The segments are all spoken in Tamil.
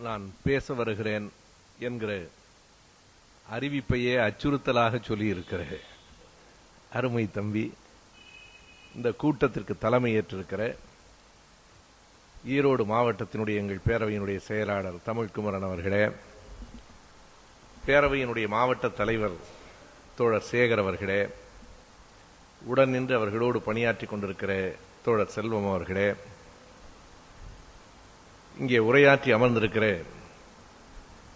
நான் பேச வருகிறேன் என்கிற அறிவிப்பையே அச்சுறுத்தலாக சொல்லியிருக்கிறேன். அருமை தம்பி, இந்த கூட்டத்திற்கு தலைமையேற்றிருக்கிற ஈரோடு மாவட்டத்தினுடைய எங்கள் பேரவையினுடைய செயலாளர் தமிழ்குமரன் அவர்களே, பேரவையினுடைய மாவட்ட தலைவர் தோழர் சேகர் அவர்களே, உடன் நின்று அவர்களோடு பணியாற்றி கொண்டிருக்கிற தோழர் செல்வம் அவர்களே, இங்கே உரையாற்றி அமர்ந்திருக்கிற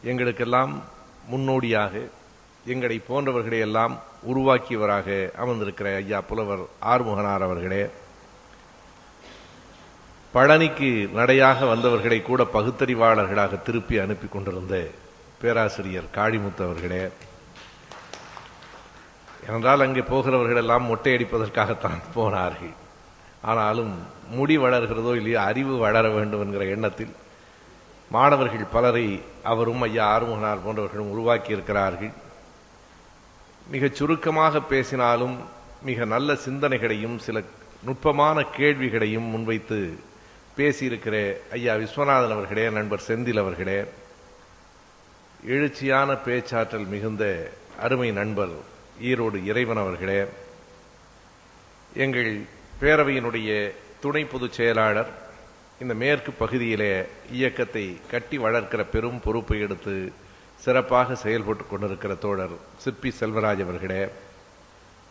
எங்களுக்கெல்லாம் முன்னோடியாக எங்களை போன்றவர்களை எல்லாம் உருவாக்கியவராக அமர்ந்திருக்கிற ஐயா புலவர் ஆறுமுகனார் அவர்களே, பழனிக்கு நடையாக வந்தவர்களை கூட பகுத்தறிவாளர்களாக திருப்பி அனுப்பி கொண்டிருந்த பேராசிரியர் காளிமுத்து அவர்களே, என்றால் அங்கே போகிறவர்கள் எல்லாம் மொட்டையடிப்பதற்காகத்தான் போனார்கள். ஆனாலும் முடி வளர்கிறதோ இல்லையோ அறிவு வளர வேண்டும் என்கிற எண்ணத்தில் மாணவர்கள் பலரை அவரும் ஐயா ஆறுமுகனார் போன்றவர்களும் உருவாக்கி இருக்கிறார்கள். மிகச் சுருக்கமாக பேசினாலும் மிக நல்ல சிந்தனைகளையும் சில நுட்பமான கேள்விகளையும் முன்வைத்து பேசியிருக்கிற ஐயா விஸ்வநாதன் அவர்களே, நண்பர் செந்தில் அவர்களே, எழுச்சியான பேச்சாற்றல் மிகுந்த அருமை நண்பர் ஈரோடு இறைவன் அவர்களே, எங்கள் பேரவையினுடைய துணை பொதுச் செயலாளர், இந்த மேற்கு பகுதியிலே இயக்கத்தை கட்டி வளர்க்கிற பெரும் பொறுப்பை எடுத்து சிறப்பாக செயல்பட்டு கொண்டிருக்கிற தோழர் சிற்பி செல்வராஜ் அவர்களே,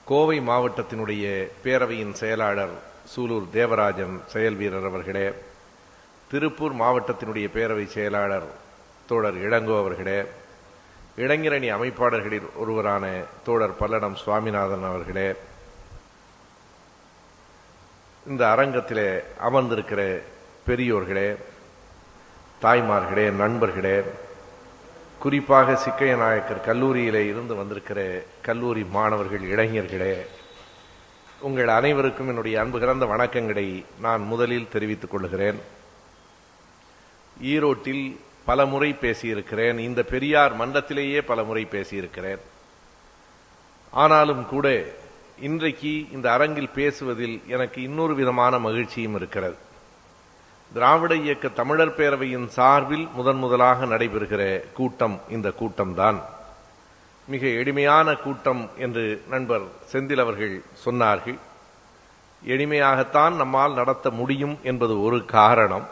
கோவை மாவட்டத்தினுடைய பேரவையின் செயலாளர் சூலூர் தேவராஜன் செயல் வீரர் அவர்களே, திருப்பூர் மாவட்டத்தினுடைய பேரவை செயலாளர் தோழர் இளங்கோ அவர்களே, இளைஞரணி அமைப்பாளர்களில் ஒருவரான தோழர் பல்லடம் சுவாமிநாதன் அவர்களே, இந்த அரங்கத்திலே அமர்ந்திருக்கிற பெரியோர்களே, தாய்மார்களே, நண்பர்களே, குறிப்பாக சிக்கைய நாயக்கர் கல்லூரியிலே இருந்து வந்திருக்கிற கல்லூரி மாணவர்கள், இளைஞர்களே, உங்கள் அனைவருக்கும் என்னுடைய அன்பு கலந்த வணக்கங்களை நான் முதலில் தெரிவித்துக் கொள்கிறேன். ஈரோட்டில் பல முறை பேசியிருக்கிறேன், இந்த பெரியார் மன்றத்திலேயே பல முறை பேசியிருக்கிறேன். ஆனாலும் கூட இன்றைக்கு இந்த அரங்கில் பேசுவதில் எனக்கு இன்னொரு விதமான மகிழ்ச்சியும் இருக்கிறது. திராவிட இயக்க தமிழர் பேரவையின் சார்பில் முதலாக நடைபெறுகிற கூட்டம் இந்த கூட்டம்தான். மிக எளிமையான கூட்டம் என்று நண்பர் செந்தில் அவர்கள் சொன்னார்கள். எளிமையாகத்தான் நம்மால் நடத்த முடியும் என்பது ஒரு காரணம்.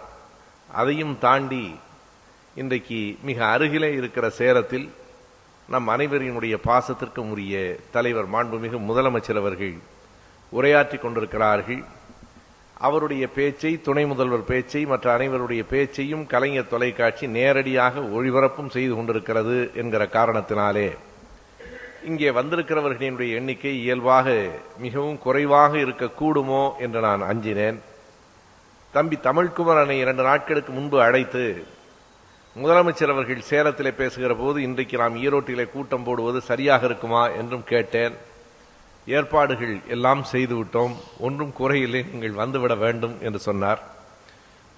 அதையும் தாண்டி இன்றைக்கு மிக அருகிலே இருக்கிற சேலத்தில் நம் அனைவரினுடைய பாசத்திற்கும் உரிய தலைவர் மாண்புமிகு முதலமைச்சர் அவர்கள் உரையாற்றி கொண்டிருக்கிறார்கள். அவருடைய பேச்சை, துணை முதல்வர் பேச்சை, மற்ற அனைவருடைய பேச்சையும் கலைஞர் தொலைக்காட்சி நேரடியாக ஒளிபரப்பும் செய்து கொண்டிருக்கிறது என்கிற காரணத்தினாலே இங்கே வந்திருக்கிறவர்களினுடைய எண்ணிக்கை இயல்பாக மிகவும் குறைவாக இருக்கக்கூடுமோ என்று நான் அஞ்சினேன். தம்பி தமிழ்குமரனை 2 நாட்களுக்கு முன்பு அழைத்து முதலமைச்சர் அவர்கள் சேலத்திலே பேசுகிற போது இன்றைக்கு நாம் ஈரோட்டிலே கூட்டம் போடுவது சரியாக இருக்குமா என்றும் கேட்டேன். ஏற்பாடுகள் எல்லாம் செய்துவிட்டோம், ஒன்றும் குறையில்லை, நீங்கள் வந்துவிட வேண்டும் என்று சொன்னார்.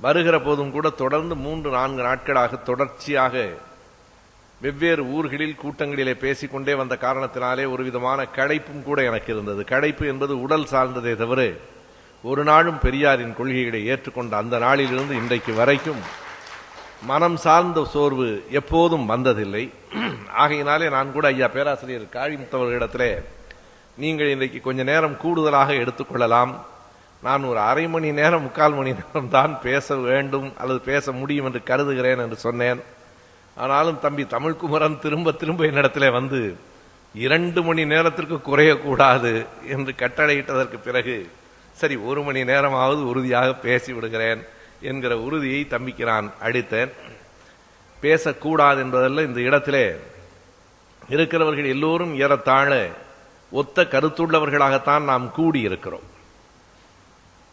வருகிற போதும் கூட தொடர்ந்து 3-4 நாட்களாக தொடர்ச்சியாக வெவ்வேறு ஊர்களில் கூட்டங்களிலே பேசிக்கொண்டே வந்த காரணத்தினாலே ஒரு விதமான களைப்பும் கூட எனக்கு இருந்தது. களைப்பு என்பது உடல் சார்ந்ததே தவிர ஒரு நாளும் பெரியாரின் கொள்கைகளை ஏற்றுக்கொண்ட அந்த நாளிலிருந்து இன்றைக்கு வரைக்கும் மனம் சார்ந்த சோர்வு எப்போதும் வந்ததில்லை. ஆகையினாலே நான் கூட ஐயா பேராசிரியர் காளிமுத்தவர்களிடத்திலே நீங்கள் இன்றைக்கு கொஞ்ச நேரம் கூடுதலாக எடுத்துக்கொள்ளலாம், நான் ஒரு அரை மணி நேரம் 3/4 மணி நேரம் தான் பேச வேண்டும் அல்லது பேச முடியும் என்று கருதுகிறேன் என்று சொன்னேன். ஆனாலும் தம்பி தமிழ்குமரன் திரும்ப என்னிடத்திலே வந்து 2 மணி நேரத்திற்கு குறையக்கூடாது என்று கட்டளையிட்டதற்கு பிறகு சரி 1 மணி நேரமாவது உறுதியாக பேசி விடுகிறேன் என்கிற உறுதியை தம்பிக்கு நான் அளித்தேன். பேசக்கூடாது என்பதல்ல, இந்த இடத்திலே இருக்கிறவர்கள் எல்லோரும் ஏறத்தாழ ஒத்த கருத்துள்ளவர்களாகத்தான் நாம் கூடியிருக்கிறோம்.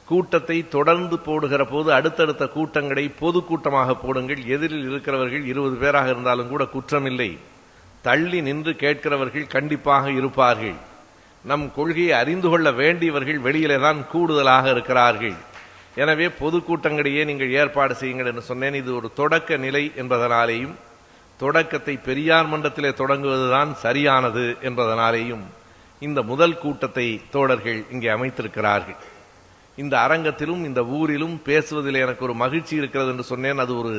கூட்டத்தை தொடர்ந்து போடுகிற போது அடுத்தடுத்த கூட்டங்களை பொதுக்கூட்டமாக போடுங்கள். எதிரில் இருக்கிறவர்கள் 20 பேராக இருந்தாலும் கூட குற்றமில்லை. தள்ளி நின்று கேட்கிறவர்கள் கண்டிப்பாக இருப்பார்கள். நம் கொள்கையை அறிந்து கொள்ள வேண்டியவர்கள் வெளியிலே தான் கூடுதலாக இருக்கிறார்கள். எனவே பொதுக்கூட்டங்களையே நீங்கள் ஏற்பாடு செய்யுங்கள் என்று சொன்னேன். இது ஒரு தொடக்க நிலை என்பதனாலேயும் தொடக்கத்தை பெரியார் மன்றத்திலே தொடங்குவதுதான் சரியானது என்பதனாலேயும் இந்த முதல் கூட்டத்தை தோழர்கள் இங்கே அமைத்திருக்கிறார்கள். இந்த அரங்கத்திலும் இந்த ஊரிலும் பேசுவதில் எனக்கு ஒரு மகிழ்ச்சி இருக்கிறது என்று சொன்னேன். அது ஒரு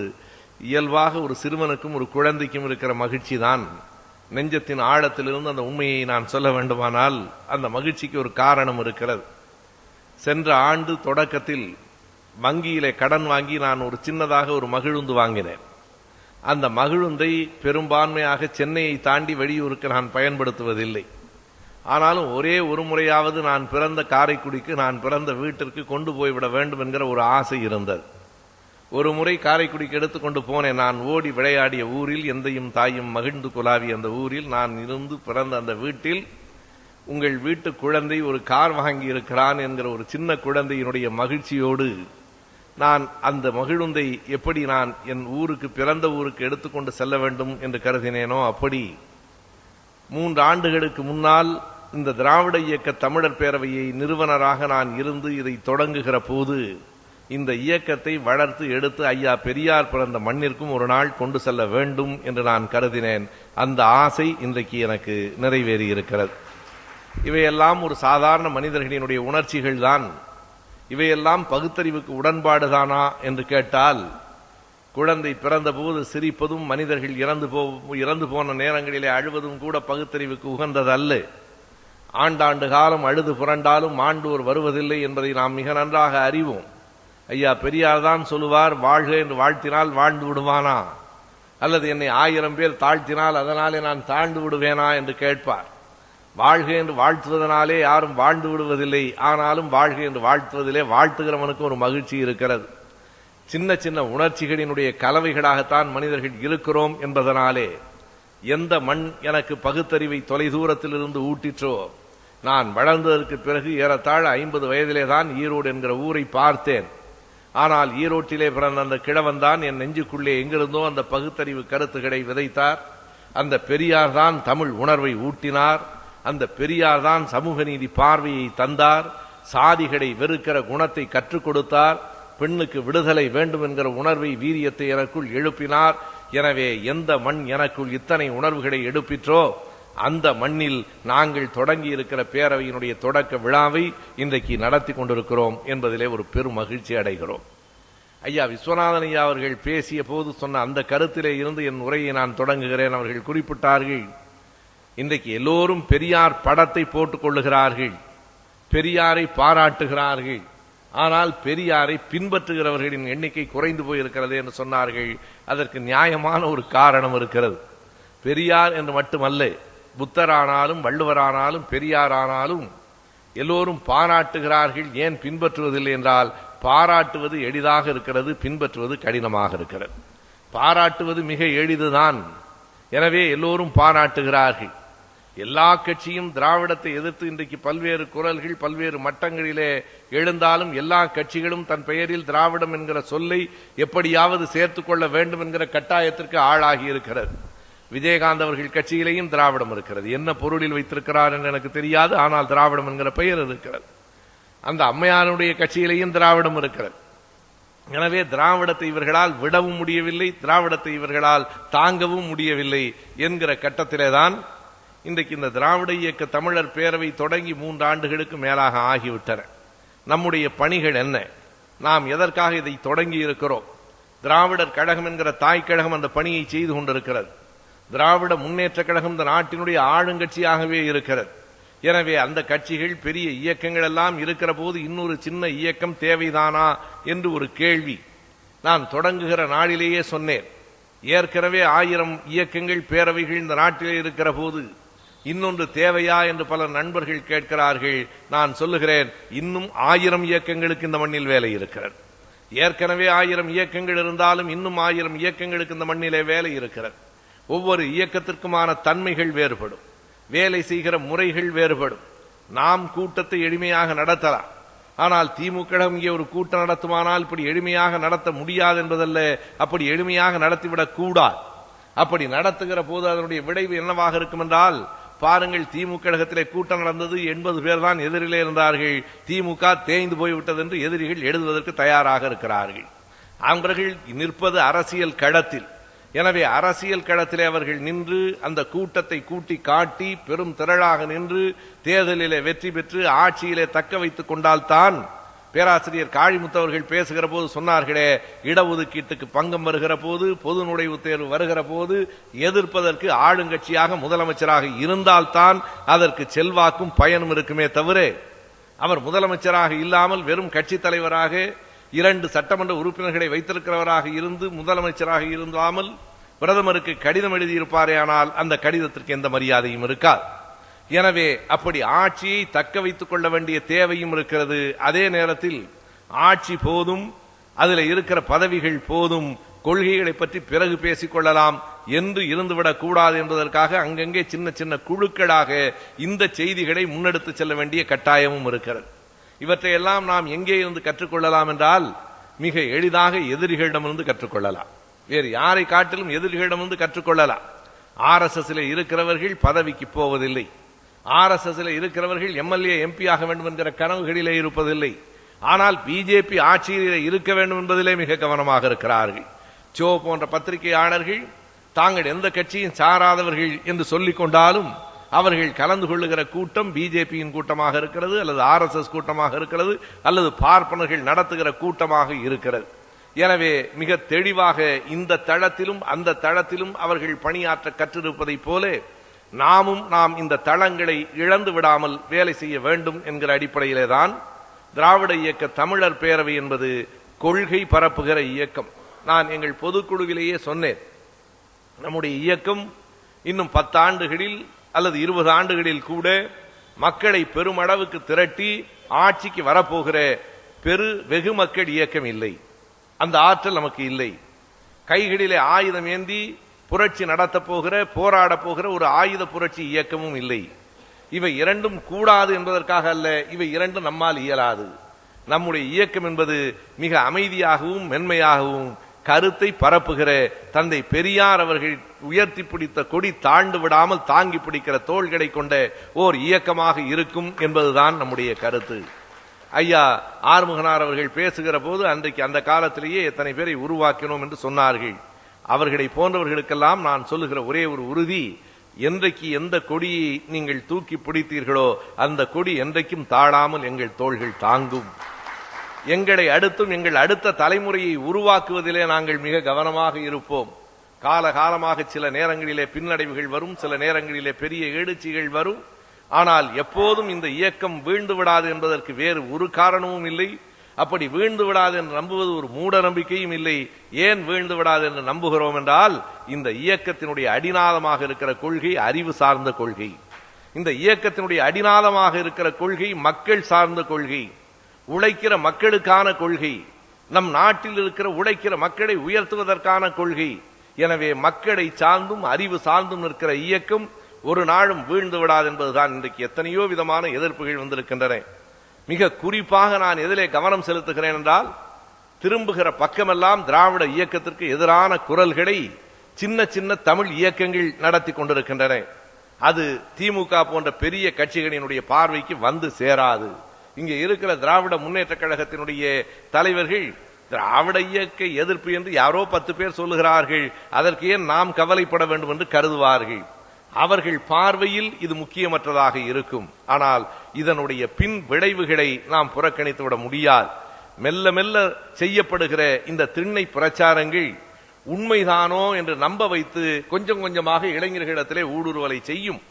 இயல்பாக ஒரு சிறுவனுக்கும் ஒரு குழந்தைக்கும் இருக்கிற மகிழ்ச்சி தான். நெஞ்சத்தின் ஆழத்திலிருந்து அந்த உண்மையை நான் சொல்ல வேண்டுமானால் அந்த மகிழ்ச்சிக்கு ஒரு காரணம் இருக்கிறது. சென்ற ஆண்டு தொடக்கத்தில் வங்கியிலே கடன் வாங்கி நான் ஒரு சின்னதாக ஒரு மகிழுந்து வாங்கினேன். அந்த மகிழுந்தை பெரும்பான்மையாக சென்னையை தாண்டி வெளியூருக்கு நான் பயன்படுத்துவதில்லை. ஆனாலும் ஒரே ஒரு முறையாவது நான் பிறந்த காரைக்குடிக்கு, நான் பிறந்த வீட்டிற்கு கொண்டு போய்விட வேண்டும் என்கிற ஒரு ஆசை இருந்தது. ஒரு முறை காரைக்குடிக்கு எடுத்துக்கொண்டு போனேன். நான் ஓடி விளையாடிய ஊரில், எந்தையும் தாயும் மகிழ்ந்து குலாவிய அந்த ஊரில், நான் இருந்து பிறந்த அந்த வீட்டில் உங்கள் வீட்டு குழந்தை ஒரு கார் வாங்கி இருக்கிறான் என்கிற ஒரு சின்ன குழந்தையினுடைய மகிழ்ச்சியோடு நான் அந்த மகிழுந்தை எப்படி நான் என் ஊருக்கு, பிறந்த ஊருக்கு எடுத்துக்கொண்டு செல்ல வேண்டும் என்று கருதினேனோ அப்படி 3 ஆண்டுகளுக்கு முன்னால் இந்த திராவிட இயக்க தமிழர் பேரவையை நிறுவனராக நான் இருந்து இதை தொடங்குகிற போது இந்த இயக்கத்தை வளர்த்து எடுத்து ஐயா பெரியார் பிறந்த மண்ணிற்கும் ஒரு நாள் கொண்டு செல்ல வேண்டும் என்று நான் கருதினேன். அந்த ஆசை இன்றைக்கு எனக்கு நிறைவேறி இருக்கிறது. இவையெல்லாம் ஒரு சாதாரண மனிதர்களினுடைய உணர்ச்சிகள் தான். இவையெல்லாம் பகுத்தறிவுக்கு உடன்பாடுதானா என்று கேட்டால், குழந்தை பிறந்த போது சிரிப்பதும் மனிதர்கள் இறந்து போன நேரங்களிலே அழுவதும் கூட பகுத்தறிவுக்கு உகந்ததல்ல. ஆண்டாண்டு காலம் அழுது புரண்டாலும் ஆண்டோர் வருவதில்லை என்பதை நாம் மிக நன்றாக அறிவோம். ஐயா பெரியார் தான் சொல்லுவார், வாழ்க என்று வாழ்த்தினால் வாழ்ந்து விடுவானா, அல்லது என்னை 1000 பேர் தாழ்த்தினால் அதனாலே நான் தாழ்ந்து விடுவேனா என்று கேட்பார். வாழ்க என்று வாழ்த்துவதனாலே யாரும் வாழ்ந்து விடுவதில்லை. ஆனாலும் வாழ்க என்று வாழ்த்துவதிலே வாழ்த்துகிறவனுக்கு ஒரு மகிழ்ச்சி இருக்கிறது. சின்ன சின்ன உணர்ச்சிகளினுடைய கலவைகளாகத்தான் மனிதர்கள் இருக்கிறோம் என்பதனாலே எந்த மண் எனக்கு பகுத்தறிவை தொலைதூரத்தில் இருந்து ஊட்டிற்றோ, நான் வளர்ந்ததற்கு பிறகு ஏறத்தாழ 50 வயதிலே தான் ஈரோடு என்கிற ஊரை பார்த்தேன். ஆனால் ஈரோட்டிலே பிறந்த அந்த கிழவன் தான் என் நெஞ்சுக்குள்ளே எங்கிருந்தோ அந்த பகுத்தறிவு கருத்துக்களை விதைத்தார். அந்த பெரியார் தான் தமிழ் உணர்வை ஊட்டினார். அந்த பெரியார் தான் சமூக நீதி பார்வையை தந்தார். சாதிகளை வெறுக்கிற குணத்தை கற்றுக் கொடுத்தார். பெண்ணுக்கு விடுதலை வேண்டும் என்கிற உணர்வை, வீரியத்தை எனக்குள் எழுப்பினார். எனவே எந்த மண் எனக்குள் இத்தனை உணர்வுகளை எடுப்பிற்றோ அந்த மண்ணில் நாங்கள் தொடங்கி இருக்கிற பேரவையினுடைய தொடக்க விழாவை இன்றைக்கு நடத்தி கொண்டிருக்கிறோம் என்பதிலே ஒரு பெரும் மகிழ்ச்சி அடைகிறோம். ஐயா விஸ்வநாதன் ஐயா அவர்கள் பேசிய போது சொன்ன அந்த கருத்திலே இருந்து என் உரையை நான் தொடங்குகிறேன். அவர்கள் குறிப்பிட்டார்கள், இன்றைக்கு எல்லோரும் பெரியார் படத்தை போட்டுக் கொள்ளுகிறார்கள், பெரியாரை பாராட்டுகிறார்கள், ஆனால் பெரியாரை பின்பற்றுகிறவர்களின் எண்ணிக்கை குறைந்து போயிருக்கிறது என்று சொன்னார்கள். அதற்கு நியாயமான ஒரு காரணம் இருக்கிறது. பெரியார் என்று மட்டுமல்ல, புத்தரானாலும் வள்ளுவரானாலும் பெரியாரானாலும் எல்லோரும் பாராட்டுகிறார்கள். ஏன் பின்பற்றுவதில்லை என்றால், பாராட்டுவது எளிதாக இருக்கிறது, பின்பற்றுவது கடினமாக இருக்கிறது. பாராட்டுவது மிக எளிதுதான், எனவே எல்லோரும் பாராட்டுகிறார்கள். எல்லா கட்சியும் திராவிடத்தை எதிர்த்து இன்றைக்கு பல்வேறு குரல்கள் பல்வேறு மட்டங்களிலே எழுந்தாலும் எல்லா கட்சிகளும் தன் பெயரில் திராவிடம் என்கிற சொல்லை எப்படியாவது சேர்த்துக் கொள்ள வேண்டும் என்கிற கட்டாயத்திற்கு ஆளாகி இருக்கிறது. விஜயகாந்த் அவர்கள் கட்சியிலேயும் திராவிடம் இருக்கிறது. என்ன பொருளில் வைத்திருக்கிறார் என்று எனக்கு தெரியாது, ஆனால் திராவிடம் என்கிற பெயர் இருக்கிறது. அந்த அம்மையாருடைய கட்சியிலேயும் திராவிடம் இருக்கிறது. எனவே திராவிடத்தை இவர்களால் விடவும் முடியவில்லை, திராவிடத்தை இவர்களால் தாங்கவும் முடியவில்லை என்கிற கட்டத்திலேதான் இன்றைக்கு இந்த திராவிட இயக்க தமிழர் பேரவை தொடங்கி 3 ஆண்டுகளுக்கு மேலாக ஆகிவிட்டன. நம்முடைய பணிகள் என்ன? நாம் எதற்காக இதை தொடங்கி இருக்கிறோம்? திராவிடர் கழகம் என்கிற தாய் கழகம் அந்த பணியை செய்து கொண்டிருக்கிறது. திராவிட முன்னேற்ற கழகம் இந்த நாட்டினுடைய ஆளுங்கட்சியாகவே இருக்கிறது. எனவே அந்த கட்சிகள், பெரிய இயக்கங்கள் எல்லாம் இருக்கிற போது இன்னொரு சின்ன இயக்கம் தேவைதானா என்று ஒரு கேள்வி நான் தொடங்குகிற நாளிலேயே சொன்னேன். ஏற்கனவே 1000 இயக்கங்கள், பேரவைகள் இந்த நாட்டிலே இருக்கிற போது இன்னொன்று தேவையா என்று பல நண்பர்கள் கேட்கிறார்கள். நான் சொல்லுகிறேன், இன்னும் 1000 இயக்கங்களுக்கு இந்த மண்ணில் வேலை இருக்கிறது. ஏற்கனவே 1000 இயக்கங்கள் இருந்தாலும் இன்னும் 1000 இயக்கங்களுக்கு இந்த மண்ணிலே வேலை இருக்கிறது. ஒவ்வொரு இயக்கத்திற்குமான தன்மைகள் வேறுபடும், வேலை செய்கிற முறைகள் வேறுபடும். நாம் கூட்டத்தை எளிமையாக நடத்தலாம், ஆனால் திமுக இங்கே ஒரு கூட்டம் நடத்துமானால் இப்படி எளிமையாக நடத்த முடியாது என்பதல்ல, அப்படி எளிமையாக நடத்திவிடக் கூடாது. அப்படி நடத்துகிற போது அதனுடைய விளைவு என்னவாக இருக்கும் என்றால், பாருங்கள், திமுக கழகத்திலே கூட்டம் நடந்தது, 80 பேர் தான் எதிரிலே இருந்தார்கள், திமுக தேய்ந்து போய்விட்டது என்று எதிரிகள் எழுதுவதற்கு தயாராக இருக்கிறார்கள். அவர்கள் நிற்பது அரசியல் களத்தில். எனவே அரசியல் களத்திலே அவர்கள் நின்று அந்த கூட்டத்தை கூட்டி காட்டி பெரும் திரளாக நின்று தேர்தலிலே வெற்றி பெற்று ஆட்சியிலே தக்க வைத்துக் கொண்டால்தான் பேராசிரியர் காளிமுத்தவர்கள் பேசுகிற போது சொன்னார்களே, இடஒதுக்கீட்டுக்கு பங்கம் வருகிற போது, பொது நுழைவுத் தேர்வு வருகிற போது எதிர்ப்பதற்கு ஆளுங்கட்சியாக முதலமைச்சராக இருந்தால்தான் அதற்கு செல்வாக்கும் பயனும் இருக்குமே தவிர, அவர் முதலமைச்சராக இல்லாமல் வெறும் கட்சி தலைவராக 2 சட்டமன்ற உறுப்பினர்களை வைத்திருக்கிறவராக இருந்து முதலமைச்சராக இருந்தாமல் பிரதமருக்கு கடிதம் எழுதியிருப்பாரே, ஆனால் அந்த கடிதத்திற்கு எந்த மரியாதையும் இருக்காது. எனவே அப்படி ஆட்சியை தக்க வைத்துக் கொள்ள வேண்டிய தேவையும் இருக்கிறது. அதே நேரத்தில் ஆட்சி போதும், அதில் இருக்கிற பதவிகள் போதும், கொள்கைகளை பற்றி பிறகு பேசிக் கொள்ளலாம் என்று இருந்துவிடக் கூடாது என்பதற்காக அங்கங்கே சின்ன சின்ன குழுக்களாக இந்த செய்திகளை முன்னெடுத்து செல்ல வேண்டிய கட்டாயமும் இருக்கிறது. இவற்றையெல்லாம் நாம் எங்கே இருந்து கற்றுக்கொள்ளலாம் என்றால், மிக எளிதாக எதிரிகளிடமிருந்து கற்றுக்கொள்ளலாம். வேறு யாரை காட்டிலும் எதிரிகளிடமிருந்து கற்றுக்கொள்ளலாம். RSS இருக்கிறவர்கள் பதவிக்கு போவதில்லை. RSS இருக்கிறவர்கள் MLA MP ஆக வேண்டும் என்கிற கனவுகளிலே இருப்பதில்லை. ஆனால் பிஜேபி ஆட்சியிலே இருக்க வேண்டும் என்பதிலே மிக கவனமாக இருக்கிறார்கள். சோ போன்ற பத்திரிகையாளர்கள் தாங்கள் எந்த கட்சியும் சாராதவர்கள் என்று சொல்லிக் கொண்டாலும் அவர்கள் கலந்து கொள்ளுகிற கூட்டம் பிஜேபியின் கூட்டமாக இருக்கிறது, அல்லது RSS கூட்டமாக இருக்கிறது, அல்லது பார்ப்பனர்கள் நடத்துகிற கூட்டமாக இருக்கிறது. எனவே மிக தெளிவாக இந்த தளத்திலும் அந்த தளத்திலும் அவர்கள் பணியாற்ற கற்றிருப்பதைப் போல நாம் இந்த தளங்களை இழந்து விடாமல் வேலை செய்ய வேண்டும் என்கிற அடிப்படையிலே தான் திராவிட இயக்க தமிழர் பேரவை என்பது கொள்கை பரப்புகிற இயக்கம். நான் எங்கள் பொதுக்குழுவிலேயே சொன்னேன், நம்முடைய இயக்கம் இன்னும் 10 ஆண்டுகளில் அல்லது 20 ஆண்டுகளில் கூட மக்களை பெருமளவுக்கு திரட்டி ஆட்சிக்கு வரப்போகிற வெகு மக்கள் இயக்கம் இல்லை. அந்த ஆற்றல் நமக்கு இல்லை. கைகளிலே ஆயுதம் ஏந்தி புரட்சி நடத்தப் போகிற, போராடப் போகிற ஒரு ஆயுத புரட்சி இயக்கமும் இல்லை. இவை இரண்டும் கூடாது என்பதற்காக அல்ல, இவை இரண்டும் நம்மால் இயலாது. நம்முடைய இயக்கம் என்பது மிக அமைதியாகவும் மென்மையாகவும் கருத்தை பரப்புகிற, தந்தை பெரியார் அவர்கள் உயர்த்தி பிடித்த கொடி தாழ்ந்து விடாமல் தாங்கி பிடிக்கிற தோள்களை கொண்ட ஓர் இயக்கமாக இருக்கும் என்பதுதான் நம்முடைய கருத்து. ஐயா ஆறுமுகனார் அவர்கள் பேசுகிற போது அன்றைக்கு அந்த காலத்திலேயே எத்தனை பேரை உருவாக்கினோம் என்று சொன்னார்கள். அவர்களை போன்றவர்களுக்கெல்லாம் நான் சொல்லுகிற ஒரே ஒரு உறுதி, என்றைக்கு எந்த கொடியை நீங்கள் தூக்கி பிடித்தீர்களோ அந்த கொடி என்றைக்கும் தாழாமல் எங்கள் தோள்கள் தாங்கும். எங்களை அடுத்தும் எங்கள் அடுத்த தலைமுறையை உருவாக்குவதிலே நாங்கள் மிக கவனமாக இருப்போம். காலகாலமாக சில நேரங்களிலே பின்னடைவுகள் வரும், சில நேரங்களிலே பெரிய எழுச்சிகள் வரும். ஆனால் எப்போதும் இந்த இயக்கம் வீழ்ந்து விடாது என்பதற்கு வேறு ஒரு காரணமும் இல்லை. அப்படி வீழ்ந்து விடாது என்று நம்புவது ஒரு மூட நம்பிக்கையும் இல்லை. ஏன் வீழ்ந்து விடாது என்று நம்புகிறோம் என்றால், இந்த இயக்கத்தினுடைய அடிநாதமாக இருக்கிற கொள்கை அறிவு சார்ந்த கொள்கை. இந்த இயக்கத்தினுடைய அடிநாதமாக இருக்கிற கொள்கை மக்கள் சார்ந்த கொள்கை, உழைக்கிற மக்களுக்கான கொள்கை, நம் நாட்டில் இருக்கிற உழைக்கிற மக்களை உயர்த்துவதற்கான கொள்கை. எனவே மக்களை சார்ந்தும் அறிவு சார்ந்தும் இருக்கிற இயக்கம் ஒரு நாளும் வீழ்ந்து விடாது என்பதுதான் இன்றைக்கு எத்தனையோ விதமான எதிர்ப்புகள் வந்திருக்கின்றன. மிக குறிப்பாக நான் எதிலே கவனம் செலுத்துகிறேன் என்றால், திரும்புகிற பக்கமெல்லாம் திராவிட இயக்கத்திற்கு எதிரான குரல்களை சின்ன சின்ன தமிழ் இயக்கங்கள் நடத்தி கொண்டிருக்கின்றன. அது திமுக போன்ற பெரிய கட்சிகளினுடைய பார்வைக்கு வந்து சேராது. இங்கே இருக்கிற திராவிட முன்னேற்ற கழகத்தினுடைய தலைவர்கள் திராவிட இயக்க எதிர்ப்பு என்று யாரோ 10 பேர் சொல்லுகிறார்கள், அதற்கு ஏன் நாம் கவலைப்பட வேண்டும் என்று கருதுவார்கள். அவர்கள் பார்வையில் இது முக்கியமற்றதாக இருக்கும். ஆனால் இதனுடைய பின் விளைவுகளை நாம் புறக்கணித்து விட முடியாது. மெல்ல மெல்ல செய்யப்படுகிற இந்த திண்ணை பிரச்சாரங்கள் உண்மைதானோ என்று நம்ப வைத்து கொஞ்சம் கொஞ்சமாக இளைஞர்களிடத்திலே ஊடுருவலை செய்யும்.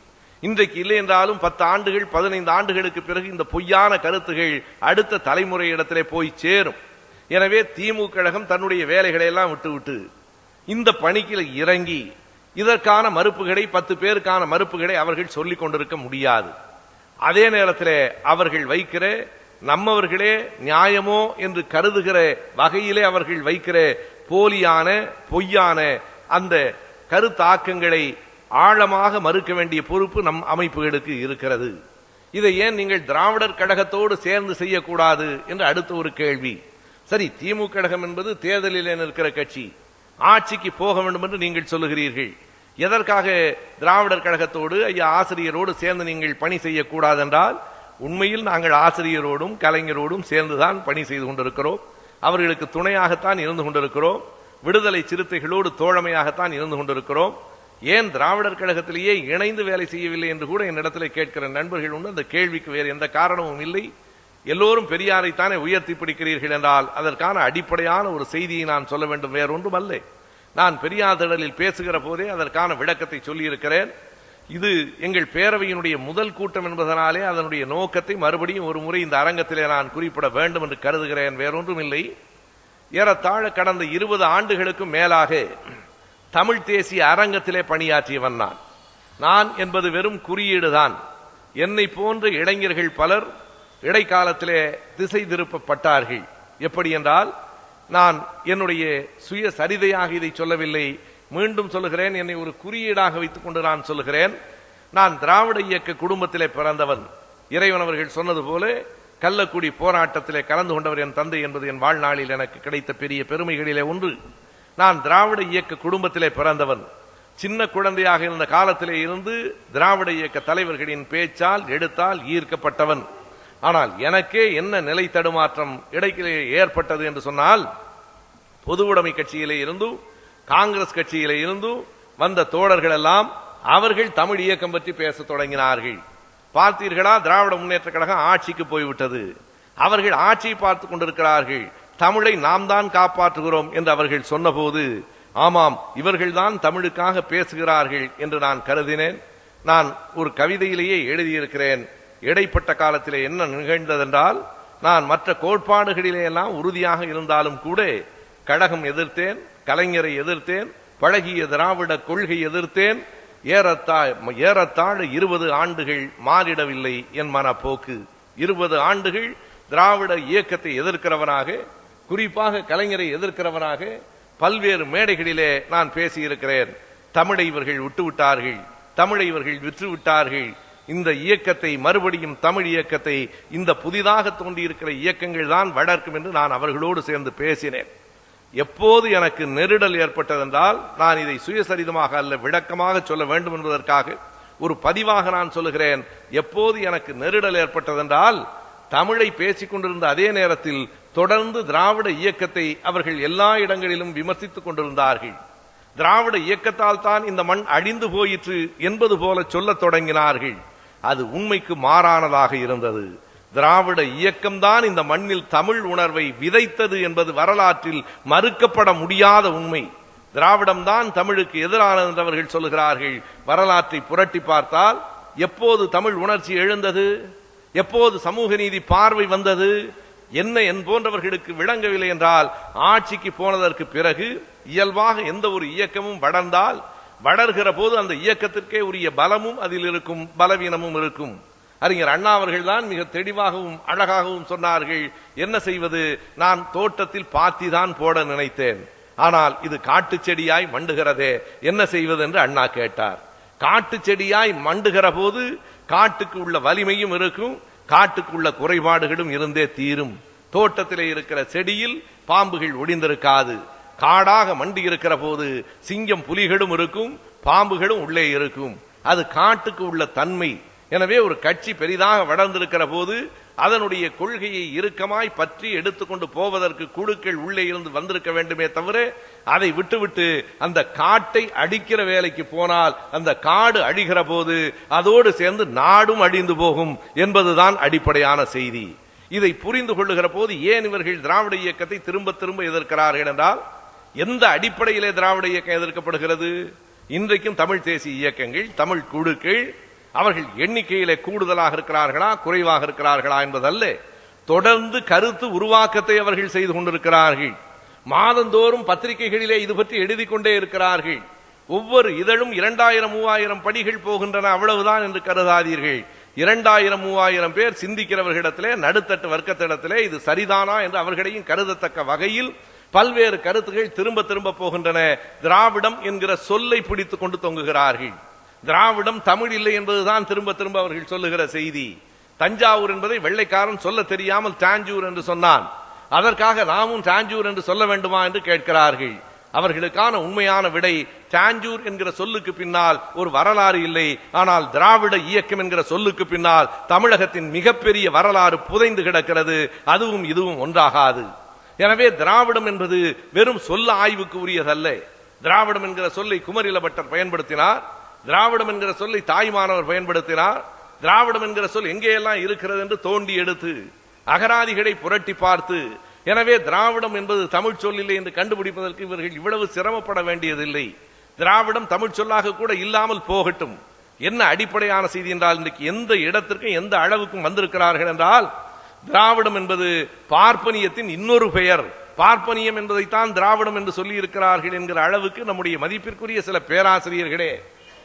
இன்றைக்கு இல்லை என்றாலும் 10 ஆண்டுகள் 15 ஆண்டுகளுக்கு பிறகு இந்த பொய்யான கருத்துகள் அடுத்த தலைமுறையிடத்திலே போய் சேரும். எனவே திமுக கழகம் தன்னுடைய வேலைகளை எல்லாம் விட்டுவிட்டு இந்த பணிக்கு இறங்கி இதற்கான மறுப்புகளை 10 பேருக்கான மறுப்புகளை அவர்கள் சொல்லிக் கொண்டிருக்க முடியாது. அதே நேரத்தில் அவர்கள் வைக்கிற நம்மவர்களே நியாயமோ என்று கருதுகிற வகையிலே அவர்கள் வைக்கிற போலியான பொய்யான அந்த கருத்தாக்கங்களை ஆழமாக மறுக்க வேண்டிய பொறுப்பு நம் அமைப்புகளுக்கு இருக்கிறது. இதை ஏன் நீங்கள் திராவிடர் கழகத்தோடு சேர்ந்து செய்யக்கூடாது என்று அடுத்த ஒரு கேள்வி. சரி, திமுக கழகம் என்பது தேர்தலில் நிற்கிற கட்சி, ஆட்சிக்கு போக வேண்டும் என்று நீங்கள் சொல்லுகிறீர்கள். எதற்காக திராவிடர் கழகத்தோடு ஐயா ஆசிரியரோடு சேர்ந்து நீங்கள் பணி செய்யக்கூடாது என்றால், உண்மையில் நாங்கள் ஆசிரியரோடும் கலைஞரோடும் சேர்ந்துதான் பணி செய்து கொண்டிருக்கிறோம். அவர்களுக்கு துணையாகத்தான் இருந்து கொண்டிருக்கிறோம். விடுதலை சிறுத்தைகளோடு தோழமையாகத்தான் இருந்து கொண்டிருக்கிறோம். ஏன் திராவிடர் கழகத்திலேயே இணைந்து வேலை செய்யவில்லை என்று கூட என்னிடத்தில் கேட்கிற நண்பர்கள் உண்டு. அந்த கேள்விக்கு வேறு எந்த காரணமும் இல்லை. எல்லோரும் பெரியாரைத்தானே உயர்த்தி பிடிக்கிறீர்கள் என்றால் அதற்கான அடிப்படையான ஒரு செய்தியை நான் சொல்ல வேண்டும், வேறொன்றும் அல்ல. நான் பெரியார் திடலில் பேசுகிற போதே அதற்கான விளக்கத்தை சொல்லியிருக்கிறேன். இது எங்கள் பேரவையினுடைய முதல் கூட்டம் என்பதனாலே அதனுடைய நோக்கத்தை மறுபடியும் ஒரு முறை இந்த அரங்கத்திலே நான் குறிப்பிட வேண்டும் என்று கருதுகிறேன், வேறொன்றும் இல்லை. ஏறத்தாழ கடந்த 20 ஆண்டுகளுக்கும் மேலாக தமிழ் தேசிய அரங்கத்திலே பணியாற்றியவன் நான் என்பது வெறும் குறியீடுதான். என்னை போன்ற இளைஞர்கள் பலர் இடைக்காலத்திலே திசை திருப்பப்பட்டார்கள். எப்படி என்றால், நான் என்னுடைய சுய சரிதையாக இதை சொல்லவில்லை, மீண்டும் சொல்லுகிறேன், என்னை ஒரு குறியீடாக வைத்துக் கொண்டு நான் சொல்லுகிறேன். நான் திராவிட இயக்க குடும்பத்திலே பிறந்தவன். இறைவன் அவர்கள் சொன்னது போல கள்ளக்குடி போராட்டத்திலே கலந்து கொண்டவர் என் தந்தை என்பது என் வாழ்நாளில் எனக்கு கிடைத்த பெரிய பெருமைகளிலே ஒன்று. நான் திராவிட இயக்க குடும்பத்திலே பிறந்தவன். சின்ன குழந்தையாக இருந்த காலத்திலே இருந்து திராவிட இயக்க தலைவர்களின் பேச்சால் எடுத்தால் ஈர்க்கப்பட்டவன். ஆனால் எனக்கே என்ன நிலை தடுமாற்றம் இடைக்கிலே ஏற்பட்டது என்று சொன்னால், பொது உடைமை கட்சியிலே இருந்து காங்கிரஸ் கட்சியிலே இருந்து வந்த தோழர்கள் எல்லாம் அவர்கள் தமிழ் இயக்கம் பற்றி பேச தொடங்கினார்கள். பார்த்தீர்களா, திராவிட முன்னேற்ற கழகம் ஆட்சிக்கு போய்விட்டது, அவர்கள் ஆட்சியை பார்த்துக் கொண்டிருக்கிறார்கள், தமிழை நாம் தான் காப்பாற்றுகிறோம் என்று அவர்கள் சொன்னபோது, ஆமாம் இவர்கள்தான் தமிழுக்காக பேசுகிறார்கள் என்று நான் கருதினேன். நான் ஒரு கவிதையிலேயே எழுதியிருக்கிறேன், இடைப்பட்ட காலத்திலே என்ன நிகழ்ந்ததென்றால், நான் மற்ற கோட்பாடுகளிலே எல்லாம் உறுதியாக இருந்தாலும் கூட கழகம் எதிர்த்தேன், கலைஞரை எதிர்த்தேன், பழகிய திராவிட கொள்கை எதிர்த்தேன். ஏறத்தாழ 20 ஆண்டுகள் மாறிடவில்லை என் மனப்போக்கு. 20 ஆண்டுகள் திராவிட இயக்கத்தை எதிர்க்கிறவனாக, குறிப்பாக கலைஞரை எதிர்க்கிறவனாக பல்வேறு மேடைகளிலே நான் பேசியிருக்கிறேன். தமிழை இவர்கள் விட்டுவிட்டார்கள், தமிழை இவர்கள் விற்றுவிட்டார்கள், இந்த இயக்கத்தை மறுபடியும் தமிழ் இயக்கத்தை இந்த புதிதாக தோன்றியிருக்கிற இயக்கங்கள் தான் வளர்க்கும் என்று நான் அவர்களோடு சேர்ந்து பேசினேன். எப்போது எனக்கு நெருடல் ஏற்பட்டதென்றால், நான் இதை சுயசரிதமாக அல்ல விளக்கமாக சொல்ல வேண்டும் என்பதற்காக ஒரு பதிவாக நான் சொல்லுகிறேன். எப்போது எனக்கு நெருடல் ஏற்பட்டதென்றால், தமிழை பேசிக் கொண்டிருந்த அதே நேரத்தில் தொடர்ந்து திராவிட இயக்கத்தை அவர்கள் எல்லா இடங்களிலும் விமர்சித்துக் கொண்டிருந்தார்கள். திராவிட இயக்கத்தால் தான் இந்த மண் அழிந்து போயிற்று என்பது போல சொல்ல தொடங்கினார்கள். அது உண்மைக்கு மாறானதாக இருந்தது. திராவிட இயக்கம்தான் இந்த மண்ணில் தமிழ் உணர்வை விதைத்தது என்பது வரலாற்றில் மறுக்கப்பட முடியாத உண்மை. திராவிடம்தான் தமிழுக்கு எதிரானது என்று அவர்கள் சொல்லுகிறார்கள். வரலாற்றை புரட்டி பார்த்தால் எப்போது தமிழ் உணர்ச்சி எழுந்தது, எப்போது சமூக நீதி பார்வை வந்தது, என்ன என் போன்றவர்களுக்கு விளங்கவில்லை என்றால், ஆட்சிக்கு போனதற்கு பிறகு இயல்பாக எந்த ஒரு இயக்கமும் வளர்ந்தால் வளர்கிற போது அந்த இயக்கத்திற்கே உரிய பலமும் அதில் இருக்கும், பலவீனமும் இருக்கும். அறிஞர் அண்ணா அவர்கள் தான் மிக தெளிவாகவும் அழகாகவும் சொன்னார்கள், என்ன செய்வது, நான் தோட்டத்தில் பாத்தி தான் போட நினைத்தேன், ஆனால் இது காட்டு செடியாய் மண்டுகிறதே, என்ன செய்வது என்று அண்ணா கேட்டார். காட்டு செடியாய் மண்டுகிற போது காட்டுக்கு உள்ள வலிமையும் இருக்கும், காட்டுக்கு உள்ள குறைபாடுகளும் இருந்தே தீரும். தோட்டத்திலே இருக்கிற செடியில் பாம்புகள் ஒளிந்திருக்காது. காடாக மண்டி இருக்கிற போது சிங்கம் புலிகளும் இருக்கும், பாம்புகளும் உள்ளே இருக்கும். அது காட்டுக்கு உள்ள தன்மை. எனவே ஒரு கட்சி பெரிதாக வளர்ந்திருக்கிற போது அதனுடைய கொள்கையை இறுக்கமாய் பற்றி எடுத்துக்கொண்டு போவதற்கு குழுக்கள் உள்ளே இருந்து வந்திருக்க வேண்டுமே தவிர, அதை விட்டுவிட்டு அந்த காட்டை அடிக்கிற வேலைக்கு போனால் அந்த காடு அழிகிற போது அதோடு சேர்ந்து நாடும் அழிந்து போகும் என்பதுதான் அடிப்படையான செய்தி. இதை புரிந்து கொள்ளுகிற போது ஏன் இவர்கள் திராவிட இயக்கத்தை திரும்ப திரும்ப எதிர்க்கிறார்கள் என்றால், எந்த அடிப்படையிலே திராவிட இயக்கம் எதிர்க்கப்படுகிறது? இன்றைக்கும் தமிழ் தேசிய இயக்கங்கள், தமிழ் குழுக்கள் அவர்கள் எண்ணிக்கையிலே கூடுதலாக இருக்கிறார்களா குறைவாக இருக்கிறார்களா என்பதல்ல, தொடர்ந்து கருத்து உருவாக்கத்தை அவர்கள் செய்து கொண்டிருக்கிறார்கள். மாதந்தோறும் பத்திரிகைகளிலே இது பற்றி எழுதி கொண்டே இருக்கிறார்கள். ஒவ்வொரு இதழும் 2000-3000 படிகள் போகின்றன, அவ்வளவுதான் என்று கருதாதீர்கள். 2000-3000 பேர் சிந்திக்கிறவர்களிடத்திலே, நடுத்தட்டு வர்க்கத்திடத்திலே இது சரிதானா என்று அவர்களையும் கருதத்தக்க வகையில் பல்வேறு கருத்துகள் திரும்ப திரும்ப போகின்றன. திராவிடம் என்கிற சொல்லை பிடித்துக் கொண்டு தொங்குகிறார்கள். திராவிடம் தமிழ் இல்லை என்பதுதான் திரும்ப திரும்ப அவர்கள் சொல்லுகிற செய்தி. தஞ்சாவூர் என்பதை வெள்ளைக்காரன் சொல்ல தெரியாமல் தாஞ்சூர் என்று சொன்னான், அதற்காக நாமும் தாஞ்சூர் என்று சொல்ல வேண்டுமா என்று கேட்கிறார்கள். அவர்களுக்கான உண்மையான விடை, தாஞ்சூர் என்கிற சொல்லுக்கு பின்னால் ஒரு வரலாறு இல்லை, ஆனால் திராவிட இயக்கம் என்கிற சொல்லுக்கு பின்னால் தமிழகத்தின் மிகப்பெரிய வரலாறு புதைந்து கிடக்கிறது. அதுவும் இதுவும் ஒன்றாகாது. எனவே திராவிடம் என்பது வெறும் சொல்ல ஆய்வுக்கு உரியதல்ல. திராவிடம் என்கிற சொல்லை குமரில பட்டர் பயன்படுத்தினார், திராவிடம் என்கிற சொல்லை தாய்மானவர் பயன்படுத்தினார். திராவிடம் என்கிற சொல் எங்கேயெல்லாம் இருக்கிறது என்று தோண்டி எடுத்து அகராதிகளை புரட்டி பார்த்து, எனவே திராவிடம் என்பது தமிழ் சொல்லில்லை என்று கண்டுபிடிப்பதற்கு இவர்கள் இவ்வளவு சிரமப்பட வேண்டியதில்லை. திராவிடம் தமிழ் சொல்லாக கூட இல்லாமல் போகட்டும். என்ன அடிப்படையான செய்தி என்றால், இன்றைக்கு எந்த இடத்திற்கும் எந்த அளவுக்கும் வந்திருக்கிறார்கள் என்றால், திராவிடம் என்பது பார்ப்பனியத்தின் இன்னொரு பெயர், பார்ப்பனியம் என்பதைத்தான் திராவிடம் என்று சொல்லி இருக்கிறார்கள் என்கிற அளவுக்கு நம்முடைய மதிப்பிற்குரிய சில பேராசிரியர்களே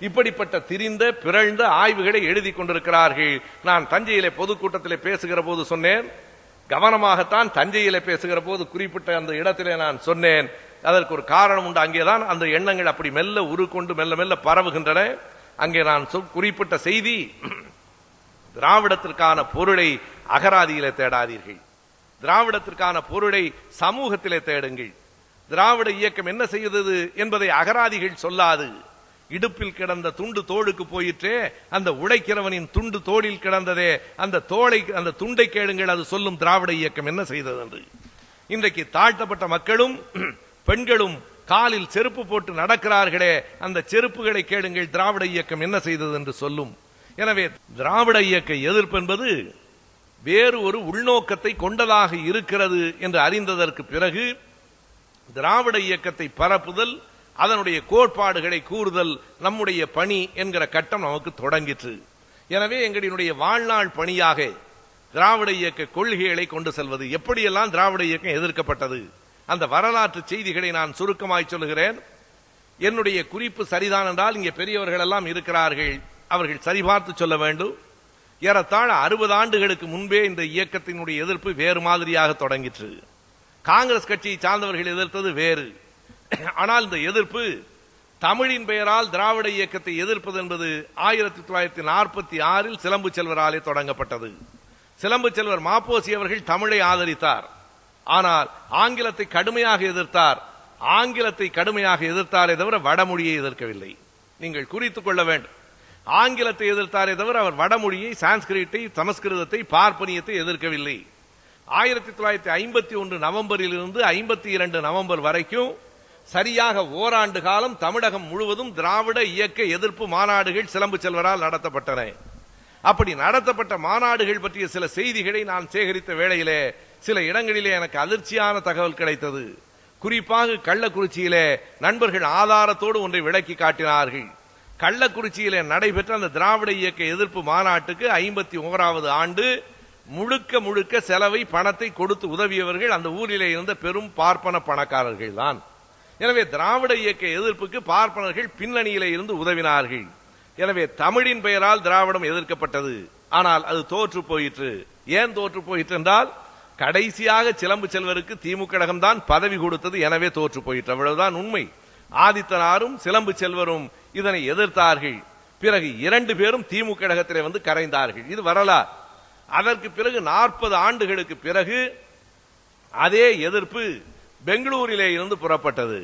இப்படிப்பட்ட திரிந்த பிறழ்ந்த ஆய்வுகளை எழுதி கொண்டிருக்கிறார்கள். நான் தஞ்சையிலே பொதுக்கூட்டத்திலே பேசுகிற போது சொன்னேன், கவனமாகத்தான் தஞ்சையிலே பேசுகிற போது குறிப்பிட்ட அந்த இடத்திலே நான் சொன்னேன். அதற்கு ஒரு காரணம் உண்டு. அங்கேதான் அந்த எண்ணங்கள் அப்படி மெல்ல உருக்கொண்டு மெல்ல மெல்ல பரவுகின்றன. அங்கே நான் குறிப்பிட்ட செய்தி, திராவிடத்திற்கான பொருளை அகராதியிலே தேடாதீர்கள், திராவிடத்திற்கான பொருளை சமூகத்திலே தேடுங்கள். திராவிட இயக்கம் என்ன செய்தது என்பதை அகராதிகள் சொல்லாது. இடுப்பில் கிடந்த துண்டு தோளுக்கு போயிற்றே, அந்த உழைக்கிறவனின் துண்டு தோளில் கிடந்ததே, அந்த துண்டை கேளுங்கள், அது சொல்லும் திராவிட இயக்கம் என்ன செய்தது என்று. இன்றைக்கு தாழ்த்தப்பட்ட மக்களும் பெண்களும் காலில் செருப்பு போட்டு நடக்கிறார்களே, அந்த செருப்புகளை கேளுங்கள், திராவிட இயக்கம் என்ன செய்தது என்று சொல்லும். எனவே திராவிட இயக்க எதிர்ப்பு என்பது வேறு ஒரு உள்நோக்கத்தை கொண்டதாக இருக்கிறது என்று அறிந்ததற்கு பிறகு திராவிட இயக்கத்தை பரப்புதல், அதனுடைய கோட்பாடுகளை கூறுதல் நம்முடைய பணி என்கிற கட்டம் நமக்கு தொடங்கிற்று. எனவே எங்களுடைய வாழ்நாள் பணியாக திராவிட இயக்க கொள்கைகளை கொண்டு செல்வது. எப்படியெல்லாம் திராவிட இயக்கம் எதிர்க்கப்பட்டது, அந்த வரலாற்று செய்திகளை நான் சுருக்கமாய் சொல்லுகிறேன். என்னுடைய குறிப்பு சரிதான் என்றால் இங்கே பெரியவர்கள் எல்லாம் இருக்கிறார்கள், அவர்கள் சரிபார்த்து சொல்ல வேண்டும். ஏறத்தாழ 60 ஆண்டுகளுக்கு முன்பே இந்த இயக்கத்தினுடைய எதிர்ப்பு வேறு மாதிரியாக தொடங்கிற்று. காங்கிரஸ் கட்சியை சார்ந்தவர்கள் எதிர்த்தது வேறு. ஆனால் இந்த எதிர்ப்பு தமிழின் பெயரால் திராவிட இயக்கத்தை எதிர்ப்பது என்பது 1946 சிலம்பு செல்வராலே தொடங்கப்பட்டது. சிலம்பு செல்வர் மாப்போசி அவர்கள் தமிழை ஆதரித்தார், ஆனால் ஆங்கிலத்தை கடுமையாக எதிர்த்தார். ஆங்கிலத்தை கடுமையாக எதிர்த்தாரே தவிர வடமொழியை எதிர்க்கவில்லை. நீங்கள் குறித்துக் கொள்ள வேண்டும். ஆங்கிலத்தை எதிர்த்தாரே தவிர அவர் வடமொழியை, சான்ஸ்கிரிட்டை, சமஸ்கிருதத்தை, பார்ப்பனியத்தை எதிர்க்கவில்லை. 1951 நவம்பரில் இருந்து 52 நவம்பர் வரைக்கும் சரியாக ஓராண்டு காலம் தமிழகம் முழுவதும் திராவிட இயக்க எதிர்ப்பு மாநாடுகள் சிலம்பு செல்வரால் நடத்தப்பட்டன. அப்படி நடத்தப்பட்ட மாநாடுகள் பற்றிய சில செய்திகளை நான் சேகரித்த வேளையிலே சில இடங்களிலே எனக்கு அதிர்ச்சியான தகவல் கிடைத்தது. குறிப்பாக கள்ளக்குறிச்சியிலே நண்பர்கள் ஆதாரத்தோடு ஒன்றை விளக்கி காட்டினார்கள். கள்ளக்குறிச்சியிலே நடைபெற்ற அந்த திராவிட இயக்க எதிர்ப்பு மாநாட்டுக்கு 51வது ஆண்டு முழுக்க முழுக்க செலவை, பணத்தை கொடுத்து உதவியவர்கள் அந்த ஊரிலே இருந்த பெரும் பார்ப்பன பணக்காரர்கள் தான். எனவே திராவிட இயக்க எதிர்ப்புக்கு பார்ப்பனர்கள் பின்னணியிலே இருந்து உதவினார்கள். எனவே தமிழின் பெயரால் திராவிடம் எதிர்க்கப்பட்டது. ஆனால் அது தோற்று போயிற்று. ஏன் தோற்று போயிற்று என்றால், கடைசியாக சிலம்பு செல்வருக்கு திமுக கழகம் தான் பதவி கொடுத்தது, எனவே தோற்று போயிற்று. அவ்வளவுதான் உண்மை. ஆதித்தனாரும் சிலம்பு செல்வரும் இதனை எதிர்த்தார்கள். பிறகு 2 பேரும் திமுக கழகத்திலே வந்து கரைந்தார்கள். இது வரலாறு. அதற்கு பிறகு 40 ஆண்டுகளுக்கு பிறகு அதே எதிர்ப்பு பெங்களூரிலே இருந்து புறப்பட்டது.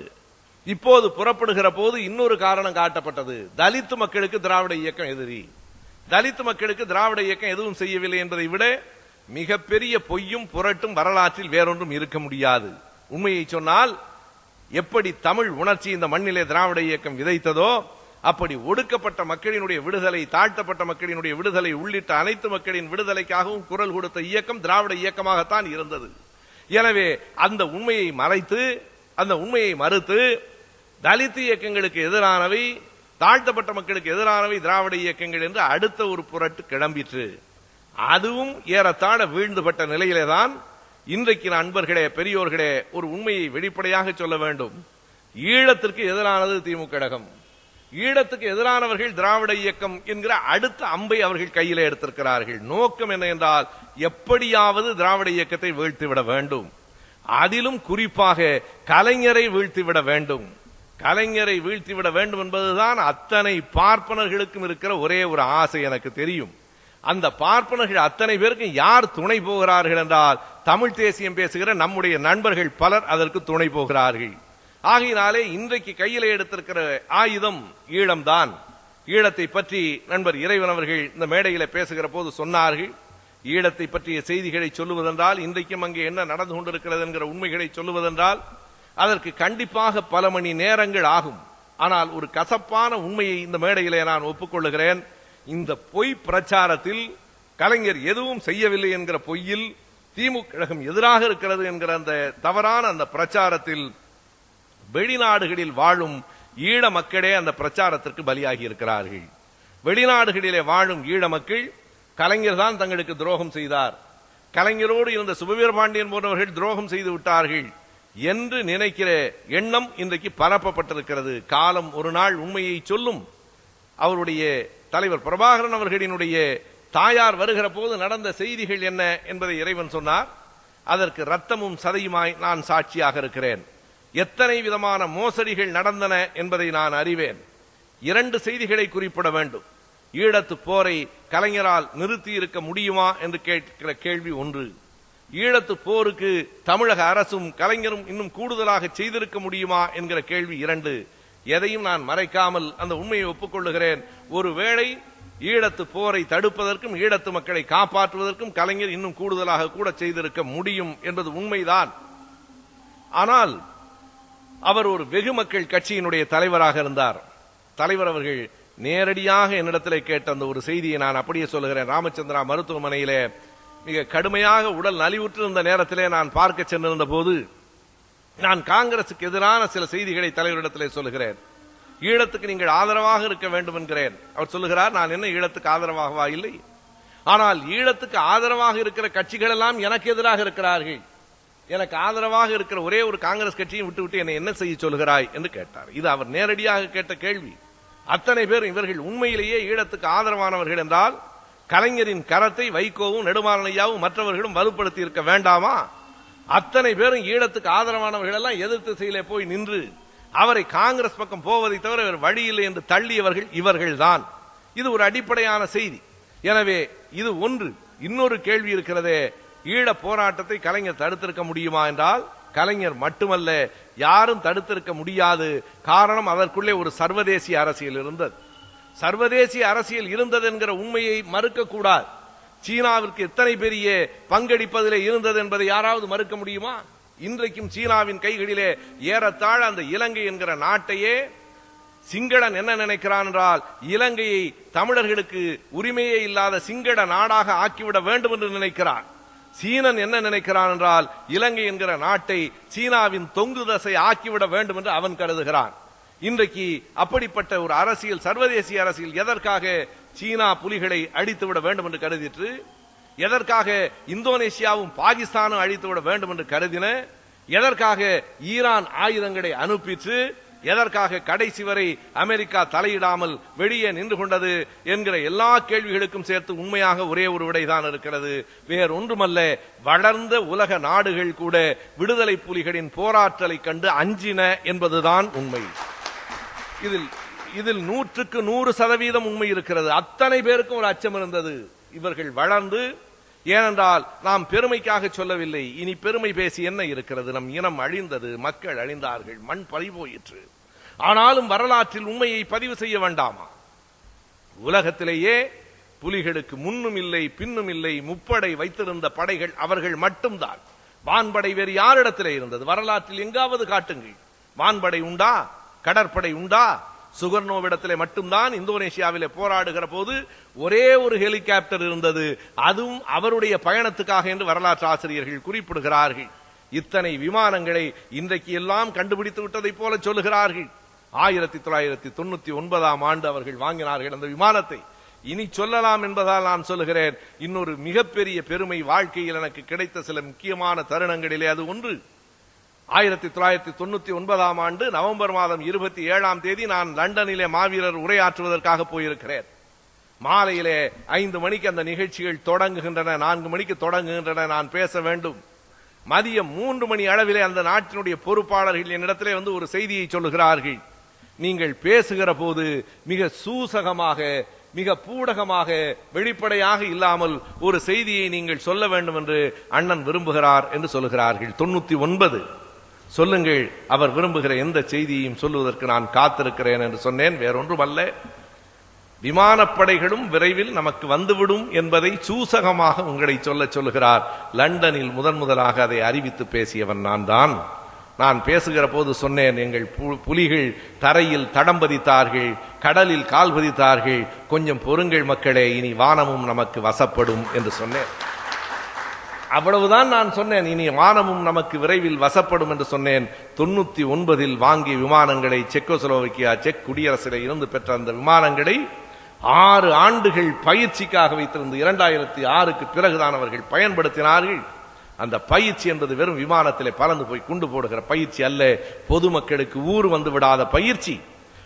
இப்போது புறப்படுகிற போது இன்னொரு காரணம் காட்டப்பட்டது. தலித் மக்களுக்கு திராவிட இயக்கம் எதிரி, தலித் மக்களுக்கு திராவிட இயக்கம் எதுவும் செய்யவில்லை என்பதை விட மிகப்பெரிய பொய்யும் புரட்டும் வரலாற்றில் வேறொன்றும் இருக்க முடியாது. உண்மையை சொன்னால், எப்படி தமிழ் உணர்ச்சி இந்த மண்ணிலே திராவிட இயக்கம் விதைத்ததோ, அப்படி ஒடுக்கப்பட்ட மக்களினுடைய விடுதலை, தாழ்த்தப்பட்ட மக்களினுடைய விடுதலை உள்ளிட்ட அனைத்து மக்களின் விடுதலைக்காகவும் குரல் கொடுத்த இயக்கம் திராவிட இயக்கமாகத்தான் இருந்தது. எனவே அந்த உண்மையை மறைத்து, அந்த உண்மையை மறுத்து, தலித் இயக்கங்களுக்கு எதிரானவை, தாழ்த்தப்பட்ட மக்களுக்கு எதிரானவை திராவிட இயக்கங்கள் என்று அடுத்த ஒரு புரட்டு கிளம்பிற்று. அதுவும் ஏறத்தாழ வீழ்ந்துபட்ட நிலையிலேதான் இன்றைக்கு நண்பர்களே, பெரியோர்களே, ஒரு உண்மையை வெளிப்படையாக சொல்ல வேண்டும். ஈழத்திற்கு எதிரானது திமுக கழகம், ஈழத்துக்கு எதிரானவர்கள் திராவிட இயக்கம் என்கிற அடுத்த அம்பை அவர்கள் கையிலே எடுத்திருக்கிறார்கள். நோக்கம் என்ன என்றால், எப்படியாவது திராவிட இயக்கத்தை வீழ்த்திவிட வேண்டும். அதிலும் குறிப்பாக கலைஞரை வீழ்த்திவிட வேண்டும். கலைஞரை வீழ்த்திவிட வேண்டும் என்பதுதான் அத்தனை பார்ப்பனர்களுக்கும் இருக்கிற ஒரே ஒரு ஆசை எனக்கு தெரியும். அந்த பார்ப்பனர்கள் அத்தனை பேருக்கும் யார் துணை போகிறார்கள் என்றால், தமிழ் தேசியம் பேசுகிற நம்முடைய நண்பர்கள் பலர் அதற்கு துணை போகிறார்கள். ஆகையினாலே இன்றைக்கு கையிலே எடுத்திருக்கிற ஆயுதம் ஈழம்தான். ஈழத்தை பற்றி நண்பர் இறைவன் அவர்கள் இந்த மேடையில பேசுகிற போது சொன்னார்கள். ஈழத்தை பற்றிய செய்திகளை சொல்லுவதென்றால், இன்றைக்கும் அங்கே என்ன நடந்து கொண்டிருக்கிறது என்கிற உண்மைகளை சொல்லுவதென்றால் அதற்கு கண்டிப்பாக பல மணி நேரங்கள் ஆகும். ஆனால் ஒரு கசப்பான உண்மையை இந்த மேடையிலே நான் ஒப்புக்கொள்ளுகிறேன். இந்த பொய் பிரச்சாரத்தில் கலைஞர் எதுவும் செய்யவில்லை என்கிற பொய்யில் திமுக கழகம் எதிராக இருக்கிறது என்கிற அந்த தவறான அந்த பிரச்சாரத்தில் வெளிநாடுகளில் வாழும் ஈழ மக்களே அந்த பிரச்சாரத்திற்கு பலியாகி இருக்கிறார்கள். வெளிநாடுகளிலே வாழும் ஈழ மக்கள் கலைஞர் தான் தங்களுக்கு துரோகம் செய்தார், கலைஞரோடு இருந்த சுபவீர பாண்டியன் போன்றவர்கள் துரோகம் செய்து விட்டார்கள் என்று நினைக்கிற எண்ணம் இன்றைக்கு பரப்பப்பட்டிருக்கிறது. காலம் ஒரு நாள் உண்மையை சொல்லும். அவருடைய தலைவர் பிரபாகரன் அவர்களினுடைய தாயார் வருகிற போது நடந்த செய்திகள் என்ன என்பதை இறைவன் சொன்னார். அதற்கு ரத்தமும் சதையுமாய் நான் சாட்சியாக இருக்கிறேன். எத்தனை விதமான மோசடிகள் நடந்தன என்பதை நான் அறிவேன். 2 செய்திகளை குறிப்பிட வேண்டும். ஈழத்து போரை கலைஞரால் நிறுத்தி இருக்க முடியுமா என்று கேட்கிற கேள்வி ஒன்று. ஈழத்து போருக்கு தமிழக அரசும் கலைஞரும் இன்னும் கூடுதலாக செய்திருக்க முடியுமா என்கிற கேள்வி 2. எதையும் நான் மறைக்காமல் அந்த உண்மையை ஒப்புக்கொள்ளுகிறேன். ஒருவேளை ஈழத்து போரை தடுப்பதற்கும் ஈழத்து மக்களை காப்பாற்றுவதற்கும் கலைஞர் இன்னும் கூடுதலாக கூட செய்திருக்க முடியும் என்பது உண்மைதான். ஆனால் அவர் ஒரு வெகு மக்கள் கட்சியினுடைய தலைவராக இருந்தார். தலைவர் அவர்கள் நேரடியாக என்னிடத்திலே கேட்ட அந்த ஒரு செய்தியை நான் அப்படியே சொல்லுகிறேன். ராமச்சந்திரா மருத்துவமனையிலே மிக கடுமையாக உடல் நலிவுற்றிருந்த நேரத்திலே நான் பார்க்க சென்றிருந்த போது நான் காங்கிரசுக்கு எதிரான சில செய்திகளை தலைவரிடத்திலே சொல்லுகிறேன். ஈழத்துக்கு நீங்கள் ஆதரவாக இருக்க வேண்டும் என்கிறேன். அவர் சொல்லுகிறார், நான் என்ன ஈழத்துக்கு ஆதரவாகவா? இல்லை, ஆனால் ஈழத்துக்கு ஆதரவாக இருக்கிற கட்சிகள் எல்லாம் எனக்கு எதிராக இருக்கிறார்கள். எனக்கு ஆதரவாக இருக்கிற ஒரே ஒரு காங்கிரஸ் கட்சியை விட்டுவிட்டு என்னை என்ன செய்ய சொல்கிறாய் என்று கேட்டார். இது அவர் நேரடியாக கேட்ட கேள்வி. அத்தனை பேர் இவர்கள் உண்மையிலேயே ஈழத்துக்கு ஆதரவானவர்கள் என்றால் கலைஞரின் கரத்தை வைகோவும் நெடுமாறனையாவும் மற்றவர்களும் வலுப்படுத்தி இருக்க வேண்டாமா? அத்தனை பேரும் ஈழத்துக்கு ஆதரவானவர்கள் எல்லாம் எதிர்த்து திசையிலே போய் நின்று அவரை காங்கிரஸ் பக்கம் போவதை தவிர வேறு வழி இல்லை என்று தள்ளியவர்கள் இவர்கள்தான். இது ஒரு அடிப்படையான செய்தி. எனவே இது ஒன்று. இன்னொரு கேள்வி இருக்கிறதே, ஈழ போராட்டத்தை கலைஞர் தடுத்திருக்க முடியுமா என்றால் கலைஞர் மட்டுமல்ல, யாரும் தடுத்திருக்க முடியாது. காரணம், அதற்குள்ளே ஒரு சர்வதேசிய அரசியல் இருந்தது. சர்வதேசிய அரசியல் இருந்தது என்கிற உண்மையை மறுக்கக்கூடாது. சீனாவிற்கு எத்தனை பெரிய பங்களிப்பதிலே இருந்தது என்பதை யாராவது மறுக்க முடியுமா? இன்றைக்கும் சீனாவின் கைகளிலே ஏறத்தாழ அந்த இலங்கை என்கிற நாட்டையே சிங்களன் என்ன நினைக்கிறான் என்றால் இலங்கையை தமிழர்களுக்கு உரிமையே இல்லாத சிங்கள நாடாக ஆக்கிவிட வேண்டும் என்று நினைக்கிறான். சீனன் என்ன நினைக்கிறான் என்றால் இலங்கை என்கிற நாட்டை சீனாவின் தொங்கு தசை ஆக்கிவிட வேண்டும் என்று அவன் கருதுகிறான். இன்றைக்கு அப்படிப்பட்ட ஒரு அரசியல், சர்வதேசிய அரசியல் எதற்காக சீனா புலிகளை அழித்துவிட வேண்டும் என்று கருதிற்று, எதற்காக இந்தோனேசியாவும் பாகிஸ்தானும் அழித்துவிட வேண்டும் என்று கருதின, எதற்காக ஈரான் ஆயுதங்களை அனுப்பிற்று, எதற்காக கடைசி வரை அமெரிக்கா தலையிடாமல் வெளியே நின்று கொண்டது என்கிற எல்லா கேள்விகளுக்கும் சேர்த்து உண்மையாக ஒரே ஒரு விடைதான் இருக்கிறது. வேறொன்றுமல்ல, வளர்ந்த உலக நாடுகள் கூட விடுதலை புலிகளின் போராட்டலை கண்டு அஞ்சின என்பதுதான் உண்மை. இதில் 100க்கு 100% உண்மை இருக்கிறது. அத்தனை பேருக்கும் ஒரு அச்சம் இருந்தது. இவர்கள் வளர்ந்து, ஏனென்றால் நாம் பெருமைக்காக சொல்லவில்லை, இனி பெருமை பேசி என்ன இருக்கிறது? நம் இனம் அழிந்தது, மக்கள் அழிந்தார்கள், மண் பறிபோயிற்று. ஆனாலும் வரலாற்றில் உண்மையை பதிவு செய்ய வேண்டாமா? உலகத்திலேயே புலிகளுக்கு முன்னும் இல்லை பின்னும் இல்லை, முப்படை வைத்திருந்த படைகள் அவர்கள் மட்டும்தான். வான்படை வேறு யாரிடத்திலே இருந்தது? வரலாற்றில் எங்காவது காட்டுங்கள். வான்படை உண்டா? கடற்படை உண்டா? சுகர்னோவிடத்திலே மட்டும்தான் இந்தோனேசியாவிலே போராடுகிற போது ஒரே ஒரு ஹெலிகாப்டர் இருந்தது. அதுவும் அவருடைய பயணத்துக்காக என்று வரலாற்று ஆசிரியர்கள் குறிப்பிடுகிறார்கள். இத்தனை விமானங்களை இன்றைக்கு எல்லாம் கண்டுபிடித்து விட்டதை போல சொல்லுகிறார்கள். 1999ஆம் ஆண்டு அவர்கள் வாங்கினார்கள் அந்த விமானத்தை. இனி சொல்லலாம் என்பதால் நான் சொல்லுகிறேன். இன்னொரு மிகப்பெரிய பெருமை வாழ்க்கையில் எனக்கு கிடைத்த சில முக்கியமான தருணங்களிலே அது ஒன்று. 1999ஆம் ஆண்டு நவம்பர் மாதம் 27ஆம் தேதி நான் லண்டனிலே மாவீரர் உரையாற்றுவதற்காக போயிருக்கிறேன். மாலையிலே 5 மணிக்கு அந்த நிகழ்ச்சிகள் தொடங்குகின்றன, 4 மணிக்கு தொடங்குகின்றன. நான் பேச வேண்டும். மதியம் 3 மணி அளவிலே அந்த நாட்டினுடைய பொறுப்பாளர்கள் என்னிடத்திலே வந்து ஒரு செய்தியை சொல்லுகிறார்கள். நீங்கள் பேசுகிற போது மிக சூசகமாக, மிக பூடகமாக, வெளிப்படையாக இல்லாமல் ஒரு செய்தியை நீங்கள் சொல்ல வேண்டும் என்று அண்ணன் விரும்புகிறார் என்று சொல்லுகிறார்கள். 99 சொல்லுங்கள், அவர் விரும்புகிற எந்த செய்தியையும் சொல்லுவதற்கு நான் காத்திருக்கிறேன் என்று சொன்னேன். வேறொன்றுமல்ல, விமானப்படைகளும் விரைவில் நமக்கு வந்துவிடும் என்பதை சூசகமாக உங்களை சொல்லுகிறார். லண்டனில் முதலாக அதை அறிவித்து பேசியவன் நான் தான். நான் பேசுகிற போது சொன்னேன், எங்கள் புலிகள் தரையில் தடம் பதித்தார்கள், கடலில் கால் பதித்தார்கள், கொஞ்சம் பொறுங்கள் மக்களே, இனி வானமும் நமக்கு வசப்படும் என்று சொன்னேன். அவ்வளவுதான் நான் சொன்னேன். இனி வானமும் நமக்கு விரைவில் வசப்படும் என்று சொன்னேன். 99 வாங்கிய விமானங்களை செக்கோஸ்லோவாக்கியா செக் குடியரசில் இருந்து பெற்ற அந்த விமானங்களை 6 ஆண்டுகள் பயிற்சிக்காக வைத்திருந்து 2006க்கு பிறகுதான் அவர்கள் பயன்படுத்தினார்கள். அந்த பயிற்சி என்பது வெறும் விமானத்திலே பறந்து போய் குண்டு போடுகிற பயிற்சி அல்ல, பொதுமக்களுக்கு ஊர் வந்து விடாத பயிற்சி.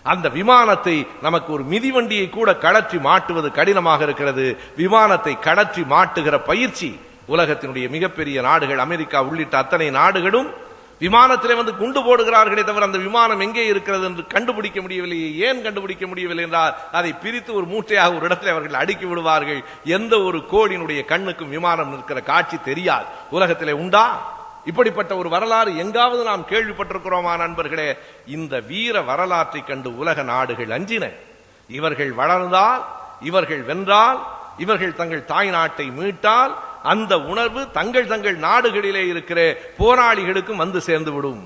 அந்த விமானத்தை நமக்கு ஒரு மிதிவண்டியை கூட கடற்றி மாட்டுவது கடினமாக இருக்கிறது. விமானத்தை கடற்றி மாட்டுகிற பயிற்சி உலகத்தினுடைய மிகப்பெரிய நாடுகள் அமெரிக்கா உள்ளிட்ட அத்தனை நாடுகளும் விமானத்திலே வந்து குண்டு போடுகிறார்களே தவிர அந்த விமானம் எங்கே இருக்கிறது என்று கண்டுபிடிக்க முடியவில்லை. ஏன் கண்டுபிடிக்க முடியவில்லை என்றால் அதை பிரித்து ஒரு மூட்டையாக ஒரு இடத்துல அவர்கள் அடுக்கி விடுவார்கள். எந்த ஒரு கோடியினுடைய கண்ணுக்கும் விமானம் நிற்கிற காட்சி தெரியாது. உலகத்திலே உண்டா இப்படிப்பட்ட ஒரு வரலாறு? எங்காவது நாம் கேள்விப்பட்டிருக்கிறோமா நண்பர்களே? இந்த வீர வரலாற்றை கண்டு உலக நாடுகள் அஞ்சின. இவர்கள் வளர்ந்தால், இவர்கள் வென்றால், இவர்கள் தங்கள் தாய் நாட்டை மீட்டால் அந்த உணர்வு தங்கள் தங்கள் நாடுகளிலே இருக்கிற போராளிகளுக்கும் வந்து சேர்ந்து விடும்,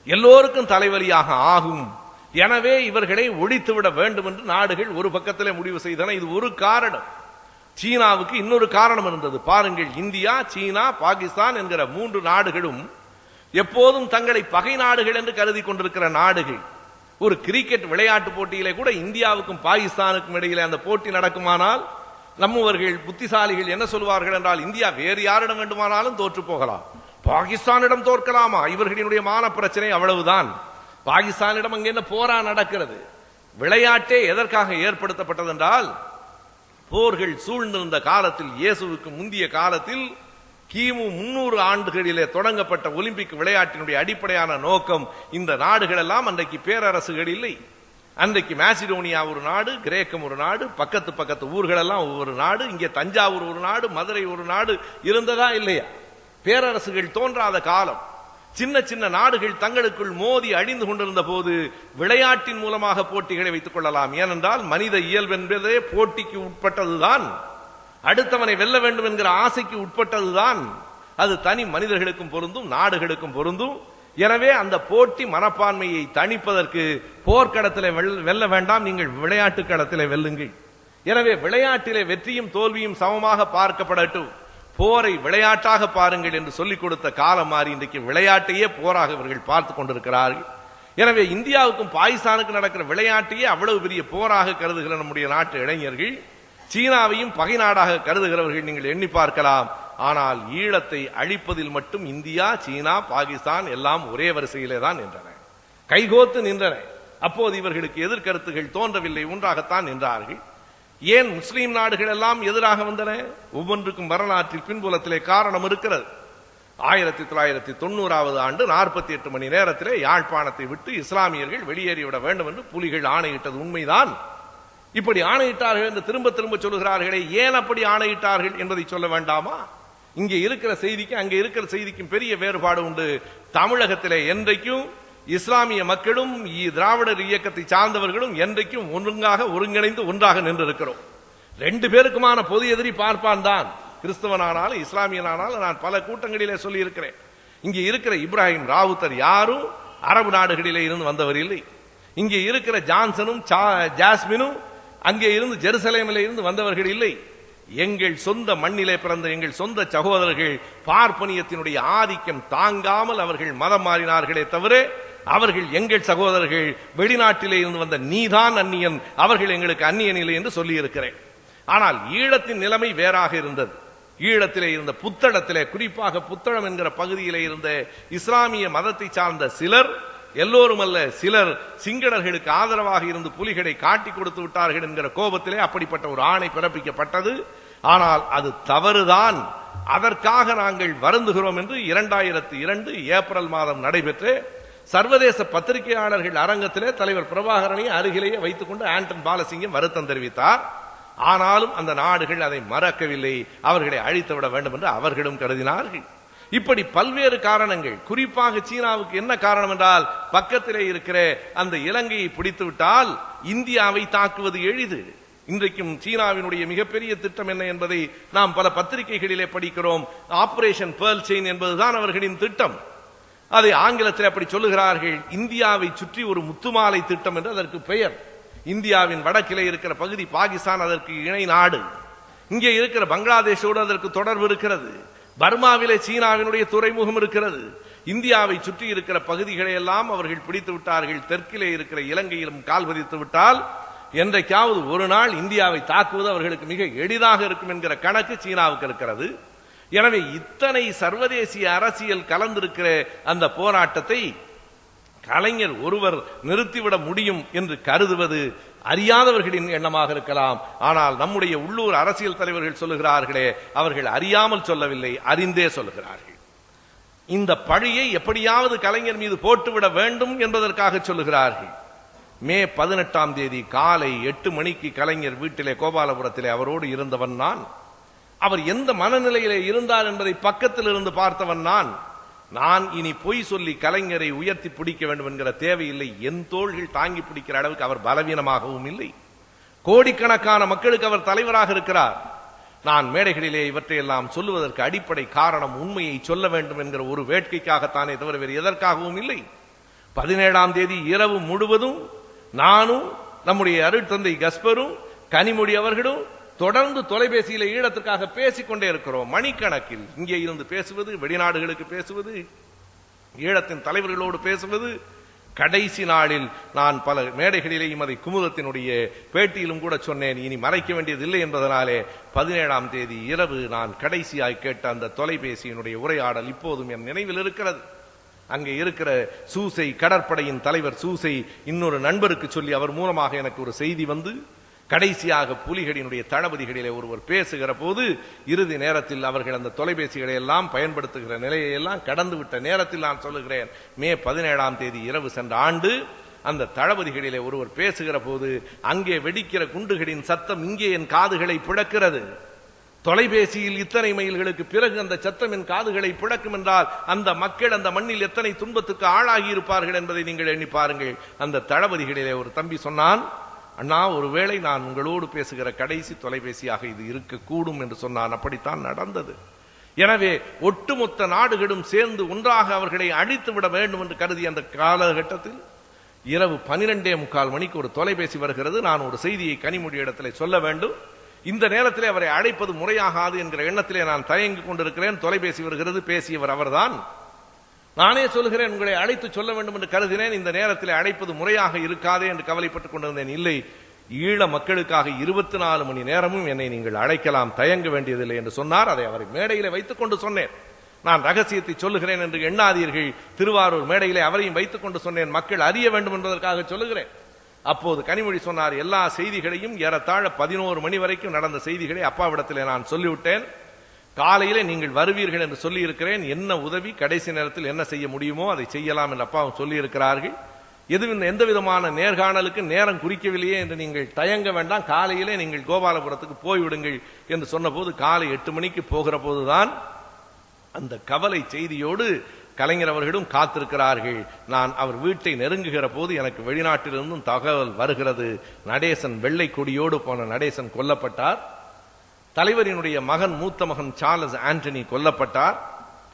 எல்லோருக்கும் தலைவலியாக ஆகும். எனவே இவர்களை ஒழித்துவிட வேண்டும் என்று நாடுகள் ஒரு பக்கத்திலே முடிவு செய்தன. இது ஒரு காரணம். சீனாவுக்கு இன்னொரு காரணம் இருந்தது. பாருங்கள், இந்தியா, சீனா, பாகிஸ்தான் என்கிற 3 நாடுகளும் எப்போதும் தங்களை பகை நாடுகள் என்று கருதி கொண்டிருக்கிற நாடுகள். ஒரு கிரிக்கெட் விளையாட்டு போட்டியிலே கூட இந்தியாவுக்கும் பாகிஸ்தானுக்கும் இடையிலே அந்த போட்டி நடக்குமானால் நம்மவர்கள் புத்திசாலிகள் என்ன சொல்வார்கள் என்றால், இந்தியா வேறு யாரிடம் வேண்டுமானாலும் தோற்று போகலாம், பாகிஸ்தானிடம் தோற்கலாமா? இவர்களுடைய மான பிரச்சனை அவ்வளவுதான். பாகிஸ்தானிடம் அங்கே என்ன போரா நடக்கிறது? விளையாட்டே எதற்காக ஏற்படுத்தப்பட்டது என்றால், போர்கள் சூழ்ந்திருந்த காலத்தில், இயேசுவுக்கு முந்திய காலத்தில் கிமு 300 ஆண்டுகளிலே தொடங்கப்பட்ட ஒலிம்பிக் விளையாட்டினுடைய அடிப்படையான நோக்கம், இந்த நாடுகள் எல்லாம் அன்றைக்கு பேரரசுகள் இல்லை. அன்றைக்கு மாசிடோனியா ஒரு நாடு, கிரேக்கம் ஒரு நாடு, பக்கத்து ஊர்கள் எல்லாம் ஒவ்வொரு நாடு, இங்கே தஞ்சாவூர் ஒரு நாடு, மதுரை ஒரு நாடு இருந்ததா இல்லையா? பேரரசுகள் தோன்றாத காலம். சின்ன சின்ன நாடுகள் தங்களுக்குள் மோதி அழிந்து கொண்டிருந்த போது விளையாட்டின் மூலமாக போட்டிகளை வைத்துக் கொள்ளலாம். ஏனென்றால் மனித இயல்பு என்பதே போட்டிக்கு உட்பட்டதுதான், அடுத்தவனை வெல்ல வேண்டும் என்கிற ஆசைக்கு உட்பட்டதுதான். அது தனி மனிதர்களுக்கும் பொருந்தும், நாடுகளுக்கும் பொருந்தும். எனவே அந்த போட்டி மனப்பான்மையை தணிப்பதற்கு போர்க்களத்திலே வெல்ல வேண்டாம், நீங்கள் விளையாட்டு களத்திலே வெல்லுங்கள். எனவே விளையாட்டிலே வெற்றியும் தோல்வியும் சமமாக பார்க்கப்படட்டும், போரை விளையாட்டாக பாருங்கள் என்று சொல்லிக் கொடுத்த காலம் மாறி இன்றைக்கு விளையாட்டையே போராக இவர்கள் பார்த்துக் கொண்டிருக்கிறார்கள். எனவே இந்தியாவுக்கும் பாகிஸ்தானுக்கும் நடக்கிற விளையாட்டையே அவ்வளவு பெரிய போராக கருதுகிற நம்முடைய நாட்டு இளைஞர்கள் சீனாவையும் பகை நாடாக கருதுகிறவர்கள் நீங்கள் எண்ணி பார்க்கலாம். ஆனால் ஈழத்தை அழிப்பதில் மட்டும் இந்தியா, சீனா, பாகிஸ்தான் எல்லாம் ஒரே வரிசையிலே தான் நின்றன, கைகோத்து நின்றன. அப்போது இவர்களுக்கு எதிர்கருத்துகள் தோன்றவில்லை, ஒன்றாகத்தான் நின்றார்கள். ஏன் முஸ்லீம் நாடுகள் எல்லாம் எதிராக வந்தன? ஒவ்வொன்றுக்கும் வரலாற்றில் பின்புலத்திலே காரணம் இருக்கிறது. 1990 ஆண்டு 48 மணி நேரத்திலே யாழ்ப்பாணத்தை விட்டு இஸ்லாமியர்கள் வெளியேறிவிட வேண்டும் என்று புலிகள் ஆணையிட்டது உண்மைதான். இப்படி ஆணையிட்டார்கள் என்று திரும்ப திரும்ப சொல்லுகிறார்களே, ஏன் அப்படி ஆணையிட்டார்கள் என்பதை சொல்ல வேண்டாமா? இங்கே இருக்கிற செய்திக்கு அங்கே இருக்கிற செய்திக்கும் பெரிய வேறுபாடு உண்டு. தமிழகத்திலே என்றைக்கும் இஸ்லாமிய மக்களும் திராவிடர் இயக்கத்தை சார்ந்தவர்களும் என்றைக்கும் ஒருங்கிணைந்து ஒன்றாக நின்றிருக்கிறோம். 2 பேருக்குமான பொது எதிரி பார்ப்பான் தான், கிறிஸ்தவனானாலும் இஸ்லாமியனானாலும். நான் பல கூட்டங்களிலே சொல்லி இருக்கிறேன், இங்கே இருக்கிற இப்ராஹிம் ராவுத்தர் யாரும் அரபு நாடுகளிலே இருந்து வந்தவர் இல்லை. இங்கே இருக்கிற ஜான்சனும் ஜாஸ்மினும் அங்கே இருந்து ஜெருசலேமிலே இருந்து வந்தவர்கள் இல்லை. எங்கள் சொந்த மண்ணிலே பிறந்த எங்கள் சொந்த சகோதரர்கள் பார்ப்பனியத்தினுடைய ஆதிக்கம் தாங்காமல் அவர்கள் மதம் மாறினார்களே தவிர அவர்கள் எங்கள் சகோதரர்கள். வெளிநாட்டிலே இருந்து வந்த நீதான் அந்நியன், அவர்கள் எங்களுக்கு அந்நியன் இல்லை என்று சொல்லி இருக்கிறேன். ஆனால் ஈழத்தின் நிலைமை வேறாக இருந்தது. ஈழத்திலே இருந்த புத்தளத்திலே, குறிப்பாக புத்தளம் என்கிற பகுதியிலே இருந்த இஸ்லாமிய மதத்தை சார்ந்த சிலர், எல்லோரும் அல்ல சிலர், சிங்களர்களுக்கு ஆதரவாக இருந்து புலிகளை காட்டி கொடுத்து விட்டார்கள் என்கிற கோபத்திலே அப்படிப்பட்ட ஒரு ஆணை பிறப்பிக்கப்பட்டது. ஆனால் அது தவறுதான், அதற்காக நாங்கள் வருந்துகிறோம் என்று 2002 ஏப்ரல் மாதம் நடைபெற்ற சர்வதேச பத்திரிகையாளர்கள் அரங்கத்திலே தலைவர் பிரபாகரனை அருகிலேயே வைத்துக் கொண்டு ஆண்டன் பாலசிங்கம் வருத்தம் தெரிவித்தார். ஆனாலும் அந்த நாடுகள் அதை மறக்கவில்லை, அவர்களை அழித்துவிட வேண்டும் என்று அவர்களும் கருதினார்கள். இப்படி பல்வேறு காரணங்கள். குறிப்பாக சீனாவுக்கு என்ன காரணம் என்றால், பக்கத்திலே இருக்கிற அந்த இலங்கையை பிடித்து விட்டால் இந்தியாவை தாக்குவது எளிது. இன்றைக்கும் சீனாவினுடைய மிகப்பெரிய திட்டம் என்ன என்பதை நாம் பல பத்திரிகைகளிலே படிக்கிறோம். ஆபரேஷன் பேர்ல் செயின் என்பதுதான் அவர்களின் திட்டம். அதை ஆங்கிலத்தில் அப்படி சொல்லுகிறார்கள், இந்தியாவை சுற்றி ஒரு முத்துமாலை திட்டம் என்று அதற்கு பெயர். இந்தியாவின் வடக்கிலே இருக்கிற பகுதி பாகிஸ்தான் அதற்கு இணை நாடு. இங்கே இருக்கிற பங்களாதேஷோடு அதற்கு தொடர்பு இருக்கிறது. பர்மாவிலே சீனாவினுடைய துறைமுகம் இருக்கிறது. இந்தியாவை சுற்றி இருக்கிற பகுதிகளை எல்லாம் அவர்கள் பிடித்து விட்டார்கள். தெற்கிலே இருக்கிற இலங்கையிலும் கால் பதித்து விட்டால் என்றைக்காவது ஒரு நாள் இந்தியாவை தாக்குவது அவர்களுக்கு மிக எளிதாக இருக்கும் என்கிற கணக்கு சீனாவுக்கு இருக்கிறது. எனவே இத்தனை சர்வதேசிய அரசியல் கலந்திருக்கிற அந்த போராட்டத்தை கலைஞர் ஒருவர் நிறுத்திவிட முடியும் என்று கருதுவது அறியாதவர்களின் எண்ணமாக இருக்கலாம். ஆனால் நம்முடைய உள்ளூர் அரசியல் தலைவர்கள் சொல்லுகிறார்களே, அவர்கள் அறியாமல் சொல்லவில்லை, அறிந்தே சொல்லுகிறார்கள். இந்த பழியை எப்படியாவது கலைஞர் மீது போட்டுவிட வேண்டும் என்பதற்காக சொல்லுகிறார்கள். மே 18ஆம் தேதி காலை 8 மணிக்கு கலைஞர் வீட்டிலே கோபாலபுரத்திலே அவரோடு இருந்தவன் நான். அவர் எந்த மனநிலையிலே இருந்தார் என்பதை பக்கத்தில் இருந்து பார்த்தவன் நான் இனி பொய் சொல்லி கலைஞரை உயர்த்தி பிடிக்க வேண்டும் என்கிற தேவையில்லை. என் தோள்கள் தாங்கி பிடிக்கிற அளவுக்கு அவர் பலவீனமாகவும் இல்லை. கோடிக்கணக்கான மக்களுக்கு அவர் தலைவராக இருக்கிறார். நான் மேடைகளிலே இவற்றையெல்லாம் சொல்லுவதற்கு அடிப்படை காரணம் உண்மையை சொல்ல வேண்டும் என்கிற ஒரு வேட்கைக்காகத்தானே தவிர வேறு எதற்காகவும் இல்லை. 17ஆம் தேதி இரவு முழுவதும் நானும் நம்முடைய அருட்தந்தை கஸ்பரும் கனிமொழி அவர்களும் தொடர்ந்து தொலைபேசியில ஈழத்திற்காக பேசிக்கொண்டே இருக்கிறோம். மணிக்கணக்கில் இங்கே இருந்து பேசுவது, வெளிநாடுகளுக்கு பேசுவது, ஈழத்தின் தலைவர்களோடு பேசுவது. கடைசி நாளில் நான் பல மேடைகளிலேயும் அதை குமுதத்தினுடைய பேட்டியிலும் கூட சொன்னேன், இனி மறைக்க வேண்டியதில்லை என்பதனாலே 17ஆம் தேதி இரவு நான் கடைசியாய் கேட்ட அந்த தொலைபேசியினுடைய உரையாடல் இப்போதும் என் நினைவில் இருக்கிறது. அங்கே இருக்கிற சூசை கடற்படையின் தலைவர் சூசை இன்னொரு நண்பருக்கு சொல்லி அவர் மூலமாக எனக்கு ஒரு செய்தி வந்து, கடைசியாக புலிகளினுடைய தளபதிகளிலே ஒருவர் பேசுகிற போது இறுதி நேரத்தில் அவர்கள் அந்த தொலைபேசிகளை எல்லாம் பயன்படுத்துகிற நிலையை எல்லாம் கடந்து விட்ட நேரத்தில் நான் சொல்லுகிறேன், மே 17ஆம் தேதி இரவு சென்ற ஆண்டு அந்த தளபதிகளிலே ஒருவர் பேசுகிற போது அங்கே வெடிக்கிற குண்டுகளின் சத்தம் இங்கே என் காதுகளை பிளக்கிறது. தொலைபேசியில் இத்தனை மைல்களுக்கு பிறகு அந்த சத்தம் என் காதுகளை பிளக்கும் என்றால் அந்த மக்கள் அந்த மண்ணில் எத்தனை துன்பத்துக்கு ஆளாகி இருப்பார்கள் என்பதை நீங்கள் எண்ணி பாருங்கள். அந்த தளபதிகளிலே ஒரு தம்பி சொன்னான், அண்ணா, ஒருவேளை நான் உங்களோடு பேசுகிற கடைசி தொலைபேசியாக இது இருக்கக்கூடும் என்று சொன்னான். அப்படித்தான் நடந்தது. எனவே ஒட்டுமொத்த நாடுகளும் சேர்ந்து ஒன்றாக அவர்களை அழித்து விட வேண்டும் என்று கருதிய அந்த காலகட்டத்தில் இரவு 12:45 மணிக்கு ஒரு தொலைபேசி வருகிறது. நான் ஒரு செய்தியை கனிமொழி இடத்திலே சொல்ல வேண்டும். இந்த நேரத்திலே அவரை அழைப்பது முறையாகாது என்கிற எண்ணத்திலே நான் தயங்கிக் கொண்டிருக்கிறேன். தொலைபேசி வருகிறது. பேசியவர் அவர்தான். நானே சொல்கிறேன், உங்களை அழைத்து சொல்ல வேண்டும் என்று கருதினேன். இந்த நேரத்தில் அழைப்பது முறையாக இருக்காதே என்று கவலைப்பட்டுக் கொண்டிருந்தேன். இல்லை, ஈழ மக்களுக்காக 24 மணி நேரமும் என்னை நீங்கள் அழைக்கலாம், தயங்க வேண்டியதில்லை என்று சொன்னார். அதை அவரை மேடையிலே வைத்துக் கொண்டு சொன்னேன். நான் ரகசியத்தை சொல்லுகிறேன் என்று எண்ணாதீர்கள். திருவாரூர் மேடையிலே அவரையும் வைத்துக் கொண்டு சொன்னேன். மக்கள் அறிய வேண்டும் என்பதற்காக சொல்லுகிறேன். அப்போது கனிமொழி சொன்னார், எல்லா செய்திகளையும் ஏறத்தாழ 11 மணி வரைக்கும் நடந்த செய்திகளை அப்பாவிடத்திலே நான் சொல்லிவிட்டேன். காலையிலே நீங்கள் வருவீர்கள் என்று சொல்லி இருக்கிறேன். என்ன உதவி கடைசி நேரத்தில் என்ன செய்ய முடியுமோ அதை செய்யலாம் என்று அப்பாவும் சொல்லி இருக்கிறார்கள். எந்த விதமான நேர்காணலுக்கு நேரம் குறிக்கவில்லையே என்று நீங்கள் தயங்க வேண்டாம், காலையிலே நீங்கள் கோபாலபுரத்துக்கு போய்விடுங்கள் என்று சொன்னபோது காலை 8 மணிக்கு போகிற போதுதான் அந்த கவலை செய்தியோடு கலைஞர் அவர்களும் காத்திருக்கிறார்கள். நான் அவர் வீட்டை நெருங்குகிற போது எனக்கு வெளிநாட்டிலிருந்தும் தகவல் வருகிறது. நடேசன், வெள்ளை கொடியோடு போன நடேசன் கொல்லப்பட்டார். தலைவரினுடைய மகன், மூத்த மகன் சார்லஸ் ஆண்டனி கொல்லப்பட்டார்.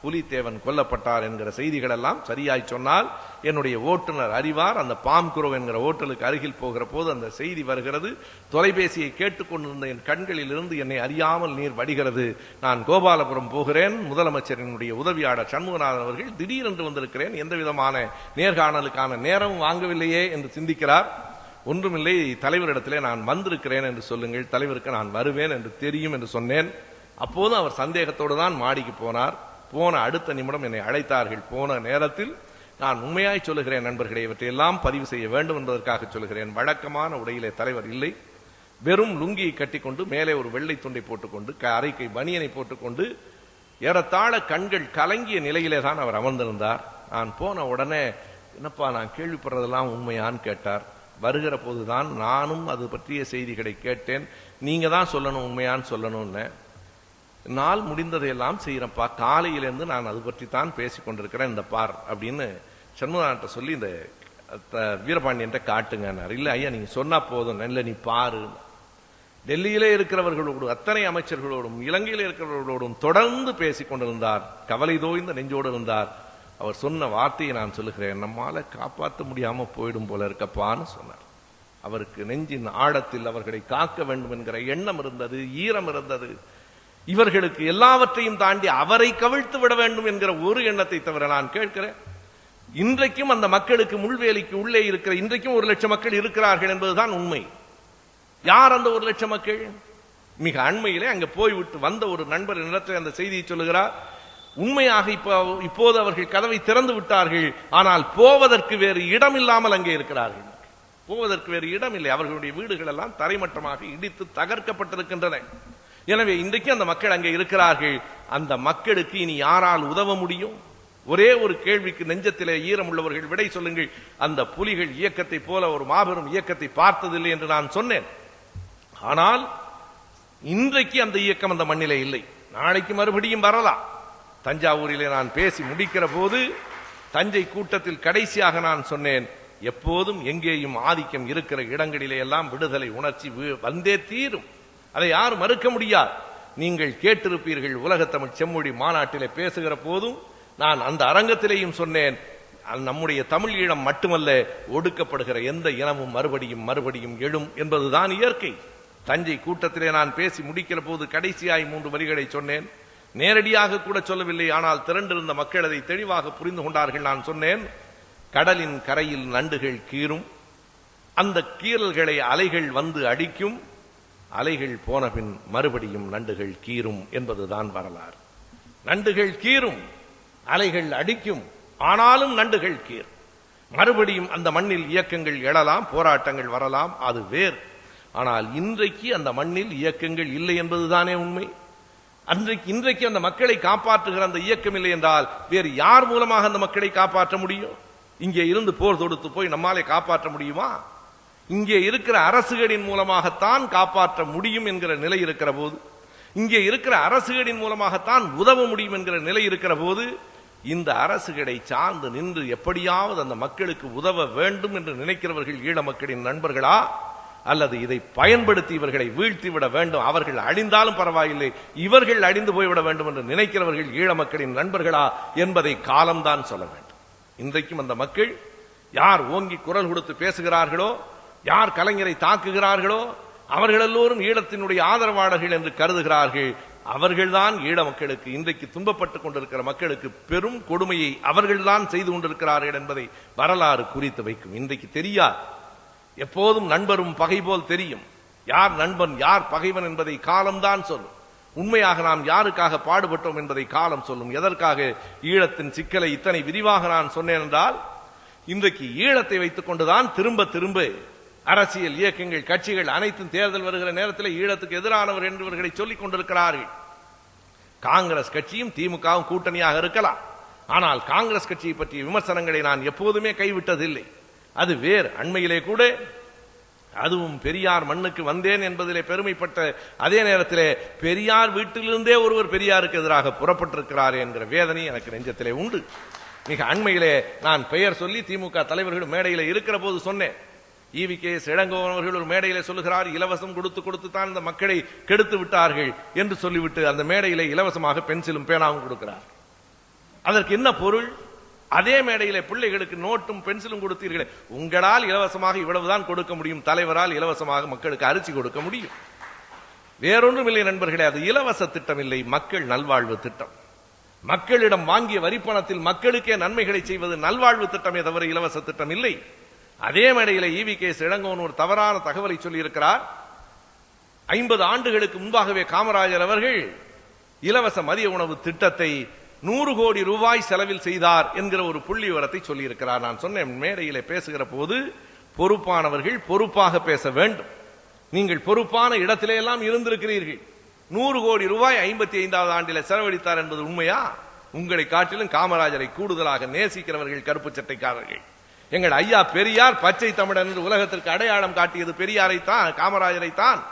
புலித்தேவன் கொல்லப்பட்டார் என்கிற செய்திகள் எல்லாம் சரியாய் சொன்னால் என்னுடைய ஓட்டுநர் அறிவார். அந்த பாம்குரோவ் என்கிற ஓட்டலுக்கு அருகில் போகிற போது அந்த செய்தி வருகிறது. தொலைபேசியை கேட்டுக்கொண்டிருந்த என் கண்களில் இருந்து என்னை அறியாமல் நீர் வடிகிறது. நான் கோபாலபுரம் போகிறேன். முதலமைச்சரினுடைய உதவியாளர் சண்முகநாதன் அவர்கள் திடீரென்று வந்திருக்கிறேன், எந்த விதமான நேர்காணலுக்கான நேரம் வாங்கவில்லையே என்று சிந்திக்கிறார். ஒன்றுமில்லை, தலைவரிடத்திலே நான் வந்திருக்கிறேன் என்று சொல்லுங்கள், தலைவருக்கு நான் வருவேன் என்று தெரியும் என்று சொன்னேன். அப்போது அவர் சந்தேகத்தோடு தான் மாடிக்கு போனார். போன அடுத்த நிமிடம் என்னை அழைத்தார்கள். போன நேரத்தில் நான் உண்மையாய் சொல்லுகிறேன் நண்பர்களே, இவற்றையெல்லாம் பதிவு செய்ய வேண்டும் என்பதற்காக சொல்லுகிறேன். வழக்கமான உடையிலே தலைவர் இல்லை. வெறும் லுங்கியை கட்டிக்கொண்டு மேலே ஒரு வெள்ளை துண்டை போட்டுக்கொண்டு அரைக்கை பனியனை போட்டுக்கொண்டு ஏறத்தாழ கண்கள் கலங்கிய நிலையிலே தான் அவர் அமர்ந்திருந்தார். நான் போன உடனே, என்னப்பா நான் கேள்விப்படுறதெல்லாம் உண்மையான்னு கேட்டார். வருகிற போதுதான் நானும் அது பற்றிய செய்திகளை கேட்டேன். நீங்க தான் சொல்லணும், உண்மையான்னு சொல்லணும்னு. நாள் முடிந்ததையெல்லாம் செய்யறப்பா, காலையிலிருந்து நான் அது பற்றி தான் பேசிக் கொண்டிருக்கிறேன், இந்த பார் அப்படின்னு சண்முகநாட்ட சொல்லி இந்த வீரபாண்டியன் காட்டுங்க. இல்ல ஐயா, நீங்க சொன்னா போதும், இல்ல நீ பாரு. டெல்லியிலே இருக்கிறவர்களோடு, அத்தனை அமைச்சர்களோடும், இலங்கையில் இருக்கிறவர்களோடும் தொடர்ந்து பேசிக் கொண்டிருந்தார். கவலை தோய்ந்த நெஞ்சோடு இருந்தார். அவர் சொன்ன வார்த்தையை நான் சொல்லுகிறேன், நம்மால காப்பாற்ற முடியாம போயிடும் போல இருக்கப்பான்னு சொன்னார். அவருக்கு நெஞ்சின் ஆழத்தில் அவர்களை காக்க வேண்டும் என்கிற எண்ணம் இருந்தது, ஈரம் இருந்தது. இவர்களுக்கு எல்லாவற்றையும் தாண்டி அவரை கவிழ்த்து விட வேண்டும் என்கிற ஒரு எண்ணத்தை தவிர நான் கேட்கிறேன். இன்றைக்கும் அந்த மக்களுக்கு முள்வேலிக்கு உள்ளே இருக்கிற இன்றைக்கும் 1 லட்சம் மக்கள் இருக்கிறார்கள் என்பதுதான் உண்மை. யார் அந்த 1 லட்சம் மக்கள்? மிக அண்மையிலே அங்க போய்விட்டு வந்த ஒரு நண்பர் இடத்தில் அந்த செய்தியை சொல்லுகிறார். உண்மையாக இப்போது அவர்கள் கதவை திறந்து விட்டார்கள், ஆனால் போவதற்கு வேறு இடம் இல்லாமல் அங்கே இருக்கிறார்கள். போவதற்கு வேறு இடம் இல்லை. அவர்களுடைய வீடுகள் எல்லாம் தரைமட்டமாக இடித்து தகர்க்கப்பட்டிருக்கின்றன. எனவே இன்றைக்கு அந்த மக்கள் அங்கே இருக்கிறார்கள். அந்த மக்களுக்கு இனி யாரால் உதவ முடியும்? ஒரே ஒரு கேள்விக்கு நெஞ்சத்திலே ஈரம் உள்ளவர்கள் விடை சொல்லுங்கள். அந்த புலிகள் இயக்கத்தை போல ஒரு மாபெரும் இயக்கத்தை பார்த்ததில்லை என்று நான் சொன்னேன். ஆனால் இன்றைக்கு அந்த இயக்கம் அந்த மண்ணிலே இல்லை. நாளைக்கு மறுபடியும் வரலாம். தஞ்சாவூரிலே நான் பேசி முடிக்கிற போது தஞ்சை கூட்டத்தில் கடைசியாக நான் சொன்னேன், எப்போதும் எங்கேயும் ஆதிக்கம் இருக்கிற இடங்களிலே எல்லாம் விடுதலை உணர்ச்சி வந்தே தீரும். அதை யாரும் மறுக்க முடியாது. நீங்கள் கேட்டிருப்பீர்கள், உலகத்தமிழ் செம்மொழி மாநாட்டிலே பேசுகிற போதும் நான் அந்த அரங்கத்திலேயும் சொன்னேன், நம்முடைய தமிழ் ஈழம் மட்டுமல்ல, ஒடுக்கப்படுகிற எந்த இனமும் மறுபடியும் மறுபடியும் எழும் என்பதுதான் இயற்கை. தஞ்சை கூட்டத்திலே நான் பேசி முடிக்கிற போது கடைசியாய் 3 வரிகளை சொன்னேன். நேரடியாக கூட சொல்லவில்லை, ஆனால் திரண்டிருந்த மக்கள் அதை தெளிவாக புரிந்து கொண்டார்கள். நான் சொன்னேன், கடலின் கரையில் நண்டுகள் கீறும், அந்த கீறல்களை அலைகள் வந்து அடிக்கும், அலைகள் போன பின் மறுபடியும் நண்டுகள் கீறும் என்பதுதான் வரலாறு. நண்டுகள் கீறும், அலைகள் அடிக்கும், ஆனாலும் நண்டுகள் கீறும். மறுபடியும் அந்த மண்ணில் இயக்கங்கள் எழலாம், போராட்டங்கள் வரலாம், அது வேறு. ஆனால் இன்றைக்கு அந்த மண்ணில் இயக்கங்கள் இல்லை என்பதுதானே உண்மை. இன்றைக்கு அந்த மக்களை காப்பாற்றுகிற அந்த இயக்கம் இல்லை என்றால் வேறு யார் மூலமாக அந்த மக்களை காப்பாற்ற முடியும்? இங்கே இருந்து போர் தொடுத்து போய் நம்மாலே காப்பாற்ற முடியுமா? இங்கே இருக்கிற அரசுகளின் மூலமாகத்தான் காப்பாற்ற முடியும் என்கிற நிலை இருக்கிற போது, இங்கே இருக்கிற அரசுகளின் மூலமாகத்தான் உதவ முடியும் என்கிற நிலை இருக்கிற போது, இந்த அரசுகளை சார்ந்து நின்று எப்படியாவது அந்த மக்களுக்கு உதவ வேண்டும் என்று நினைக்கிறவர்கள் ஈழ மக்களின் நண்பர்களா, அல்லது இதை பயன்படுத்தி இவர்களை வீழ்த்திவிட வேண்டும், அவர்கள் அழிந்தாலும் பரவாயில்லை, இவர்கள் அழிந்து போய்விட வேண்டும் என்று நினைக்கிறவர்கள் ஈழ மக்களின் நண்பர்களா என்பதை காலம்தான் சொல்ல வேண்டும். இன்றைக்கும் அந்த மக்கள் யார் ஓங்கி குரல் கொடுத்து பேசுகிறார்களோ, யார் கலைஞரை தாக்குகிறார்களோ, அவர்கள் எல்லோரும் ஈழத்தினுடைய ஆதரவாளர்கள் என்று கருதுகிறார்கள். அவர்கள்தான் ஈழ மக்களுக்கு, இன்றைக்கு துன்பப்பட்டுக் கொண்டிருக்கிற மக்களுக்கு பெரும் கொடுமையை அவர்கள்தான் செய்து கொண்டிருக்கிறார்கள் என்பதை வரலாறு குறித்து வைக்கும். இன்றைக்கு தெரியாது. எப்போதும் நண்பரும் பகை போல் தெரியும். யார் நண்பன் யார் பகைவன் என்பதை காலம்தான் சொல்லும். உண்மையாக நாம் யாருக்காக பாடுபட்டோம் என்பதை காலம் சொல்லும். எதற்காக ஈழத்தின் சிக்கலை இத்தனை விரிவாக நான் சொன்னேன் என்றால், இன்றைக்கு ஈழத்தை வைத்துக் கொண்டுதான் திரும்ப திரும்ப அரசியல் இயக்கங்கள், கட்சிகள் அனைத்தும் தேர்தல் வருகிற நேரத்தில் ஈழத்துக்கு எதிரானவர் என்பவர்களை சொல்லிக் கொண்டிருக்கிறார்கள். காங்கிரஸ் கட்சியும் திமுகவும் கூட்டணியாக இருக்கலாம். ஆனால் காங்கிரஸ் கட்சியை பற்றிய விமர்சனங்களை நான் எப்போதுமே கைவிட்டதில்லை. அது வேறு. அண்மையிலே கூட அதுவும் பெரியார் மண்ணுக்கு வந்தேன் என்பதிலே பெருமைப்பட்ட அதே நேரத்திலே பெரியார் வீட்டிலிருந்தே ஒருவர் பெரியாருக்கு எதிராக புறப்பட்டிருக்கிறார் என்கிற வேதனை எனக்கு நெஞ்சத்திலே உண்டு. மிக அண்மையிலே நான் பெயர் சொல்லி திமுக தலைவர்கள் மேடையிலே இருக்கிற போது சொன்னேன். EVK இளங்கோவன் அவர்கள் ஒரு மேடையிலே சொல்லுகிறார், இலவசம் கொடுத்து கொடுத்து தான் இந்த மக்களை கெடுத்து விட்டார்கள் என்று சொல்லிவிட்டு அந்த மேடையிலே இலவசமாக பென்சிலும் பேனாவும் கொடுக்கிறார். அதற்கு என்ன பொருள்? அதே மேடையிலே பிள்ளைகளுக்கு நோட்டும் பென்சிலும் கொடுத்தீர்களே, உங்களால் இலவசமாக இவ்வளவுதான் கொடுக்க முடியும், தலைவரால் இலவசமாக மக்களுக்கு அரிசி கொடுக்க முடியும். வேறொன்றும் இல்லை நண்பர்களே, அது இலவச திட்டம் இல்லை, மக்கள் நல்வாழ்வு திட்டம். மக்களிடம் வாங்கிய வரிப்பணத்தில் மக்களுக்கே நன்மைகளை செய்வது நல்வாழ்வு திட்டமே தவிர இலவச திட்டம் இல்லை. அதே மேடையிலே EVK இளங்கோவன் ஒரு தவறான தகவலை சொல்லி இருக்கிறார். 50 ஆண்டுகளுக்கு முன்பாகவே காமராஜர் அவர்கள் இலவச மதிய உணவு திட்டத்தை 100 கோடி ரூபாய் செலவில் செய்தார் என்கிற ஒரு புள்ளி விவரத்தை சொல்லி இருக்கிறார். நான் சொன்னேன், மேடையிலே பேசுகிற போது பொறுப்பானவர்கள் பொறுப்பாக பேச வேண்டும். நீங்கள் பொறுப்பான இடத்திலே எல்லாம் இருந்திருக்கிறீர்கள். 100 கோடி ரூபாய் 55வது ஆண்டில் செலவழித்தார் என்பது உண்மையா? உங்களை காட்டிலும் காமராஜரை கூடுதலாக நேசிக்கிறவர்கள் கருப்பு சட்டைக்காரர்கள். எங்கள் ஐயா பெரியார் பச்சை தமிழன் என்று உலகத்திற்கு அடையாளம் காட்டியது பெரியாரைத்தான், காமராஜரைத்தான்.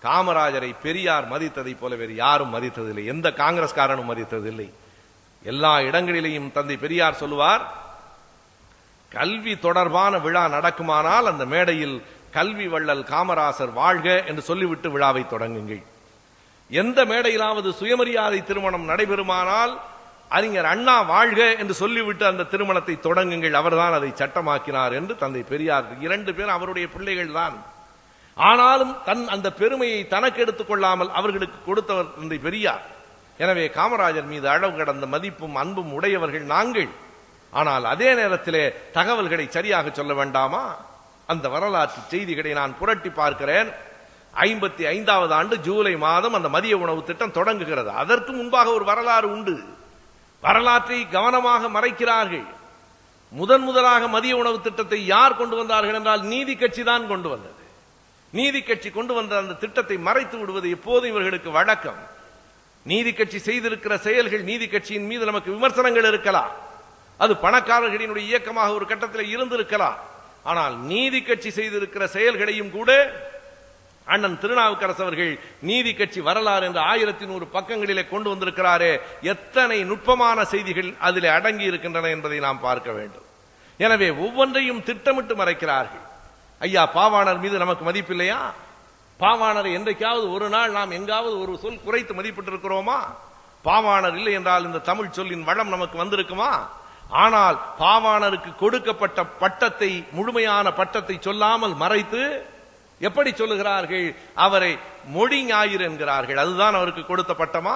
காமராஜரை பெரியார் மதித்ததை போல வேறு யாரும் மதித்ததில்லை, எந்த காங்கிரஸ்காரனும் மதித்ததில்லை. எல்லா இடங்களிலேயும் தந்தை பெரியார் சொல்லுவார், கல்வி தொடர்பான விழா நடக்குமானால் அந்த மேடையில் கல்வி வள்ளல் காமராசர் வாழ்க என்று சொல்லிவிட்டு விழாவை தொடங்குங்கள். எந்த மேடையிலாவது சுயமரியாதை திருமணம் நடைபெறுமானால் அறிஞர் அண்ணா வாழ்க என்று சொல்லிவிட்டு அந்த திருமணத்தை தொடங்குங்கள், அவர்தான் அதை சட்டமாக்கினார் என்று தந்தை பெரியார். 2 பேர் அவருடைய பிள்ளைகள் தான். ஆனாலும் அந்த பெருமையை தனக்கு எடுத்துக் கொள்ளாமல் அவர்களுக்கு கொடுத்தவர் தந்தை பெரியார். எனவே காமராஜர் மீது அளவு கடந்த மதிப்பும் அன்பும் உடையவர்கள் நாங்கள். ஆனால் அதே நேரத்திலே தகவல்களை சரியாக சொல்ல வேண்டாமா? அந்த வரலாற்று செய்திகளை நான் புரட்டி பார்க்கிறேன். 55வது ஆண்டு ஜூலை மாதம் அந்த மதிய உணவு திட்டம் தொடங்குகிறது. அதற்கு முன்பாக ஒரு வரலாறு உண்டு. வரலாற்றை கவனமாக மறைக்கிறார்கள். முதலாக மதிய உணவு திட்டத்தை யார் கொண்டு வந்தார்கள் என்றால் நீதி கட்சி தான் கொண்டு வந்தது. நீதி கட்சி கொண்டு வந்த அந்த திட்டத்தை மறைத்து விடுவது எப்போதும் இவர்களுக்கு வழக்கம். நீதி கட்சி செய்திருக்கிற செயல்கள், நீதி கட்சியின் மீது நமக்கு விமர்சனங்கள் இருக்கலாம். அது பணக்காரர்களினுடைய இயக்கமாக ஒரு கட்டத்தில் இருந்திருக்கலாம். ஆனால் நீதி கட்சி செய்திருக்கிற செயல்களையும் கூட அண்ணன் திருநாவுக்கரசு அவர்கள் நீதி கட்சி வரலாறு என்ற 1100 பக்கங்களிலே கொண்டு வந்திருக்கிறாரே, எத்தனை நுட்பமான செய்திகள் அதிலே அடங்கி இருக்கின்றன என்பதை நாம் பார்க்க வேண்டும். எனவே ஒவ்வொன்றையும் திட்டமிட்டு மறைக்கிறார்கள். ஐயா பாவாணர் மீது நமக்கு மதிப்பில்லையா? பாவாணரை என்றைக்காவது ஒரு நாள் நாம் எங்காவது ஒரு சொல் குறைத்து மதிப்பிட்டிருக்கிறோமா? பாவாணர் இல்லை என்றால் இந்த தமிழ் சொல்லின் வளம் நமக்கு வந்திருக்குமா? ஆனால் பாவாணருக்கு கொடுக்கப்பட்ட பட்டத்தை, முழுமையான பட்டத்தை சொல்லாமல் மறைத்து எப்படி சொல்லுகிறார்கள்? அவரை மொழி ஞாயிறு என்கிறார்கள். அதுதான் அவருக்கு கொடுத்த பட்டமா?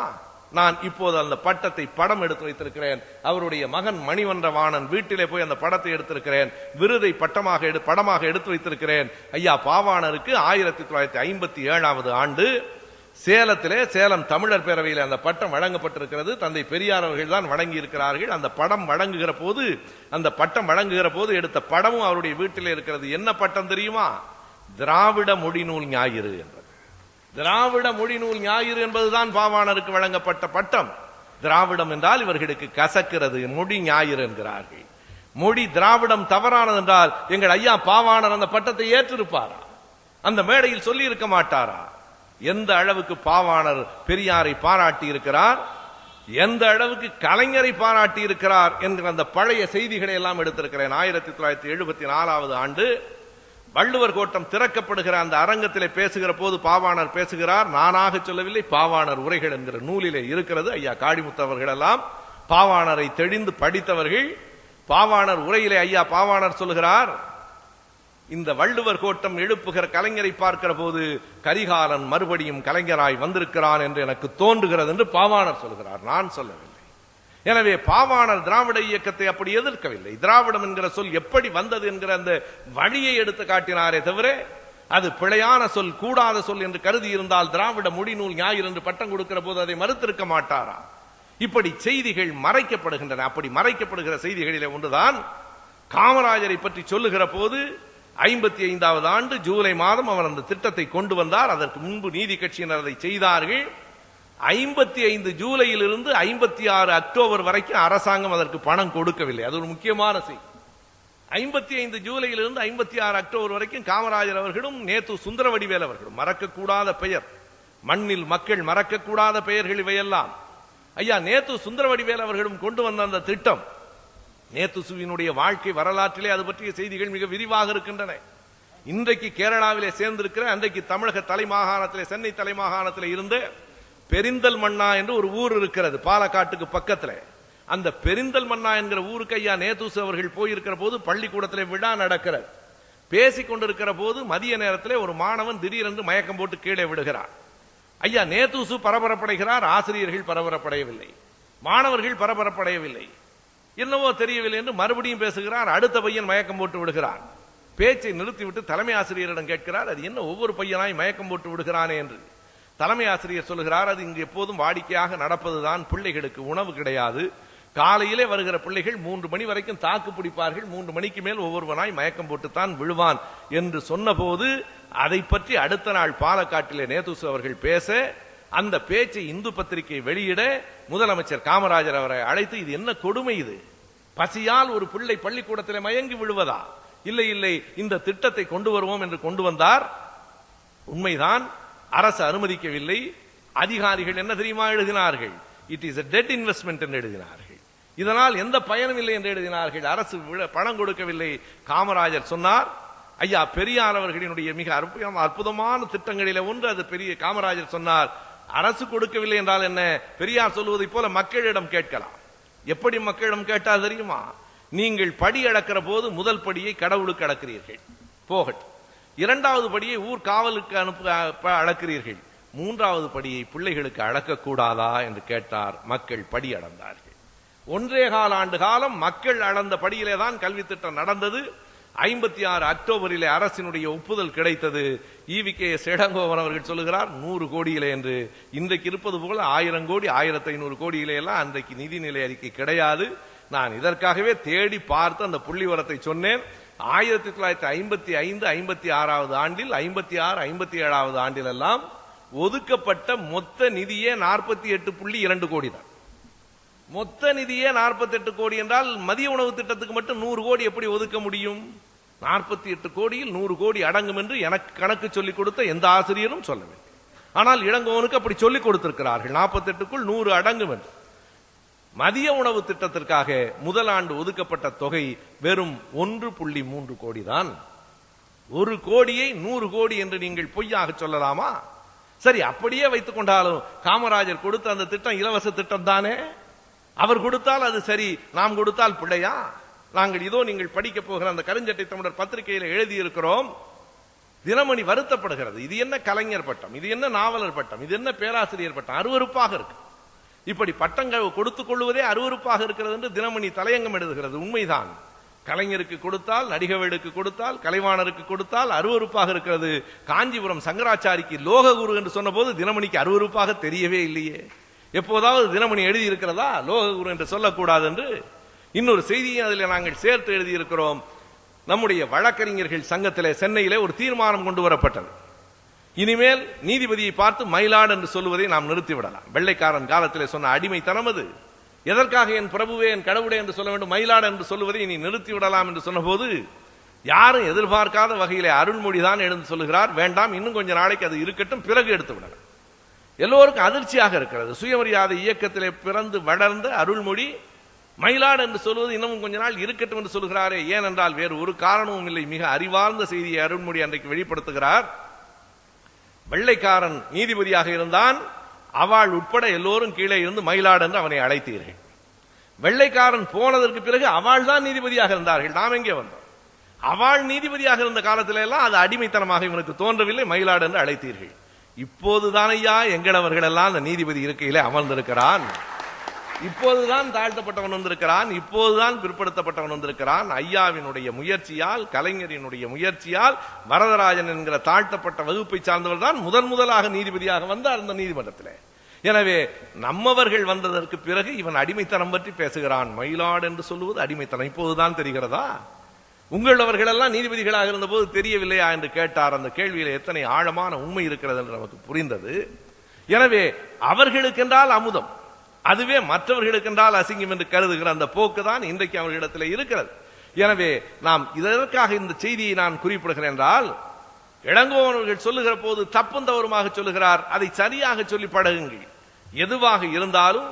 நான் இப்போது அந்த பட்டத்தை படம் எடுத்து வைத்திருக்கிறேன். அவருடைய மகன் மணிவண்ணவாணன் வீட்டிலே போய் அந்த படத்தை எடுத்திருக்கிறேன். விருதை படமாக எடுத்து வைத்திருக்கிறேன். ஐயா பாவாணருக்கு 1957வது ஆண்டு சேலத்திலே, சேலம் தமிழர் பேரவையில் அந்த பட்டம் வழங்கப்பட்டிருக்கிறது. தந்தை பெரியார் அவர்கள் தான் வழங்கி இருக்கிறார்கள். அந்த படம் வழங்குகிற போது, அந்த பட்டம் வழங்குகிற போது எடுத்த படமும் அவருடைய வீட்டிலே இருக்கிறது. என்ன பட்டம் தெரியுமா? திராவிட மொழிநூல் ஞாயிறு என்பது. திராவிட மொழிநூல் ஞாயிறு என்பதுதான் பாவாணருக்கு வழங்கப்பட்ட பட்டம். திராவிடம் என்றால் இவர்களுக்கு கசக்கிறது, மொழி ஞாயிறு என்கிறார்கள். மொழி திராவிடம் தவறானது என்றால் எங்கள் ஐயா பாவாணர் அந்த பட்டத்தை ஏற்றிருப்பாரா? அந்த மேடையில் சொல்லி இருக்க மாட்டாரா? எந்த அளவுக்கு பாவாணர் பெரியாரை பாராட்டி இருக்கிறார், எந்த அளவுக்கு கலைஞரை பாராட்டி இருக்கிறார் என்கிற அந்த பழைய செய்திகளை எல்லாம் எடுத்திருக்கிறேன். 1974வது ஆண்டு வள்ளுவர் கோட்டம் திறக்கப்படுகிற அந்த அரங்கத்திலே பேசுகிற போது பாவாணர் பேசுகிறார். நானாக சொல்லவில்லை, பாவாணர் உரைகள் என்கிற நூலிலே இருக்கிறது. ஐயா காடிமுத்தவர்கள் எல்லாம் பாவாணரை தெளிந்து படித்தவர்கள். பாவாணர் உரையிலே ஐயா பாவாணர் சொல்லுகிறார், இந்த வள்ளுவர் கோட்டம் எழுப்புகிற கலைஞரை பார்க்கிற போது கரிகாலன் மறுபடியும் கலைஞராய் வந்திருக்கிறான் என்று எனக்கு தோன்றுகிறது என்று பாவாணர் சொல்கிறார். நான் சொல்லவில்லை. எனவே பாவாணர் திராவிட இயக்கத்தை அப்படி எதிர்க்கவில்லை. திராவிடம் என்கிற சொல் எப்படி வந்தது என்கிற அந்த வழியை எடுத்து காட்டினாரே தவிர அது பிழையான சொல், கூடாத சொல் என்று கருதி இருந்தால் திராவிட மொழிநூல் ஞாயிறு என்று பட்டம் கொடுக்கிற போது அதை மறுத்திருக்க மாட்டாரா? இப்படி செய்திகள் மறைக்கப்படுகின்றன. அப்படி மறைக்கப்படுகிற செய்திகளிலே ஒன்றுதான் காமராஜரை பற்றி சொல்லுகிற போது 55வது ஆண்டு ஜூலை மாதம் அவர் அந்த திட்டத்தை கொண்டு வந்தார். அதற்கு முன்பு நீதி கட்சியினர் அதை செய்தார்கள். 55 ஜூலையிலிருந்து 56 அக்டோபர் வரைக்கும் அரசாங்கம் அதற்கு பணம் கொடுக்கவில்லை. அது ஒரு முக்கியமான செய்தி. 55 ஜூலையிலிருந்து 56 அக்டோபர் வரைக்கும் காமராஜர் அவர்களும் நேத்து சுந்தரவடிவேல் அவர்களும், மறக்கக்கூடாத பெயர், மண்ணில் மக்கள் மறக்கக்கூடாத பெயர்கள் இவையெல்லாம். ஐயா நேத்து சுந்தரவடிவேல் அவர்களும் கொண்டு வந்த அந்த திட்டம், நேத்துசுவினுடைய வாழ்க்கை வரலாற்றிலே அது பற்றிய செய்திகள் மிக விரிவாக இருக்கின்றன. இன்றைக்கு கேரளாவிலே சேர்ந்திருக்கிற, அன்றைக்கு தமிழக தலைமாகாணத்திலே, சென்னை தலைமாகாணத்திலே இருந்து பெரிந்தல் மன்னா என்று ஒரு ஊர் இருக்கிறது பாலக்காட்டுக்கு பக்கத்தில். அந்த பெரிந்தல் மன்னா என்கிற ஊருக்கு ஐயா நேத்துசு அவர்கள் போயிருக்கிற போது பள்ளிக்கூடத்திலே விழா நடக்கிறது. பேசிக் கொண்டிருக்கிற போது மதிய நேரத்திலே ஒரு மாணவன் திடீரென்று மயக்கம் போட்டு கீழே விடுகிறார். ஐயா நேத்துசு பரபரப்படைகிறார். ஆசிரியர்கள் பரபரப்படையவில்லை, மாணவர்கள் பரபரப்படையவில்லை. என்னவோ தெரியவில்லை என்று மறுபடியும் பேசுகிறார். அடுத்த பையன் மயக்கம் போட்டு விடுகிறார். பேச்சை நிறுத்திவிட்டு தலைமை ஆசிரியரிடம் கேட்கிறார், அது என்ன ஒவ்வொரு பையனாய் மயக்கம் போட்டு விடுகிறானே என்று. தலைமை ஆசிரியர் சொல்லுகிறார், அது இங்கு எப்போதும் வாடிக்கையாக நடப்பதுதான். பிள்ளைகளுக்கு உணவு கிடையாது. காலையிலே வருகிற பிள்ளைகள் 3 மணி வரைக்கும் தாக்கு பிடிப்பார்கள். 3 மணிக்கு மேல் ஒவ்வொருவனாய் மயக்கம் போட்டுத்தான் விழுவான் என்று சொன்ன போது அதை பற்றி அடுத்த நாள் பாலக்காட்டிலே நேதுசு அவர்கள் பேச, அந்த பேச்சை இந்து பத்திரிகை வெளியிட முதலமைச்சர் காமராஜர் அவரை அழைத்து, இது என்ன கொடுமை, இது பசியால் ஒரு பிள்ளை பள்ளிக்கூடத்தில் மயங்கி விழுவதா? இல்லை இல்லை, இந்த திட்டத்தை கொண்டு வருவோம் என்று கொண்டு வந்தார். உண்மைதான், அரசு அனுமதிக்கவில்லை. அதிகாரிகள் என்ன தெரியுமா எழுதினார்கள்? It is a dead investment என்று எழுதினார்கள். இதனால் எந்த பயனும் இல்லை என்று எழுதினார்கள். அரசு பணம் கொடுக்கவில்லை. காமராஜர் சொன்னார், ஐயா பெரியார் அவர்களினுடைய மிக அற்புதமான திட்டங்களில் ஒன்று அது. பெரிய காமராஜர் சொன்னார், அரசு கொடுக்கவில்லை என்றால் என்ன? பெரியார் சொல்வதை போல மக்களிடம் கேட்கலாம். எப்படி மக்களிடம் கேட்டால் தெரியுமா? நீங்கள் படி அளக்கிற போது முதல் படியை கடவுளுக்கு அளக்கிறீர்கள், போகட்டும். இரண்டாவது படியை ஊர் காவலுக்கு அளக்கிறீர்கள், மூன்றாவது படியை பிள்ளைகளுக்கு அளக்கக்கூடாதா என்று கேட்டார். மக்கள் படி அளந்தார்கள். 1.25 ஆண்டு காலம் மக்கள் அளந்த படியிலே தான் கல்வி திட்டம் நடந்தது. 56 அக்டோபரிலே அரசினுடைய ஒப்புதல் கிடைத்தது. EVKS இளங்கோவன் அவர்கள் சொல்லுகிறார் 100 கோடியிலே என்று. இன்றைக்கு இருப்பது போல 1000 கோடி 1500 கோடியிலே எல்லாம் அன்றைக்கு நிதிநிலை அறிக்கை கிடையாது. நான் இதற்காகவே தேடி பார்த்து அந்த புள்ளிவரத்தை சொன்னேன். 1955 56வது ஆண்டில் 56 57வது ஆண்டில் எல்லாம் ஒதுக்கப்பட்ட மொத்த நிதியே 48.2 கோடி தான். மொத்த நிதியே 48 கோடி என்றால் மதிய உணவு திட்டத்துக்கு மட்டும் 100 கோடி எப்படி ஒதுக்க முடியும்? 48 கோடியில் 100 கோடி அடங்கும் என்று எனக்கு கணக்கு சொல்லிக் கொடுத்த எந்த ஆசிரியரும் சொல்லவில்லை. ஆனால் இளங்கோவனுக்கு அப்படி சொல்லிக் கொடுத்திருக்கிறார்கள், 48க்குள் 100 அடங்கும் என்று. மதிய உணவு திட்டத்திற்காக முதல் ஆண்டு ஒதுக்கப்பட்ட தொகை வெறும் 1.3 கோடி தான். 1 கோடியை 100 கோடி என்று நீங்கள் பொய்யாக சொல்லலாமா? சரி, அப்படியே வைத்துக் கொண்டாலும் காமராஜர் கொடுத்த அந்த திட்டம் இலவச திட்டம் தானே. அவர் கொடுத்தால் அது சரி, நாம் கொடுத்தால் பிள்ளையா? நாங்கள் இதோ நீங்கள் படிக்க போகிற அந்த கருஞ்சட்டை தமிழர் பத்திரிகையில எழுதியிருக்கிறோம். தினமணி வருத்தப்படுகிறது. இது என்ன கலைஞர் பட்டம், இது என்ன நாவலர் பட்டம், இது என்ன பேராசிரியர் பட்டம்? அருவருப்பாக இருக்கு. இப்படி பட்டங்கள் கொடுத்துக் கொள்வதே அருவருப்பாக இருக்கிறது என்று தினமணி தலையங்கம் எழுதுகிறது. உண்மைதான். கலைஞருக்கு கொடுத்தால், நடிகவேடுக்கு கொடுத்தால், கலைவாணருக்கு கொடுத்தால் அருவருப்பாக இருக்கிறது. காஞ்சிபுரம் சங்கராச்சாரிக்கு லோககுரு என்று சொன்ன போது தினமணிக்கு அருவருப்பாக தெரியவே இல்லையே. எப்போதாவது தினமணி எழுதி இருக்கிறதா லோககுரு என்று சொல்லக்கூடாது என்று? இன்னொரு செய்தியை அதில் நாங்கள் சேர்த்து எழுதியிருக்கிறோம். நம்முடைய வழக்கறிஞர்கள் சங்கத்திலே சென்னையிலே ஒரு தீர்மானம் கொண்டு வரப்பட்டது. இனிமேல் நீதிபதியை பார்த்து மயிலாடு என்று சொல்லுவதை நாம் நிறுத்திவிடலாம். வெள்ளைக்காரன் காலத்திலே சொன்ன அடிமைத்தனம் அது. எதற்காக என் பிரபுவே என் கடவுளே என்று சொல்ல வேண்டும், மயிலாடு என்று சொல்லுவதை இனி நிறுத்திவிடலாம் என்று சொன்ன போது யாரும் எதிர்பார்க்காத வகையிலே அருள்மொழிதான் எழுந்து சொல்லுகிறார், வேண்டாம் இன்னும் கொஞ்ச நாளைக்கு அது இருக்கட்டும், பிறகு எடுத்து விடலாம். எல்லோருக்கும் அதிர்ச்சியாக இருக்கிறது. சுயமரியாதை இயக்கத்திலே பிறந்து வளர்ந்த அருள்மொழி மயிலாடு என்று சொல்வது இன்னமும் கொஞ்ச நாள் இருக்கட்டும் என்று சொல்கிறாரே. ஏனென்றால் வேறு ஒரு காரணமும் இல்லை. மிக அறிவார்ந்த செய்தியை அருள்மொழி அன்றைக்கு வெளிப்படுத்துகிறார். வெள்ளைக்காரன் நீதிபதியாக இருந்தான், அவள் உட்பட எல்லோரும் கீழே இருந்து மயிலாடு என்று அவனை அழைத்தீர்கள். வெள்ளைக்காரன் போனதற்கு பிறகு அவள் தான் நீதிபதியாக இருந்தார்கள். நாம் எங்கே வந்தோம்? அவள் நீதிபதியாக இருந்த காலத்தில எல்லாம் அது அடிமைத்தனமாக இவனுக்கு தோன்றவில்லை, மயிலாடு என்று அழைத்தீர்கள். இப்போதுதான் ஐயா எங்களவர்கள் எல்லாம் அந்த நீதிபதி இருக்கையிலே அமர்ந்திருக்கிறான். இப்போதுதான் தாழ்த்தப்பட்டவன் வந்திருக்கிறான், இப்போதுதான் பிற்படுத்தப்பட்டவன் வந்திருக்கிறான். ஐயாவினுடைய முயற்சியால், கலைஞரினுடைய முயற்சியால் வரதராஜன் என்கிற தாழ்த்தப்பட்ட வகுப்பை சார்ந்தவர் தான் முதலாக நீதிபதியாக வந்தார் அந்த நீதிமன்றத்தில். எனவே நம்மவர்கள் வந்ததற்கு பிறகு இவன் அடிமைத்தனம் பற்றி பேசுகிறான். மயிலாடு என்று சொல்லுவது அடிமைத்தனம் இப்போதுதான் தெரிகிறதா? உங்களவர்கள் எல்லாம் நீதிபதிகளாக இருந்த போது தெரியவில்லையா என்று கேட்டார். அந்த கேள்வியில் எத்தனை ஆழமான உண்மை இருக்கிறது என்று நமக்கு புரிந்தது. எனவே அவர்களுக்கென்றால் அமுதம், அதுவே மற்றவர்களுக்கென்றால் அசிங்கம் என்று கருதுகிற அந்த போக்கு தான் இன்றைக்கு அவர்களிடத்தில் இருக்கிறது. எனவே நாம் இதற்காக இந்த செய்தியை நான் குறிப்பிடுகிறேன் என்றால், இளங்கோவன் சொல்லுகிற போது தப்பும் தவறுமாக சொல்லுகிறார். அதை சரியாக சொல்லி பழகுங்கள். எதுவாக இருந்தாலும்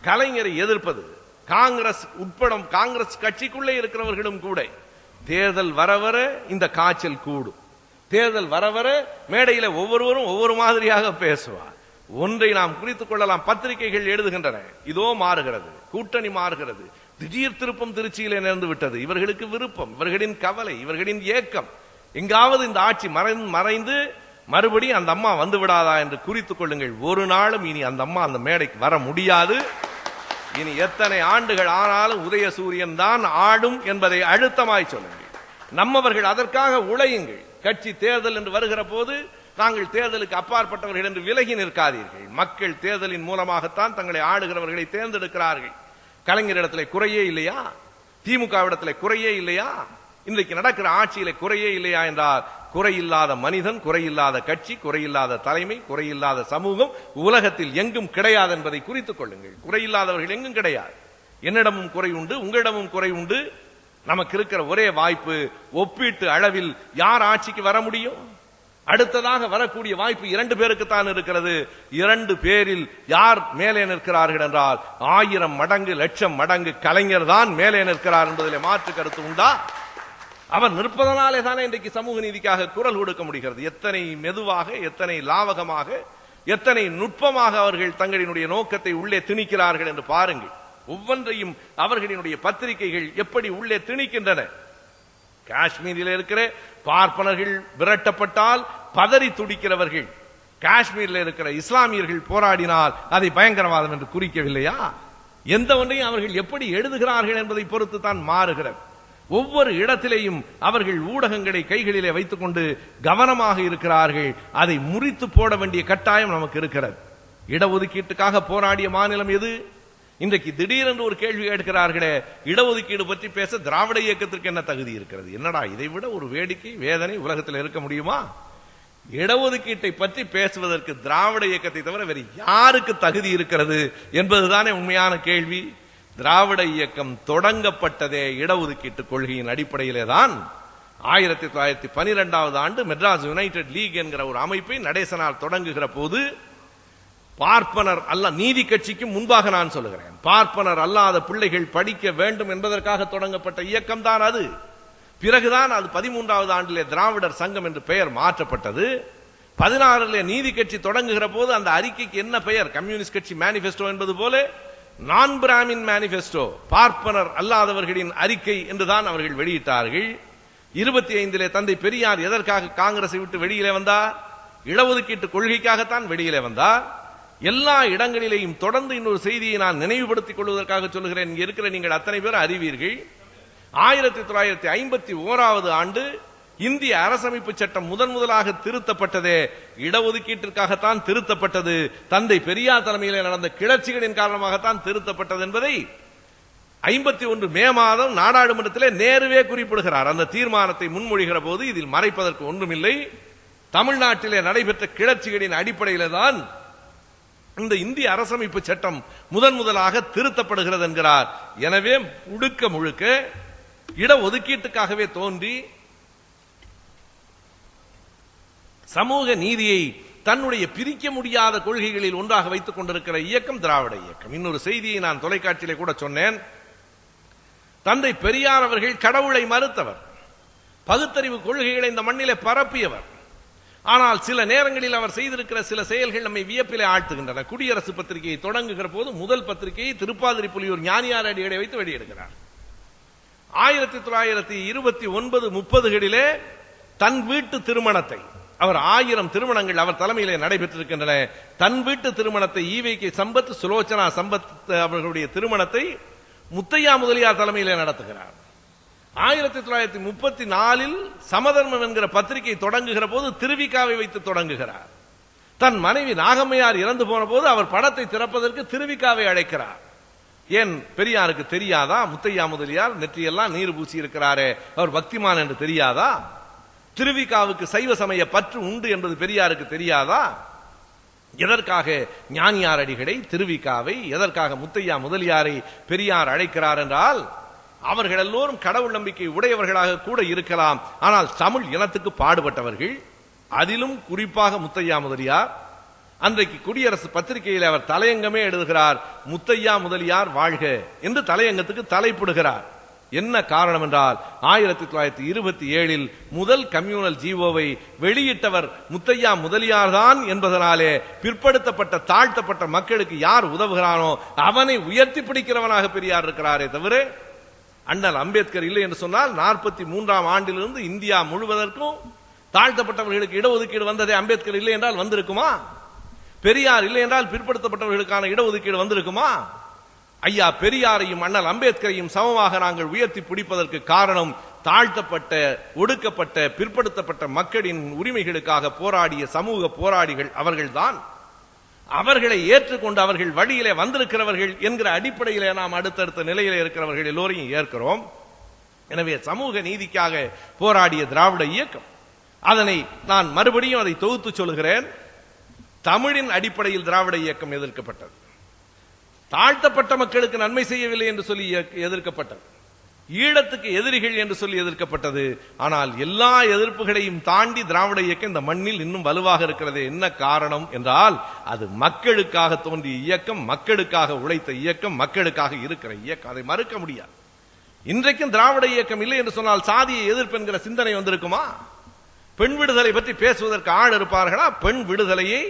கலைஞரை எதிர்ப்பது காங்கிரஸ் உட்பட காங்கிரஸ் கட்சிக்குள்ளே இருக்கிறவர்களும் கூட தேர்தல் வரவர இந்த காய்ச்சல் கூடும். தேர்தல் வரவர மேடையில ஒவ்வொருவரும் ஒவ்வொரு மாதிரியாக பேசுவார். ஒன்றை நாம் குறித்துக் கொள்ளலாம், பத்திரிகைகள் எழுதுகின்றன, இதோ மாறுகிறது, கூட்டணி மாறுகிறது, திடீர் திருப்பம் திருச்சியிலே நேர்ந்து விட்டது. இவர்களுக்கு விருப்பம், இவர்களின் கவலை, இவர்களின் ஏக்கம், எங்காவது இந்த ஆட்சி மறைந்து மறுபடி அந்த அம்மா வந்து விடாதா என்று குறித்துக் கொள்ளுங்கள். ஒரு நாளும் இனி அந்த அம்மா அந்த மேடைக்கு வர முடியாது. இனி எத்தனை ஆண்டுகள் ஆனாலும் உதயசூரியன் தான் ஆடும் என்பதை அழுத்தமாய் சொல்லுங்கள். நம்மவர்கள் அதற்காக உழையுங்கள். கட்சி தேர்தல் என்று வருகிற போது நாங்கள் தேர்தலுக்கு அப்பாற்பட்டவர்கள் என்று விலகி நிற்காதீர்கள். மக்கள் தேர்தலின் மூலமாகத்தான் தங்களை ஆடுகிறவர்களை தேர்ந்தெடுக்கிறார்கள். கலைஞரிடத்திலே குறையே இல்லையா? திமுகவிடத்திலே குறையே இல்லையா? இன்றைக்கு நடக்கிற ஆட்சியிலே குறையே இல்லையா என்றால், குறையில்லாத மனிதன், குறையில்லாத கட்சி, குறையில்லாத தலைமை, குறையில்லாத சமூகம் உலகத்தில் எங்கும் கிடையாது என்பதை குறித்துக் கொள்ளுங்கள். குறையில்லாதவர்கள் எங்கும் கிடையாது. என்னிடமும் குறை உண்டு, உங்களிடமும் குறை உண்டு. நமக்கு இருக்கிற ஒரே வாய்ப்பு, ஒப்பீட்டு அளவில் யார் ஆட்சிக்கு வர முடியும்? அடுத்ததாக வரக்கூடிய வாய்ப்பு 2 பேருக்குத்தான் இருக்கிறது. 2 பேரில் யார் மேலே நிற்கிறார்கள் என்றால் 1000 மடங்கு, லட்சம் மடங்கு கலைஞர் தான் மேலே நிற்கிறார் என்பதிலே மாற்று கருத்து உண்டா? அவர் நிற்பதனாலே தானே இன்றைக்கு சமூக நீதிக்காக குரல் கொடுக்க முடிகிறது. எத்தனை மெதுவாக, எத்தனை லாவகமாக, எத்தனை நுட்பமாக அவர்கள் தங்களினுடைய நோக்கத்தை உள்ளே திணிக்கிறார்கள் என்று பாருங்கள். ஒவ்வொன்றையும் அவர்களினுடைய பத்திரிகைகள் எப்படி உள்ளே திணிக்கின்றன. காஷ்மீரில் இருக்கிற பார்ப்பனர்கள் விரட்டப்பட்டால் பதறி துடிக்கிறவர்கள். காஷ்மீரில் இருக்கிற இஸ்லாமியர்கள் போராடினால் அதை பயங்கரவாதம் என்று குறிக்கவில்லையா? எந்த ஒன்றையும் அவர்கள் எப்படி எழுதுகிறார்கள் என்பதை பொறுத்து தான் மாறுகிறது. ஒவ்வொரு இடத்திலேயும் அவர்கள் ஊடகங்களை கைகளிலே வைத்துக் கொண்டு கவனமாக இருக்கிறார்கள். அதை முறித்து போட வேண்டிய கட்டாயம் நமக்கு இருக்கிறது. இடஒதுக்கீட்டுக்காக போராடிய மாநிலம் எது? இன்றைக்கு திடீரென்று ஒரு கேள்வி கேட்கிறார்களே, இடஒதுக்கீடு பற்றி பேச திராவிட இயக்கத்திற்கு என்ன தகுதி இருக்கிறது? என்னடா, இதை விட ஒரு வேடிக்கை வேதனை உலகத்தில் இருக்க முடியுமா? இடஒதுக்கீட்டை பற்றி பேசுவதற்கு திராவிட இயக்கத்தை தவிர வேறு யாருக்கு தகுதி இருக்கிறது என்பதுதானே உண்மையான கேள்வி. திராவிட இயக்கம் தொடங்கப்பட்டதே இடஒதுக்கீட்டு கொள்கையின் அடிப்படையிலே தான். 1912 ஆண்டு மெட்ராஸ் யுனைடெட் லீக் என்கிற ஒரு அமைப்பை நடேசனால் தொடங்குகிற போது பார்ப்பனர் அல்ல, நீதி கட்சிக்கு முன்பாக நான் சொல்லுகிறேன், பார்ப்பனர் அல்லாத பிள்ளைகள் படிக்க வேண்டும் என்பதற்காக தொடங்கப்பட்ட இயக்கம் தான் அது. பிறகுதான் அது 13வது ஆண்டிலே திராவிடர் சங்கம் என்று பெயர் மாற்றப்பட்டது. 16 நீதி கட்சி தொடங்குகிற போது அந்த அறிக்கைக்கு என்ன பெயர்? கம்யூனிஸ்ட் கட்சி மேனிபெஸ்டோ என்பது போல நான் பிராமின் மேனிபெஸ்டோ, பார்ப்பனர் அல்லாதவர்களின் அறிக்கை என்றுதான் அவர்கள் வெளியிட்டார்கள். 25 தந்தை பெரியார் எதற்காக காங்கிரஸை விட்டு வெளியிலே வந்தார்? இடஒதுக்கீட்டு கொள்கைக்காகத்தான் வெளியிலே வந்தார். எல்லா இடங்களிலேயும் தொடர்ந்து இன்னொரு செய்தியை நான் நினைவுபடுத்திக் கொள்வதற்காக சொல்லுகிறேன். இங்கே இருக்கிற நீங்கள் அத்தனை பேர் அறிவீர்கள். 1951 ஆண்டு இந்திய அரசமைப்பு சட்டம் முதலாக திருத்தப்பட்டதே இடஒதுக்கீட்டிற்காகத்தான் திருத்தப்பட்டது. தந்தை பெரியார் தலைமையில் நடந்த கிளர்ச்சிகளின் காரணமாகத்தான் திருத்தப்பட்டது என்பதை 51 மே மாதம் நாடாளுமன்றத்திலே நேருவே குறிப்பிடுகிறார். அந்த தீர்மானத்தை முன்மொழிகிற போது இதில் மறைப்பதற்கு ஒன்றுமில்லை. தமிழ்நாட்டிலே நடைபெற்ற கிளர்ச்சிகளின் அடிப்படையிலே தான் இந்த இந்திய அரசமைப்பு சட்டம் முதலாக திருத்தப்படுகிறது என்கிறார். எனவே முழுக்க இடஒதுக்கீட்டுக்காகவே தோன்றி சமூக நீதியை தன்னுடைய பிரிக்க முடியாத கொள்கைகளில் ஒன்றாக வைத்துக் கொண்டிருக்கிற இயக்கம் திராவிட இயக்கம். இன்னொரு செய்தியை நான் தொலைக்காட்சியிலே கூட சொன்னேன். தந்தை பெரியார் அவர்கள் கடவுளை மறுத்தவர், பகுத்தறிவு கொள்கைகளை இந்த மண்ணிலே பரப்பியவர். ஆனால் சில நேரங்களில் அவர் செய்திருக்கிற சில செயல்கள் நம்மை வியப்பிலே ஆழ்த்துகின்றன. குடியரசு பத்திரிகையை தொடங்குகிற போது முதல் பத்திரிகையை திருப்பாதிரி புலியூர் ஞானியார் அடிகளை வைத்து வெளியிடுகிறார். 1929-30களிலே தன் வீட்டு திருமணத்தை, அவர் 1000 திருமணங்கள் அவர் தலைமையிலே நடைபெற்றிருக்கின்றன. தன் வீட்டு திருமணத்தை ஈவேகே சம்பத், சுலோச்சனா சம்பத் அவர்களுடைய திருமணத்தை முத்தையா முதலியார் தலைமையிலே நடத்துகிறார். 1934 சமதர்மம் என்கிற பத்திரிகை தொடங்குகிற போது திருவிக்காவை வைத்து தொடங்குகிறார். தன் மனைவி நாகம்மையார் இறந்து போன போது அவர் படத்தை திறப்பதற்கு திருவிக்காவை அழைக்கிறார். ஏன் பெரியாருக்கு தெரியாதா? முத்தையா முதலியார் நெற்றியெல்லாம் நீர் பூசி இருக்கிறாரே, அவர் பக்திமான் என்று தெரியாதா? திருவிக்காவுக்கு சைவ சமய பற்று உண்டு என்பது பெரியாருக்கு தெரியாதா? எதற்காக ஞானியார் அடிகளை, திருவிக்காவை, எதற்காக முத்தையா முதலியாரை பெரியார் அழைக்கிறார் என்றால், அவர்கள் எல்லோரும் கடவுள் நம்பிக்கை உடையவர்களாக கூட இருக்கலாம், ஆனால் தமிழ் இனத்துக்கு பாடுபட்டவர்கள். அதிலும் குறிப்பாக முத்தையா முதலியார். அன்றைக்கு குடியரசு பத்திரிகையில் அவர் தலையங்கமே எழுதுகிறார், முத்தையா முதலியார் வாழ்க என்று தலையங்கத்துக்கு தலைப்பிடுகிறார். என்ன காரணம் என்றால், 1927 முதல் கம்யூனல் ஜீவோவை வெளியிட்டவர் முத்தையா முதலியார் தான் என்பதனாலே பிற்படுத்தப்பட்ட தாழ்த்தப்பட்ட மக்களுக்கு யார் உதவுகிறானோ அவனை உயர்த்தி பிடிக்கிறவனாக பெரியார் இருக்கிறாரே தவிர, அண்ணல் அம்பேத்கர் இல்லை என்று சொன்னால் 43ஆம் ஆண்டிலிருந்து இந்தியா முழுவதற்கும் தாழ்த்தப்பட்டவர்களுக்கு இடஒதுக்கீடு வந்ததே அம்பேத்கர் இல்லை என்றால் வந்திருக்குமா? பெரியார் இல்லை என்றால் பிற்படுத்தப்பட்டவர்களுக்கான இடஒதுக்கீடு வந்திருக்குமா? ஐயா பெரியாரையும் அண்ணல் அம்பேத்கரையும் சமமாக நாங்கள் உயர்த்தி பிடிப்பதற்கு காரணம் தாழ்த்தப்பட்ட, ஒடுக்கப்பட்ட, பிற்படுத்தப்பட்ட மக்களின் உரிமைகளுக்காக போராடிய சமூக போராடிகள் அவர்கள்தான். அவர்களை ஏற்றுக்கொண்டு அவர்கள் வழியிலே வந்திருக்கிறவர்கள் என்கிற அடிப்படையிலே நாம் அடுத்தடுத்த நிலையிலே இருக்கிறவர்கள் எல்லோரையும் ஏற்கிறோம். எனவே சமூக நீதிக்காக போராடிய திராவிட இயக்கம், அதனை நான் மறுபடியும் அதை தொகுத்து சொல்கிறேன். தமிழின் அடிப்படையில் திராவிட இயக்கம் எதிர்க்கப்பட்டது. தாழ்த்தப்பட்ட மக்களுக்கு நன்மை செய்யவில்லை என்று சொல்லி எதிர்க்கப்பட்டது. ஈழத்துக்கு எதிரிகள் என்று சொல்லி எதிர்க்கப்பட்டது. ஆனால் எல்லா எதிர்ப்புகளையும் தாண்டி திராவிட இயக்கம் இந்த மண்ணில் இன்னும் வலுவாக இருக்கிறது. என்ன காரணம் என்றால், அது மக்களுக்காக தோன்றிய இயக்கம், மக்களுக்காக உழைத்த இயக்கம், மக்களுக்காக இருக்கிற இயக்கம். அதை மறுக்க முடியாது. இன்றைக்கும் திராவிட இயக்கம் இல்லை என்று சொன்னால் சாதியை எதிர்ப்பு என்கிற சிந்தனை வந்திருக்குமா? பெண் விடுதலை பற்றி பேசுவதற்கு ஆள் இருப்பார்களா? பெண் விடுதலையை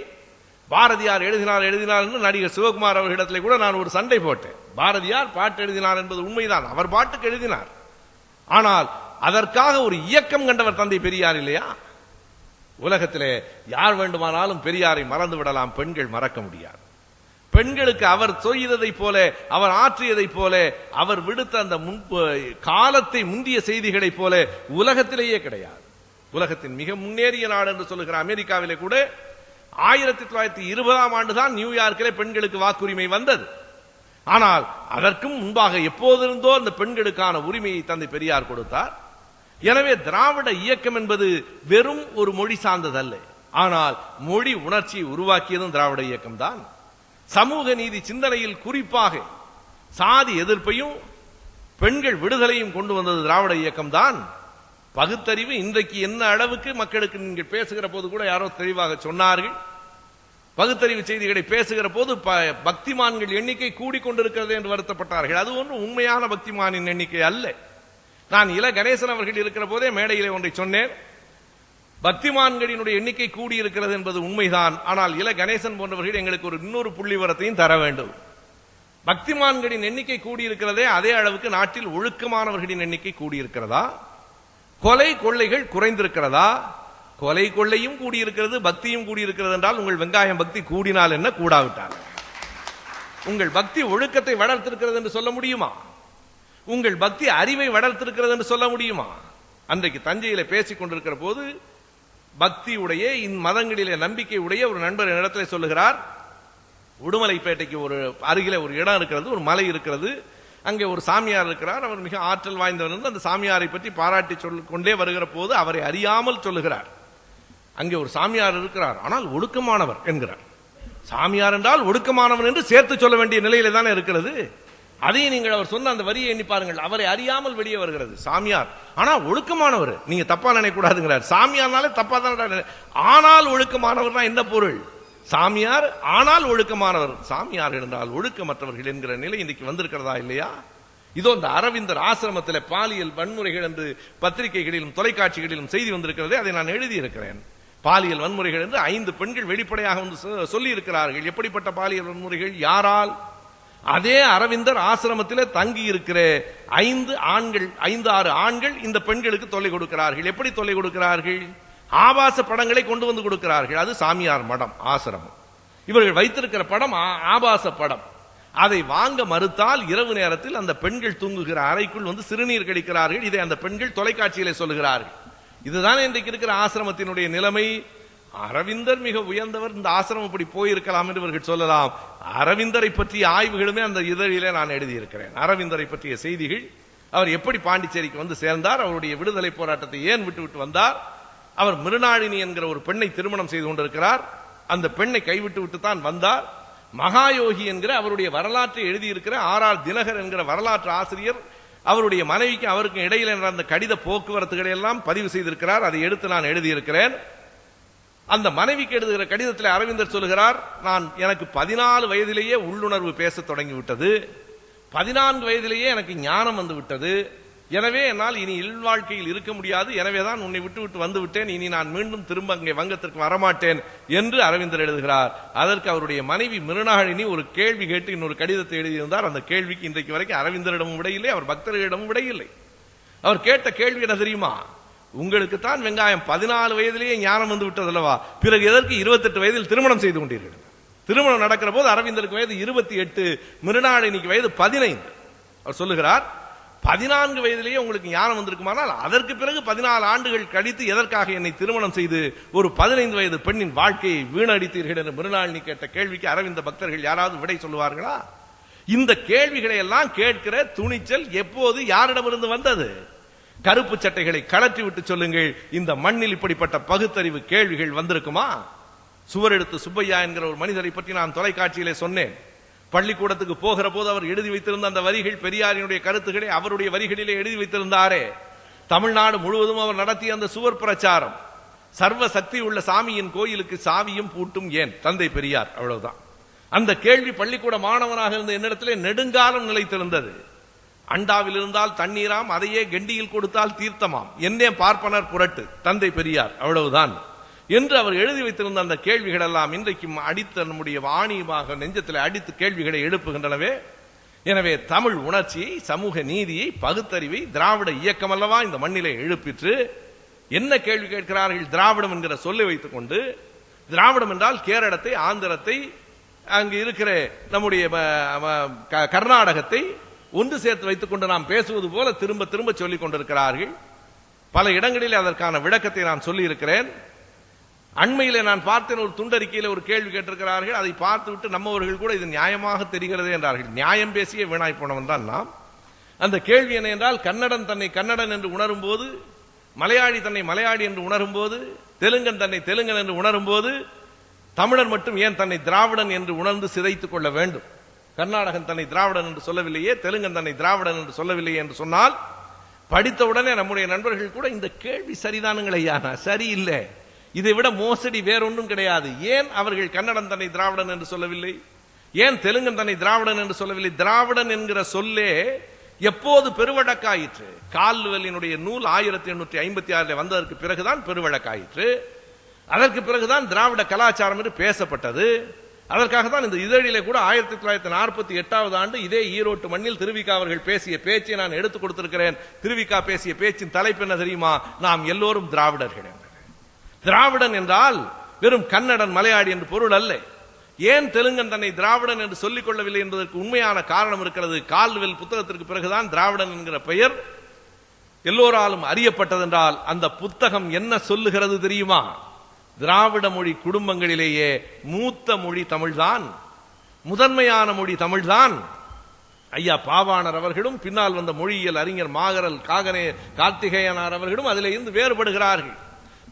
பாரதியார் எழுதினார் என்று நடிகர் சிவகுமார் அவர்களிடத்தில் கூட நான் ஒரு சண்டை போட்டேன். பாரதியார் பாட்டு எழுதினார் என்பது உண்மைதான், அவர் பாட்டுக்கு எழுதினார். ஆனால் அதற்காக ஒரு இயக்கம் கண்டவர் தந்தை பெரியார் இல்லையா? உலகத்திலே யார் வேண்டுமானாலும் பெரியாரை மறந்து விடலாம், பெண்கள் மறக்க முடியாது. பெண்களுக்கு அவர் செய்ததை போல, அவர் ஆற்றியதை போல, அவர் விடுத்த அந்த காலத்தை முந்திய செய்திகளை போல உலகத்திலேயே கிடையாது. உலகத்தின் மிக முன்னேறிய நாடு என்று சொல்லுகிற அமெரிக்காவிலே கூட 1920ஆம் ஆண்டுதான் நியூயார்க்கிலே பெண்களுக்கு வாக்குரிமை வந்தது. ஆனால் அதற்கும் முன்பாக எப்போதிருந்தோ அந்த பெண்களுக்கான உரிமையை தந்தை பெரியார் கொடுத்தார். எனவே திராவிட இயக்கம் என்பது வெறும் ஒரு மொழி சார்ந்ததல்ல, ஆனால் மொழி உணர்ச்சியை உருவாக்கியதும் திராவிட இயக்கம் தான். சமூக நீதி சிந்தனையில் குறிப்பாக சாதி எதிர்ப்பையும் பெண்கள் விடுதலையும் கொண்டு வந்தது திராவிட இயக்கம் தான். பகுத்தறிவு இன்றைக்கு என்ன அளவுக்கு மக்களுக்கு நீங்கள் பேசுகிற போது கூட யாரோ தெளிவாக சொன்னார்கள், பகுத்தறிவு செய்திகளை பேசுகிற போது பக்திமான்கள் எண்ணிக்கை கூடிக்கொண்டிருக்கிறது என்று வருத்தப்பட்டார்கள். அது ஒன்றும் உண்மையான பக்திமானின் எண்ணிக்கை அல்ல. நான் இல கணேசன் அவர்கள் இருக்கிற போதே மேடையிலே ஒன்றை சொன்னேன். பக்திமான்களினுடைய எண்ணிக்கை கூடியிருக்கிறது என்பது உண்மைதான். ஆனால் இல கணேசன் போன்றவர்கள் எங்களுக்கு ஒரு இன்னொரு புள்ளி விவரத்தையும் தர வேண்டும். பக்திமான்களின் எண்ணிக்கை கூடியிருக்கிறதே, அதே அளவுக்கு நாட்டில் ஒழுக்கமானவர்களின் எண்ணிக்கை கூடியிருக்கிறதா? கொலை கொள்ளைகள் குறைந்திருக்கிறதா? கொலை கொள்ளையும் கூடியிருக்கிறது, பக்தியும் கூடியிருக்கிறது என்றால் உங்கள் வெங்காயம் பக்தி கூடினால் என்ன, கூடாவிட்டால் உங்கள் பக்தி ஒழுக்கத்தை வளர்த்திருக்கிறது என்று சொல்ல முடியுமா? உங்கள் பக்தி அறிவை வளர்த்திருக்கிறது என்று சொல்ல முடியுமா? அன்றைக்கு தஞ்சையில பேசிக் கொண்டிருக்கிற போது பக்தியுடைய மதங்களிலே நம்பிக்கை உடைய ஒரு நண்பர் இடத்துல சொல்லுகிறார், உடுமலைப்பேட்டைக்கு ஒரு அருகில ஒரு இடம் இருக்கிறது, ஒரு மலை இருக்கிறது, அங்கே ஒரு சாமியார் இருக்கிறார். அவர் மிக ஆற்றல் வாய்ந்தவர். அந்த சாமியாரை பற்றி பாராட்டி கொண்டே வருகிற போது அவரை அறியாமல் சொல்லுகிறார், அங்கே ஒரு சாமியார் இருக்கிறார், ஆனால் ஒடுக்கமானவர் என்கிறார். சாமியார் என்றால் ஒடுக்கமானவர் என்று சேர்த்து சொல்ல வேண்டிய நிலையில தானே இருக்கிறது. அதையும் நீங்கள் அவர் சொன்ன அந்த வரியை எண்ணி பாருங்கள். அவரை அறியாமல் வெளியே வருகிறது சாமியார், ஆனா ஒழுக்கமானவர். நீங்க தப்பா நினைக்க கூடாதுங்கிறார். சாமியார்னாலே தப்பா தான், ஆனால் ஒழுக்கமானவர் என்ன பொருள்? சாமியார் ஆனால் ஒழுக்கமானவர். சாமியார் என்றால் ஒழுக்கமற்றவர்கள் என்கிற நிலை இன்றைக்கு வந்திருக்கிறதா இல்லையா? இதோ இந்த அரவிந்தர் ஆசிரமத்தில் பாலியல் வன்முறைகள் என்று பத்திரிகைகளிலும் தொலைக்காட்சிகளிலும் செய்தி வந்திருக்கிறதே, அதை நான் எழுதியிருக்கிறேன். பாலியல் வன்முறைகள் என்று 5 பெண்கள் வெளிப்படையாக வந்து சொல்லி இருக்கிறார்கள். எப்படிப்பட்ட பாலியல் வன்முறைகள், யாரால்? அதே அரவிந்தர் ஆசிரமத்தில் தங்கி இருக்கிற 5-6 ஆண்கள் இந்த பெண்களுக்கு தொல்லை கொடுக்கிறார்கள். எப்படி தொல்லை கொடுக்கிறார்கள்? ஆபாச படங்களை கொண்டு வந்து கொடுக்கிறார்கள். அது சாமியார் மடம், ஆசிரமம். இவர்கள் வைத்திருக்கிற படம் ஆபாச படம். அதை வாங்க மறுத்தால் இரவு நேரத்தில் அந்த பெண்கள் தூங்குகிற அறைக்குள் வந்து சிறுநீர் கழிக்கிறார்கள். இதை அந்த பெண்கள் தொலைக்காட்சியிலே சொல்லுகிறார்கள். இதுதான் இன்றைக்கு இருக்கிற ஆசிரமத்தினுடைய நிலைமை. அரவிந்தர் மிக உயர்ந்தவர், இந்த ஆசிரமம் இப்படி போயிருக்கலாம் என்று இவர்கள் சொல்லலாம். அரவிந்தரை பற்றிய ஆய்வுகளுமே அந்த இதழிலே நான் எழுதியிருக்கிறேன். அரவிந்தரை பற்றிய செய்திகள், அவர் எப்படி பாண்டிச்சேரிக்கு வந்து சேர்ந்தார், அவருடைய விடுதலை போராட்டத்தை ஏன் விட்டு வந்தார், அவர் மிருணாளினி என்கிற ஒரு பெண்ணை திருமணம் செய்து கொண்டிருக்கிறார், அந்த பெண்ணை கைவிட்டு விட்டு தான் வந்தார். மகாயோகி என்கிற அவருடைய வரலாற்றை எழுதியிருக்கிற ஆர் தினகர் என்கிற வரலாற்று ஆசிரியர் அவருடைய மனைவிக்கு அவருக்கு இடையில் நடந்த கடித போக்குவரத்துகளை எல்லாம் பதிவு செய்திருக்கிறார். அதை எடுத்து நான் எழுதியிருக்கிறேன். அந்த மனைவிக்கு எழுதுகிற கடிதத்தில் அரவிந்தர் சொல்லுகிறார், எனக்கு 14 வயதிலேயே உள்ளுணர்வு பேச தொடங்கிவிட்டது, 14 வயதிலேயே எனக்கு ஞானம் வந்து விட்டது, எனவே என்னால் இனி இல்வாழ்க்கையில் இருக்க முடியாது, எனவேதான் உன்னை விட்டு வந்து விட்டேன், இனி நான் மீண்டும் திரும்ப அங்கே வங்கத்திற்கு வரமாட்டேன் என்று அரவிந்தர் எழுதுகிறார். அதற்கு அவருடைய மனைவி மிருணாளினி ஒரு கேள்வி கேட்டு இன்னொரு கடிதத்தை எழுதியிருந்தார். அந்த கேள்விக்கு இன்றைக்கு வரைக்கும் அரவிந்தரிடமும் விடையில்லை, அவர் பக்தர்களிடமும் விடையில்லை. அவர் கேட்ட கேள்வி என்ன தெரியுமா? உங்களுக்கு தான் வெங்காயம் 14 வயதிலேயே ஞானம் வந்து விட்டது அல்லவா, பிறகு எதற்கு 28 வயதில் திருமணம் செய்து கொண்டீர்கள்? திருமணம் நடக்கிற போது அரவிந்தருக்கு வயது 28, மிருணாளினிக்கு வயது 15. அவர் சொல்லுகிறார், 14 வயதிலேயே உங்களுக்கு ஞானம் வந்திருக்குமானால் அதற்கு பிறகு 14 ஆண்டுகள் கழித்து எதற்காக என்னை திருமணம் செய்து ஒரு 15 வயது பெண்ணின் வாழ்க்கையை வீணடித்தீர்கள் என்று மிருணாளினி கேட்ட கேள்விக்கு அரவிந்த பக்தர்கள் யாராவது விடை சொல்லுவார்களா? இந்த கேள்விகளை எல்லாம் கேட்கிற துணிச்சல் எப்போது யாரிடமிருந்து வந்தது? கருப்பு சட்டைகளை கலற்றி விட்டு சொல்லுங்கள், இந்த மண்ணில் இப்படிப்பட்ட பகுத்தறிவு கேள்விகள் வந்திருக்குமா? சுவரெடுத்து சுப்பையா என்கிற ஒரு மனிதரை பற்றி நான் தொலைக்காட்சியிலே சொன்னேன். பள்ளிக்கூடத்துக்கு போகிற போது அவர் எழுதி வைத்திருந்த அந்த வரிகள், பெரியாரினுடைய கருத்துக்களை அவருடைய வரிகளிலே எழுதி வைத்திருந்தாரே. தமிழ்நாடு முழுவதும் அவர் நடத்திய அந்த சுவர் பிரச்சாரம், சர்வ சக்தி உள்ள சாமியின் கோயிலுக்கு சாவியும் பூட்டும் ஏன் தந்தை பெரியார், அவ்வளவுதான். அந்த கேள்வி பள்ளிக்கூட மாணவனாக இருந்த என்னிடத்திலே நெடுங்காலம் நிலைத்திருந்தது. அண்டாவில் இருந்தால் தண்ணீராம், அதையே கெண்டியில் கொடுத்தால் தீர்த்தமாம், என்னே பார்ப்பனர் புரட்டு தந்தை பெரியார், அவ்வளவுதான் என்று அவர் எழுதி வைத்திருந்த அந்த கேள்விகள் எல்லாம் இன்றைக்கும் அடித்து நம்முடைய வாணியமாக நெஞ்சத்தில் அடித்து கேள்விகளை எழுப்புகின்றனவே. எனவே தமிழ் உணர்ச்சியை, சமூக நீதியை, பகுத்தறிவை திராவிட இயக்கம் அல்லவா இந்த மண்ணிலே எழுப்பிற்று. என்ன கேள்வி கேட்கிறார்கள்? திராவிடம் என்கிற சொல்லை வைத்துக் கொண்டு, திராவிடம் என்றால் கேரளத்தை, ஆந்திரத்தை, அங்கு இருக்கிற நம்முடைய கர்நாடகத்தை ஒன்று சேர்த்து வைத்துக் கொண்டு நாம் பேசுவது போல திரும்ப திரும்ப சொல்லிக் கொண்டிருக்கிறார்கள். பல இடங்களில் அதற்கான விளக்கத்தை நான் சொல்லி இருக்கிறேன். அண்மையிலே நான் பார்த்தேன், ஒரு துண்டறிக்கையில் ஒரு கேள்வி கேட்டிருக்கிறார்கள். அதை பார்த்துவிட்டு நம்மவர்கள் கூட இது நியாயமாக தெரிகிறதே என்றார்கள். நியாயம் பேசிய வீணாய் போனவன் தான் நாம். அந்த கேள்வி என்ன என்றால், கன்னடன் தன்னை கன்னடன் என்று உணரும் போது, மலையாளி தன்னை மலையாளி என்று உணரும் போது, தெலுங்கன் தன்னை தெலுங்கன் என்று உணரும் போது, தமிழன் மட்டும் ஏன் தன்னை திராவிடன் என்று உணர்ந்து சிதைத்துக் கொள்ள வேண்டும்? கர்நாடகன் தன்னை திராவிடன் என்று சொல்லவில்லையே, தெலுங்கன் தன்னை திராவிடன் என்று சொல்லவில்லையே என்று சொன்னால், படித்தவுடனே நம்முடைய நண்பர்கள் கூட இந்த கேள்வி சரிதானுங்களையா, சரியில்லை, இதை விட மோசடி வேறொன்றும் கிடையாது. ஏன் அவர்கள் கன்னடன் தன்னை திராவிடன் என்று சொல்லவில்லை? ஏன் தெலுங்கன் தன்னை திராவிடன் என்று சொல்லவில்லை? திராவிடன் என்கிற சொல்லே எப்போது பெருவழக்காயிற்று? கால்டுவெல்லினுடைய நூல் 1856 வந்ததற்கு பிறகுதான் பெருவழக்காயிற்று. அதற்கு பிறகுதான் திராவிட கலாச்சாரம் என்று பேசப்பட்டது. அதற்காக தான் இந்த இதழிலே கூட 1948 ஆண்டு இதே ஈரோட்டு மண்ணில் திருவிக்கா அவர்கள் பேசிய பேச்சை நான் எடுத்துக் கொடுத்திருக்கிறேன். திருவிக்கா பேசிய பேச்சின் தலைப்பு என்ன தெரியுமா? நாம் எல்லோரும் திராவிடர்கள். திராவிடன் என்றால் வெறும் கன்னடன் மலையாளி என்று பொருள் அல்ல. ஏன் தெலுங்கன் தன்னை திராவிடன் என்று சொல்லிக் கொள்ளவில்லை என்பதற்கு உண்மையான காரணம் இருக்கிறது. கால்டுவெல் புத்தகத்திற்கு பிறகுதான் திராவிடன் என்கிற பெயர் எல்லோராலும் அறியப்பட்டதென்றால் அந்த புத்தகம் என்ன சொல்லுகிறது தெரியுமா? திராவிட மொழி குடும்பங்களிலேயே மூத்த மொழி தமிழ்தான், முதன்மையான மொழி தமிழ்தான். ஐயா பாவாணர் அவர்களும் பின்னால் வந்த மொழியியல் அறிஞர் மாகரல் கார்த்திகேயனார் அவர்களும் அதிலே இருந்து வேறுபடுகிறார்கள்.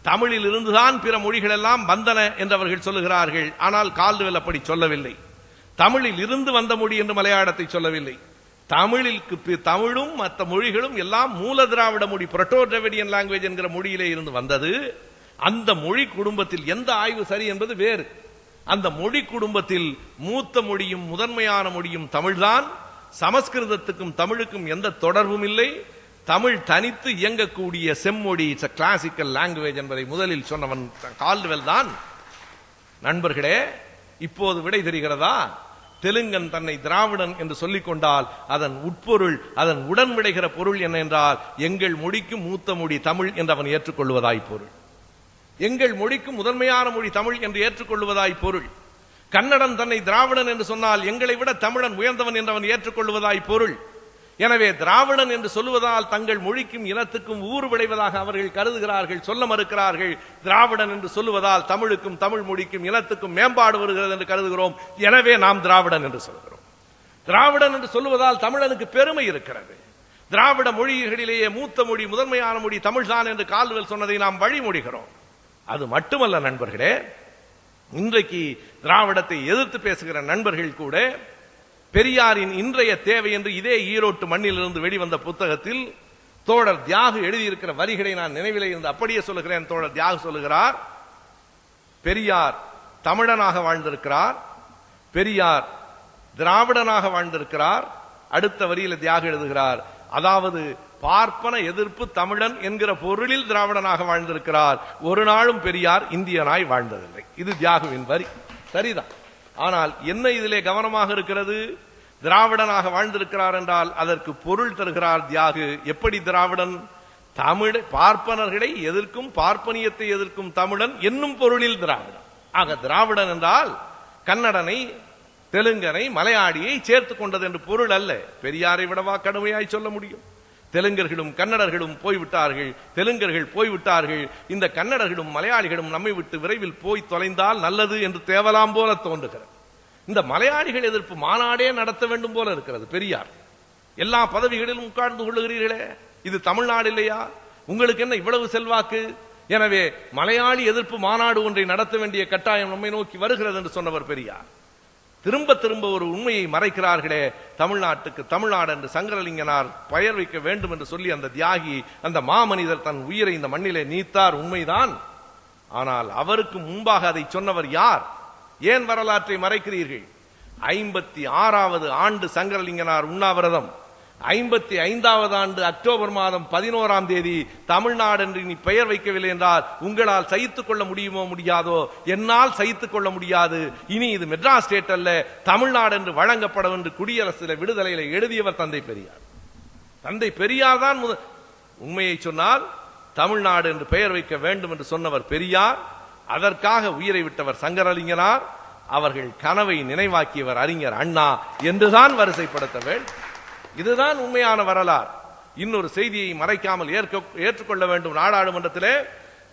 தமிழில் இருந்துதான் பிற மொழிகள் எல்லாம் வந்தன என்று அவர்கள் சொல்லுகிறார்கள். ஆனால் கால்டுவெல் அப்படி சொல்லவில்லை. தமிழில் இருந்து வந்த மொழி என்று மலையாளத்தை சொல்லவில்லை. தமிழும் மற்ற மொழிகளும் எல்லாம் மூல திராவிட மொழி, புரோட்டோ டிராவிடியன் லாங்குவேஜ் என்கிற மொழியிலே இருந்து வந்தது. அந்த மொழி குடும்பத்தில் எந்த ஆய்வு சரி என்பது வேறு. அந்த மொழி குடும்பத்தில் மூத்த மொழியும் முதன்மையான மொழியும் தமிழ்தான். சமஸ்கிருதத்துக்கும் தமிழுக்கும் எந்த தொடர்பும் இல்லை. தமிழ் தனித்து இயங்கக்கூடிய செம்மொழி, இட்ஸ் a கிளாசிக்கல் லாங்குவேஜ் என்பதை முதலில் சொன்னவன் கால்டுவெல் தான். நண்பர்களே, இப்போது விடை தெரிகிறதா? தெலுங்கன் தன்னை திராவிடன் என்று சொல்லிக் கொண்டால் அதன் உட்பொருள், அதன் உடன் விடைகிற பொருள் என்ன என்றால், எங்கள் மொழிக்கும் மூத்த மொழி தமிழ் என்று அவன் ஏற்றுக்கொள்வதாய் பொருள். எங்கள் மொழிக்கும் முதன்மையான மொழி தமிழ் என்று ஏற்றுக்கொள்வதாய் பொருள். கன்னடன் தன்னை திராவிடன் என்று சொன்னால் எங்களை விட தமிழன் உயர்ந்தவன் என்று அவன் ஏற்றுக்கொள்வதாய் பொருள். எனவே திராவிடன் என்று சொல்லுவதால் தங்கள் மொழிக்கும் இனத்துக்கும் ஊறு விளைவதாக அவர்கள் கருதுகிறார்கள், சொல்ல மறுக்கிறார்கள். திராவிடன் என்று சொல்லுவதால் தமிழுக்கும் தமிழ் மொழிக்கும் இனத்துக்கும் மேம்பாடு வருகிறது என்று கருதுகிறோம். எனவே நாம் திராவிடன் என்று சொல்கிறோம். திராவிடன் என்று சொல்லுவதால் தமிழனுக்கு பெருமை இருக்கிறது. திராவிட மொழிகளிலேயே மூத்த மொழி, முதன்மையான மொழி தமிழ்தான் என்று கால்டுவெல் சொன்னதை நாம் வழிமொழிகிறோம். அது மட்டுமல்ல நண்பர்களே, இன்றைக்கு திராவிடத்தை எதிர்த்து பேசுகிற நண்பர்கள் கூட பெரியாரின் இன்றைய தேவை என்று இதே ஈரோட்டு மண்ணிலிருந்து வெளிவந்த புத்தகத்தில் தோழர் தியாகு எழுதியிருக்கிற வரிகளை நான் நினைவிலே இருந்து அப்படியே சொல்லுகிறேன். தோழர் தியாகு சொல்லுகிறார், பெரியார் தமிழனாக வாழ்ந்திருக்கிறார், பெரியார் திராவிடனாக வாழ்ந்திருக்கிறார். அடுத்த வரியில் தியாகு எழுதுகிறார், அதாவது பார்ப்பன எதிர்ப்பு தமிழன் என்கிற பொருளில் திராவிடனாக வாழ்ந்திருக்கிறார். ஒரு நாளும் பெரியார் இந்தியனாய் வாழ்ந்ததில்லை. இது தியாகுவின் வரி, சரிதான். ஆனால் என்ன இதிலே கவனமாக இருக்கிறது? திராவிடனாக வாழ்ந்திருக்கிறார் என்றால் அதற்கு பொருள் தருகிறார் தியாகு. எப்படி திராவிடன்? தமிழ் பார்ப்பனர்களை எதிர்க்கும், பார்ப்பனியத்தை எதிர்க்கும் தமிழன் என்னும் பொருளில் திராவிடன். ஆக திராவிடன் என்றால் கன்னடனை, தெலுங்கனை, மலையாளியை சேர்த்துக் கொண்டது என்று பொருள் அல்ல. பெரியாரை விடவா கடுமையாய் சொல்ல முடியும்? தெலுங்கர்களும் கன்னடர்களும் போய்விட்டார்கள், தெலுங்கர்கள் போய்விட்டார்கள். இந்த கன்னடர்களும் மலையாளிகளும் நம்மை விட்டு விரைவில் போய் தொலைந்தால் நல்லது என்று தேவலாம் போல தோன்றுகிறது. இந்த மலையாளிகள் எதிர்ப்பு மாநாடே நடத்த வேண்டும் போல இருக்கிறது. பெரியார் எல்லா பதவிகளிலும் உட்கார்ந்து கொள்ளுகிறீர்களே, இது தமிழ்நாடு இல்லையா? உங்களுக்கு என்ன இவ்வளவு செல்வாக்கு? எனவே மலையாளி எதிர்ப்பு மாநாடு ஒன்றை நடத்த வேண்டிய கட்டாயம் நம்மை நோக்கி வருகிறது என்று சொன்னவர் பெரியார். திரும்ப திரும்ப ஒரு உண்மையை மறைக்கிறார்களே, தமிழ்நாட்டுக்கு தமிழ்நாடு என்று சங்கரலிங்கனார் பெயர் வைக்க வேண்டும் என்று சொல்லி அந்த தியாகி, அந்த மாமனிதர் தன் உயிரை இந்த மண்ணிலே நீத்தார், உண்மைதான். ஆனால் அவருக்கு முன்பாக அதை சொன்னவர் யார்? ஏன் வரலாற்றை மறைக்கிறீர்கள்? 56வது ஆண்டு சங்கரலிங்கனார் உண்ணாவிரதம், 55வது ஆண்டு அக்டோபர் மாதம் 11ஆம் தேதி தமிழ்நாடு என்று நீ பெயர் வைக்கவில்லை என்றால் உங்களால் சகித்துக் கொள்ள முடியுமோ முடியாதோ? என்னால் சகித்துக் கொள்ள முடியாது. இனி இது மெட்ராஸ் ஸ்டேட் அல்ல, தமிழ்நாடு என்று வழங்கப்படும் என்று குடியரசில விடுதலையில எழுதியவர் தந்தை பெரியார். தந்தை பெரியார் தான் உண்மையை சொன்னால் தமிழ்நாடு என்று பெயர் வைக்க வேண்டும் என்று சொன்னவர் பெரியார். அதற்காக உயிரை விட்டவர் சங்கரலிங்கனார். அவர்கள் கனவை நினைவாக்கியவர் அறிஞர் அண்ணா என்றுதான் வரிசைப்படுத்த வேண்டும். இதுதான் உண்மையான வரலாறு. இன்னொரு செய்தியை மறைக்காமல் ஏற்றுக்கொள்ள வேண்டும். நாடாளுமன்றத்திலே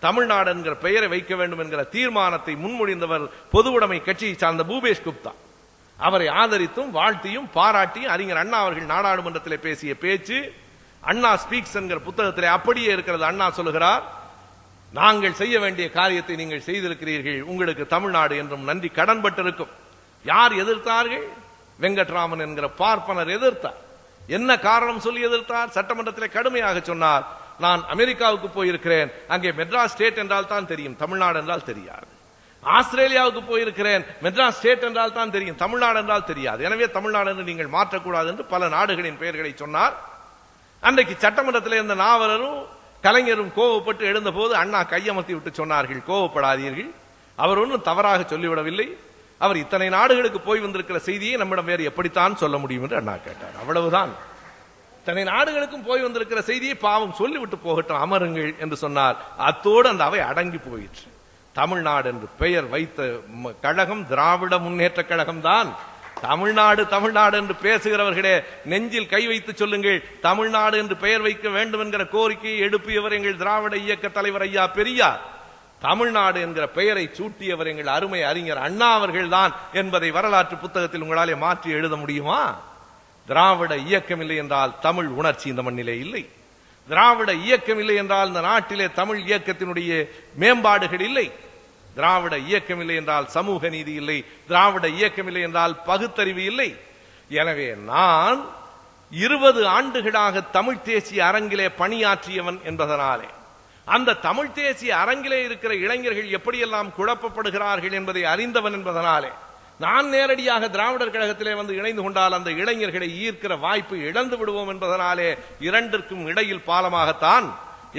தமிழ்நாடு என்கிற பெயரை வைக்க வேண்டும் என்கிற தீர்மானத்தை முன்மொழிந்தவர் பொதுவுடைமை கட்சியை சார்ந்த பூபேஷ் குப்தா. அவரை ஆதரித்தும் வாழ்த்தியும் பாராட்டியும் அறிஞர் அண்ணா அவர்கள் நாடாளுமன்றத்திலே பேசிய பேச்சு அண்ணா ஸ்பீக்ஸ் என்கிற புத்தகத்திலே அப்படியே இருக்கிறது. அண்ணா சொல்லுகிறார், நாங்கள் செய்ய வேண்டிய காரியத்தை நீங்கள் செய்திருக்கிறீர்கள், உங்களுக்கு தமிழ்நாடு என்றும் நன்றி கடன்பட்டிருக்கும். யார் எதிர்த்தார்கள்? வெங்கட்ராமன் என்கிற பார்ப்பனர் எதிர்த்தார். என்ன காரணம் சொல்லி எதிர்த்தார்? சட்டமன்றத்தில் கடுமையாக சொன்னார், நான் அமெரிக்காவுக்கு போயிருக்கிறேன், அங்கே மெட்ராஸ் ஸ்டேட் என்றால் தான் தெரியும், தமிழ்நாடு என்றால் தெரியாது. ஆஸ்திரேலியாவுக்கு போயிருக்கிறேன், மெட்ராஸ் ஸ்டேட் என்றால் தான் தெரியும், தமிழ்நாடு என்றால் தெரியாது. எனவே தமிழ்நாடு என்று நீங்கள் மாற்றக்கூடாது என்று பல நாடுகளின் பெயர்களை சொன்னார். அன்றைக்கு சட்டமன்றத்தில் இருந்த நாவலரும் கலைஞரும் கோவப்பட்டு எழுந்த போது அண்ணா கையமர்த்தி விட்டு சொன்னார்கள், கோவப்படாதீர்கள், அவர் ஒன்றும் தவறாக சொல்லிவிடவில்லை, அவர் இத்தனை நாடுகளுக்கு போய் வந்திருக்கிற செய்தியை நம்மிடம் வேறு எப்படித்தான் சொல்ல முடியும் என்று அண்ணா கேட்டார். அவ்வளவுதான். இத்தனை நாடுகளுக்கும் போய் வந்திருக்கிற செய்தியை பாவம் சொல்லிவிட்டு போகட்டும், அமருங்கள் என்று சொன்னார். அத்தோடு அந்த அவை அடங்கி போயிற்று. தமிழ்நாடு என்று பெயர் வைத்த கழகம் திராவிட முன்னேற்ற கழகம் தான். தமிழ்நாடு தமிழ்நாடு என்று பேசுகிறவர்களே, நெஞ்சில் கை வைத்து சொல்லுங்கள், தமிழ்நாடு என்று பெயர் வைக்க வேண்டும் என்கிற கோரிக்கையை எழுப்பியவர் எங்கள் திராவிட இயக்க தலைவர் ஐயா பெரியார். தமிழ்நாடு என்கிற பெயரை சூட்டியவர் எங்கள் அருமை அறிஞர் அண்ணா அவர்கள் தான் என்பதை வரலாற்று புத்தகத்தில் உங்களாலே மாற்றி எழுத முடியுமா? திராவிட இயக்கம் இல்லை என்றால் தமிழ் உணர்ச்சி இந்த மண்ணிலே இல்லை. திராவிட இயக்கம் இல்லை என்றால் இந்த நாட்டிலே தமிழ் இயக்கத்தினுடைய மேம்பாடுகள் இல்லை. திராவிட இயக்கம் இல்லை என்றால் சமூக நீதி இல்லை. திராவிட இயக்கம் இல்லை என்றால் பகுத்தறிவு இல்லை. எனவே நான் 20 ஆண்டுகளாக தமிழ் தேசிய அரங்கிலே பணியாற்றியவன் என்பதனாலே, அந்த தமிழ் தேசிய அரங்கிலே இருக்கிற இளைஞர்கள் எப்படியெல்லாம் குழப்பப்படுகிறார்கள் என்பதை அறிந்தவன் என்பதனாலே, நான் நேரடியாக திராவிடர் கழகத்திலே வந்து இணைந்து கொண்டால் அந்த இளைஞர்களை ஈர்க்கிற வாய்ப்பு இழந்து விடுவோம் என்பதனாலே இரண்டிற்கும் இடையில் பாலமாகத்தான்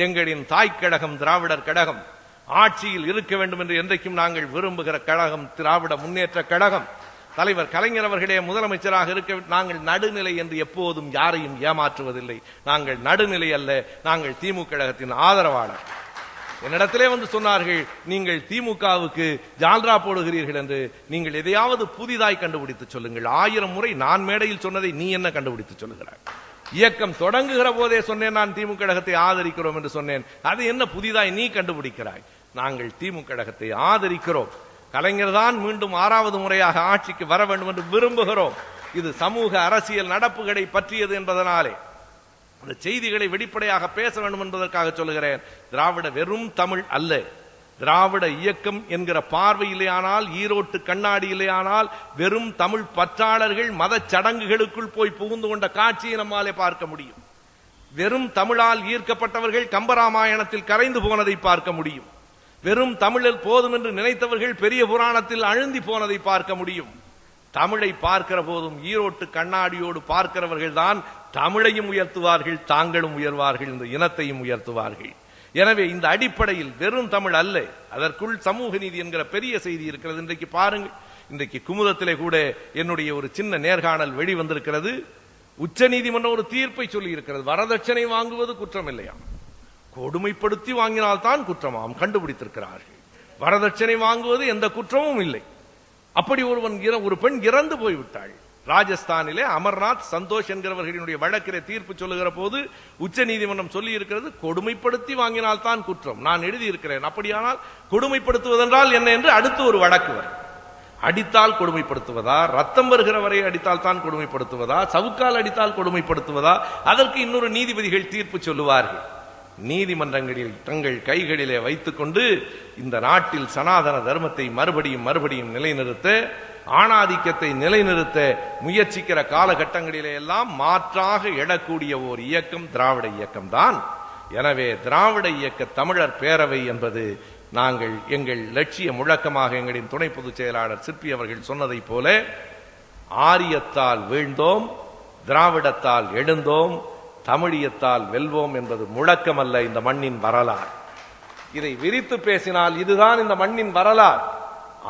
எங்களின் தாய் கழகம் திராவிடர் கழகம் ஆட்சியில் இருக்க வேண்டும் என்று என்றைக்கும் நாங்கள் விரும்புகிற கழகம் திராவிட முன்னேற்ற கழகம். தலைவர் கலைஞர் அவர்களே முதலமைச்சராக இருக்க நாங்கள் நடுநிலை என்று எப்போதும் யாரையும் ஏமாற்றுவதில்லை. நாங்கள் நடுநிலை அல்ல, நாங்கள் திமுக கழகத்தின் ஆதரவாளர். என்னிடத்திலே வந்து சொன்னார்கள், நீங்கள் திமுகவுக்கு ஜால்ரா போடுகிறீர்கள் என்று. நீங்கள் எதையாவது புதிதாய் கண்டுபிடித்து சொல்லுங்கள். 1000 முறை நான் மேடையில் சொன்னதை நீ என்ன கண்டுபிடித்து சொல்லுகிறாய்? இயக்கம் தொடங்குகிற போதே சொன்னேன், நான் திமுக கழகத்தை ஆதரிக்கிறோம் என்று சொன்னேன். அது என்ன புதிதாய் நீ கண்டுபிடிக்கிறாய்? நாங்கள் திமுக கழகத்தை ஆதரிக்கிறோம். கலைஞர் தான் மீண்டும் 6வது முறையாக ஆட்சிக்கு வர வேண்டும் என்று விரும்புகிறோம். இது சமூக அரசியல் நடப்புகளை பற்றியது என்பதனாலே இந்த செய்திகளை வெளிப்படையாக பேச வேண்டும் என்பதற்காக சொல்லுகிறேன். திராவிட வெறும் தமிழ் அல்ல, திராவிட இயக்கம் என்கிற பார்வையிலேயானால், ஈரோட்டு கண்ணாடியிலேயானால் வெறும் தமிழ் பற்றாளர்கள் மத சடங்குகளுக்குள் போய் புகுந்து கொண்ட காட்சியை நம்மாலே பார்க்க முடியும். வெறும் தமிழால் ஈர்க்கப்பட்டவர்கள் கம்பராமாயணத்தில் கரைந்து போனதை பார்க்க முடியும். வெறும் தமிழில் போதும் என்று நினைத்தவர்கள் பெரிய புராணத்தில் அழுந்தி போனதை பார்க்க முடியும். தமிழை பார்க்கிற போதும் ஈரோட்டு கண்ணாடியோடு பார்க்கிறவர்கள் தான் தமிழையும் உயர்த்துவார்கள், தாங்களும் உயர்வார்கள், இந்த இனத்தையும் உயர்த்துவார்கள். எனவே இந்த அடிப்படையில் வெறும் தமிழ் அல்ல, அதற்குள் சமூக நீதி என்கிற பெரிய செய்தி இருக்கிறது. இன்றைக்கு பாருங்கள், இன்றைக்கு குமுதத்திலே கூட என்னுடைய ஒரு சின்ன நேர்காணல் வெளிவந்திருக்கிறது. உச்ச நீதிமன்றம் ஒரு தீர்ப்பை சொல்லி இருக்கிறது. வரதட்சணை வாங்குவது குற்றம் இல்லையா, கொடுமைப்படுத்தி வாங்கினால்தான் குற்றமாம் கண்டுபிடித்திருக்கிறார்கள். வரதட்சணை வாங்குவது எந்த குற்றமும் இல்லை. அப்படி ஒரு பெண் இறந்து போய்விட்டாள். ராஜஸ்தானிலே அமர்நாத் சந்தோஷ் என்கிறவர்களுடைய வழக்கிலே தீர்ப்பு சொல்லுகிற போது உச்ச நீதிமன்றம் சொல்லி இருக்கிறது, கொடுமைப்படுத்தி வாங்கினால்தான் குற்றம். நான் எழுதியிருக்கிறேன், அப்படியானால் கொடுமைப்படுத்துவதென்றால் என்ன என்று அடுத்து ஒரு வழக்கு வரும். அடித்தால் கொடுமைப்படுத்துவதா, ரத்தம் வருகிற வரை அடித்தால் தான் கொடுமைப்படுத்துவதா, சவுக்கால் அடித்தால் கொடுமைப்படுத்துவதா, அதற்கு இன்னொரு நீதிபதிகள் தீர்ப்பு சொல்லுவார்கள். நீதிமன்றங்களில் தங்கள் கைகளிலே வைத்துக் கொண்டு இந்த நாட்டில் சனாதன தர்மத்தை மறுபடியும் நிலைநிறுத்த, ஆணாதிக்கத்தை நிலைநிறுத்த முயற்சிக்கிற காலகட்டங்களிலே எல்லாம் மாற்றாக எழக்கூடிய ஓர் இயக்கம் திராவிட இயக்கம் தான். எனவே திராவிட இயக்க தமிழர் பேரவை என்பது நாங்கள் எங்கள் லட்சிய முழக்கமாக எங்களின் துணை பொதுச் செயலாளர் சிற்பி அவர்கள் சொன்னதை போல, ஆரியத்தால் வீழ்ந்தோம், திராவிடத்தால் எழுந்தோம், தமிழியத்தால் வெல்வோம் என்பது முழக்கமல்ல, இந்த மண்ணின் வரலாறு. இதை விரித்து பேசினால் இதுதான் இந்த மண்ணின் வரலாறு.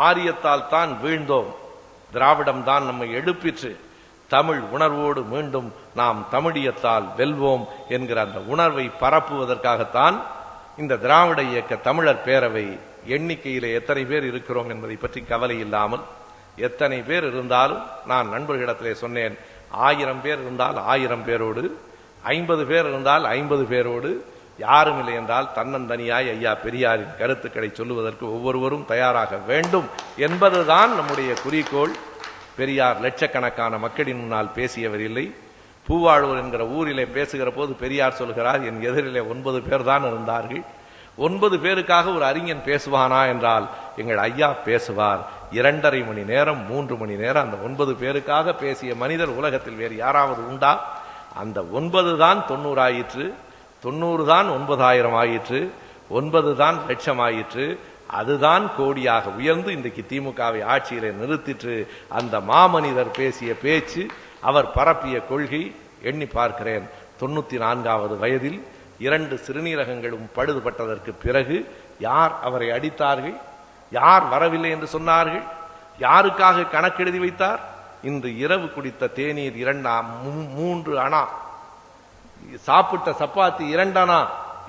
ஆரியத்தால் தான் வீழ்ந்தோம், திராவிடம் தான் நம்மை எழுப்பிற்று. தமிழ் உணர்வோடு மீண்டும் நாம் தமிழியத்தால் வெல்வோம் என்கிற அந்த உணர்வை பரப்புவதற்காகத்தான் இந்த திராவிட இயக்க தமிழர் பேரவை. எண்ணிக்கையிலே எத்தனை பேர் இருக்கிறோம் என்பதை பற்றி கவலை இல்லாமல், எத்தனை பேர் இருந்தாலும் நான் நண்பர்களிடத்திலே சொன்னேன், 1000 பேர் இருந்தால் 1000 பேரோடு, 50 பேர் இருந்தால் 50 பேரோடு, யாரும் இல்லை என்றால் தன்னந்தனியாய் ஐயா பெரியாரின் கருத்துக்களை சொல்லுவதற்கு ஒவ்வொருவரும் தயாராக வேண்டும் என்பதுதான் நம்முடைய குறிக்கோள். பெரியார் லட்சக்கணக்கான மக்களின் முன்னால் பேசியவர் இல்லை. பூவாளூர் என்கிற ஊரிலே பேசுகிற போது பெரியார் சொல்கிறார், என் எதிரிலே 9 பேர் தான் இருந்தார்கள். 9 பேருக்காக ஒரு அறிஞன் பேசுவானா என்றால் எங்கள் ஐயா பேசுவார். 2.5 மணி நேரம் 3 மணி நேரம் அந்த 9 பேருக்காக பேசிய மனிதர் உலகத்தில் வேறு யாராவது உண்டா? அந்த 9 தான் 90 ஆயிற்று, 90 தான் 9000 ஆயிற்று, 9 தான் லட்சம் ஆயிற்று. அதுதான் கோடியாக உயர்ந்து இன்றைக்கு திமுகவை ஆட்சியிலே நிறுத்திற்று. அந்த மாமனிதர் பேசிய பேச்சு, அவர் பரப்பிய கொள்கை, எண்ணி பார்க்கிறேன் 94வது வயதில் 2 சிறுநீரகங்களும் பழுதுபட்டதற்கு பிறகு யார் அவரை அடித்தார்கள்? யார் வரவில்லை என்று சொன்னார்கள்? யாருக்காக கணக்கெழுதி வைத்தார்? இன்று இரவு குடித்த தேநீர் 3 அணா, சாப்பிட்ட சப்பாத்தி 2 அணா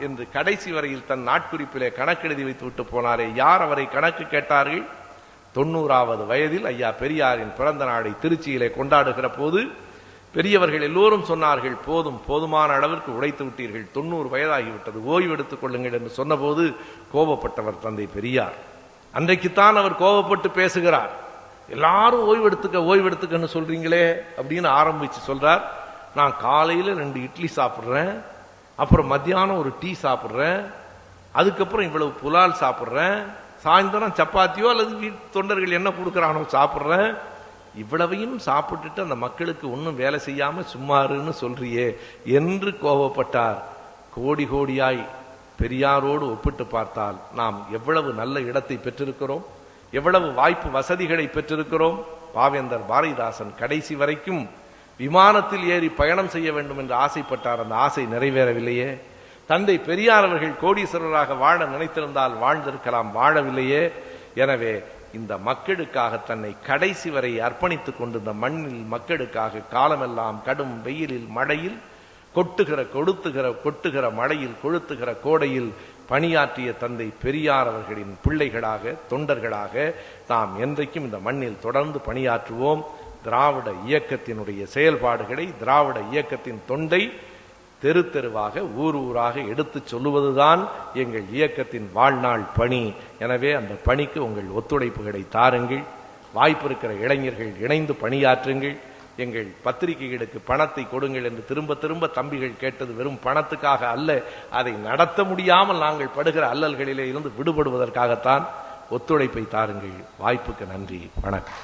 என்று கடைசி வரையில் தன் நாட்குறிப்பிலே கணக்கெழுதி வைத்து விட்டு போனாரே, யார் அவரை கணக்கு கேட்டார்கள்? 90வது வயதில் ஐயா பெரியாரின் பிறந்த நாளை திருச்சியிலே கொண்டாடுகிற போது பெரியவர்கள் எல்லோரும் சொன்னார்கள், போதும், போதுமான அளவிற்கு உழைத்து விட்டீர்கள், 90 வயதாகிவிட்டது, ஓய்வு எடுத்துக் கொள்ளுங்கள் என்று சொன்னபோது கோபப்பட்டவர் தந்தை பெரியார். அன்றைக்குத்தான் அவர் கோபப்பட்டு பேசுகிறார். எல்லாரும் ஓய்வெடுத்துக்கன்னு சொல்றீங்களே அப்படின்னு ஆரம்பிச்சு சொல்றார். நான் காலையில 2 இட்லி சாப்பிட்றேன், அப்புறம் மத்தியானம் ஒரு டீ சாப்பிட்றேன், அதுக்கப்புறம் இவ்வளவு புலால் சாப்பிட்றேன், சாயந்தரம் சப்பாத்தியோ அல்லது வீட்டு தொண்டர்கள் என்ன கொடுக்குறானோ சாப்பிட்றேன், இவ்வளவையும் சாப்பிட்டுட்டு அந்த மக்களுக்கு ஒன்றும் வேலை செய்யாம சும்மாருன்னு சொல்றியே என்று கோபப்பட்டார். கோடி கோடியாய் பெரியாரோடு ஒப்பிட்டு பார்த்தால் நாம் எவ்வளவு நல்ல இடத்தை பெற்றிருக்கிறோம், எவ்வளவு வாய்ப்பு வசதிகளை பெற்றிருக்கிறோம். பாவேந்தர் பாரதிதாசன் கடைசி வரைக்கும் விமானத்தில் ஏறி பயணம் செய்ய வேண்டும் என்று ஆசைப்பட்டார். அந்த ஆசை நிறைவேறவில்லையே. தந்தை பெரியார் அவர்கள் கோடீஸ்வரராக வாழ நினைத்திருந்தால் வாழ்ந்திருக்கலாம், வாழவில்லையே. எனவே இந்த மக்களுக்காக தன்னை கடைசி வரை அர்ப்பணித்துக் கொண்டு இந்த மண்ணில் மக்களுக்காக காலமெல்லாம் கடும் வெயிலில் மழையில் கொட்டுகிற மழையில் கொளுத்துகிற கோடையில் பணியாற்றிய தந்தை பெரியார் அவர்களின் பிள்ளைகளாக தொண்டர்களாக நாம் என்றைக்கும் இந்த மண்ணில் தொடர்ந்து பணியாற்றுவோம். திராவிட இயக்கத்தினுடைய செயல்பாடுகளை, திராவிட இயக்கத்தின் தொண்டை தெரு தெருவாக ஊர் ஊராக எடுத்துச் சொல்லுவதுதான் எங்கள் இயக்கத்தின் வாழ்நாள் பணி. எனவே அந்த பணிக்கு உங்கள் ஒத்துழைப்புகளை தாருங்கள். வாய்ப்பு இருக்கிற இளைஞர்கள் இணைந்து பணியாற்றுங்கள். எங்கள் பத்திரிகைகளுக்கு பணத்தை கொடுங்கள் என்று திரும்ப திரும்ப தம்பிகள் கேட்டது வெறும் பணத்துக்காக அல்ல, அதை நடத்த முடியாமல் நாங்கள் படுகிற அல்லல்களிலே இருந்து விடுபடுவதற்காகத்தான். ஒத்துழைப்பை தாருங்கள். வாய்ப்புக்கு நன்றி. வணக்கம்.